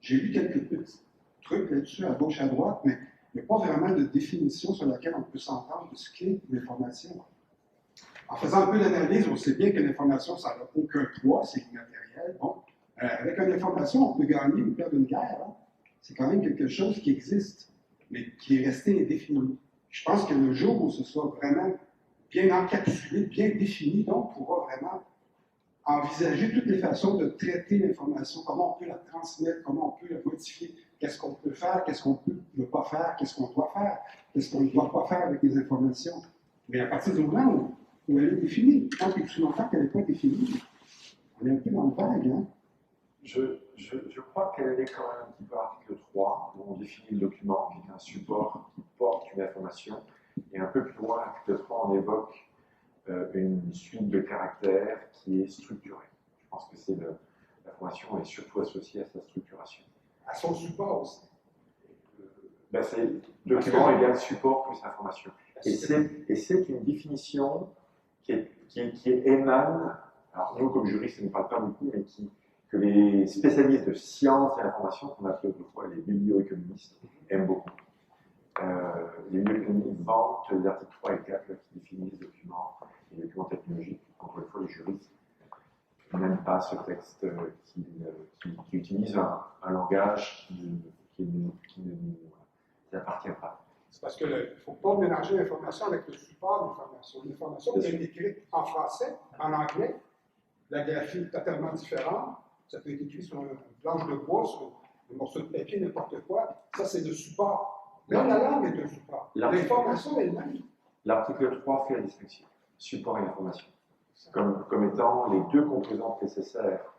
J'ai lu quelques petits trucs là-dessus, à gauche, à droite, mais il n'y a pas vraiment de définition sur laquelle on peut s'entendre de ce qu'est une information. En faisant un peu d'analyse, on sait bien que l'information, ça n'a aucun poids, c'est immatériel. Bon, avec une information, on peut gagner ou perdre une guerre. Hein. C'est quand même quelque chose qui existe, mais qui est resté indéfini. Je pense que le jour où ce soit vraiment bien encapsulé, bien défini, donc on pourra vraiment envisager toutes les façons de traiter l'information, comment on peut la transmettre, comment on peut la modifier, qu'est-ce qu'on peut faire, qu'est-ce qu'on ne peut pas faire, qu'est-ce qu'on doit faire, qu'est-ce qu'on ne doit pas faire avec les informations. Mais à partir du moment où elle est définie, tant et plus longtemps qu'elle n'est pas définie, on est un peu dans le vague. Hein? Je crois qu'elle est quand même un petit peu à l'article 3, où on définit le document, qui est un support qui porte une information, et un peu plus loin, l'article 3, on évoque une suite de caractères qui est structurée. Je pense que l'information est surtout associée à sa structuration. À son support aussi. C'est document égale support plus information. Et c'est une définition qui émane, alors nous comme juristes, ça ne parle pas beaucoup, mais que les spécialistes de sciences et information, qu'on appelle autrefois les biblioéconomistes, aiment beaucoup. Les biblioéconomistes vantent les articles 3 et 4 qui définissent les documents technologiques. Encore une fois, les juristes n'aiment pas ce texte qui utilise un langage qui ne nous appartient pas. C'est parce qu'il ne faut pas mélanger l'information avec le support d'information. L'information peut être écrite en français, en anglais, la graphie est totalement différente. Ça peut être écrit sur une planche de bois, sur un morceau de papier, n'importe quoi. Ça, c'est le support. Là, la langue est un support. L'information elle-même. L'article 3 fait la distinction, support et information, comme étant les deux composantes nécessaires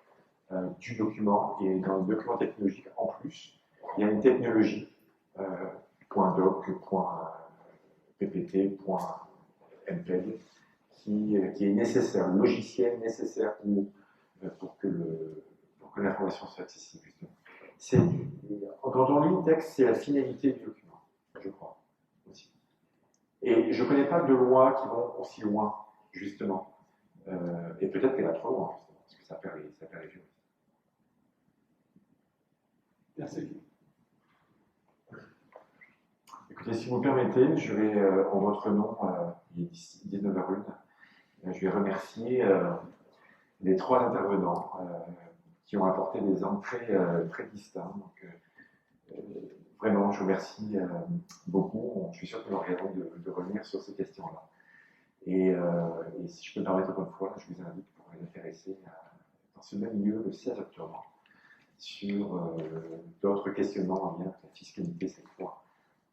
du document. Et dans le document technologique, en plus, il y a une technologie, .doc, .ppt, .mpeg, qui est nécessaire, le logiciel nécessaire pour que l'information soit accessible. Quand on lit le texte, c'est la finalité du document, je crois, aussi. Et je ne connais pas de lois qui vont aussi loin, justement. Et peut-être qu'elle va trop loin, justement, parce que ça perd les juristes. Merci. Écoutez, si vous me permettez, je vais, en votre nom, il est 19h01, je vais remercier les trois intervenants qui ont apporté des entrées très distincts. Donc, vraiment, je vous remercie beaucoup. Je suis sûr que nous aurons raison de revenir sur ces questions-là. Et si je peux me permettre encore une fois, je vous invite pour les intéresser dans ce même lieu le 16 octobre sur d'autres questionnements en lien avec la fiscalité cette fois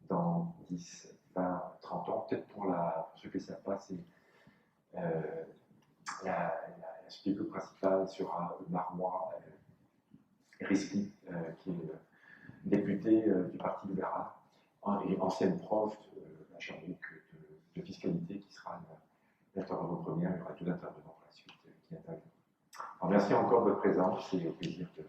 dans 10, 20, 30 ans. Peut-être pour ceux qui ne savent pas, c'est la speaker principale sera Marois Risky, qui est députée du Parti libéral et ancienne prof à Sherbrooke de fiscalité, qui sera l'intervenant première. Il y aura deux intervenants pour la suite qui interviennent. Alors, merci encore de votre présence et au plaisir de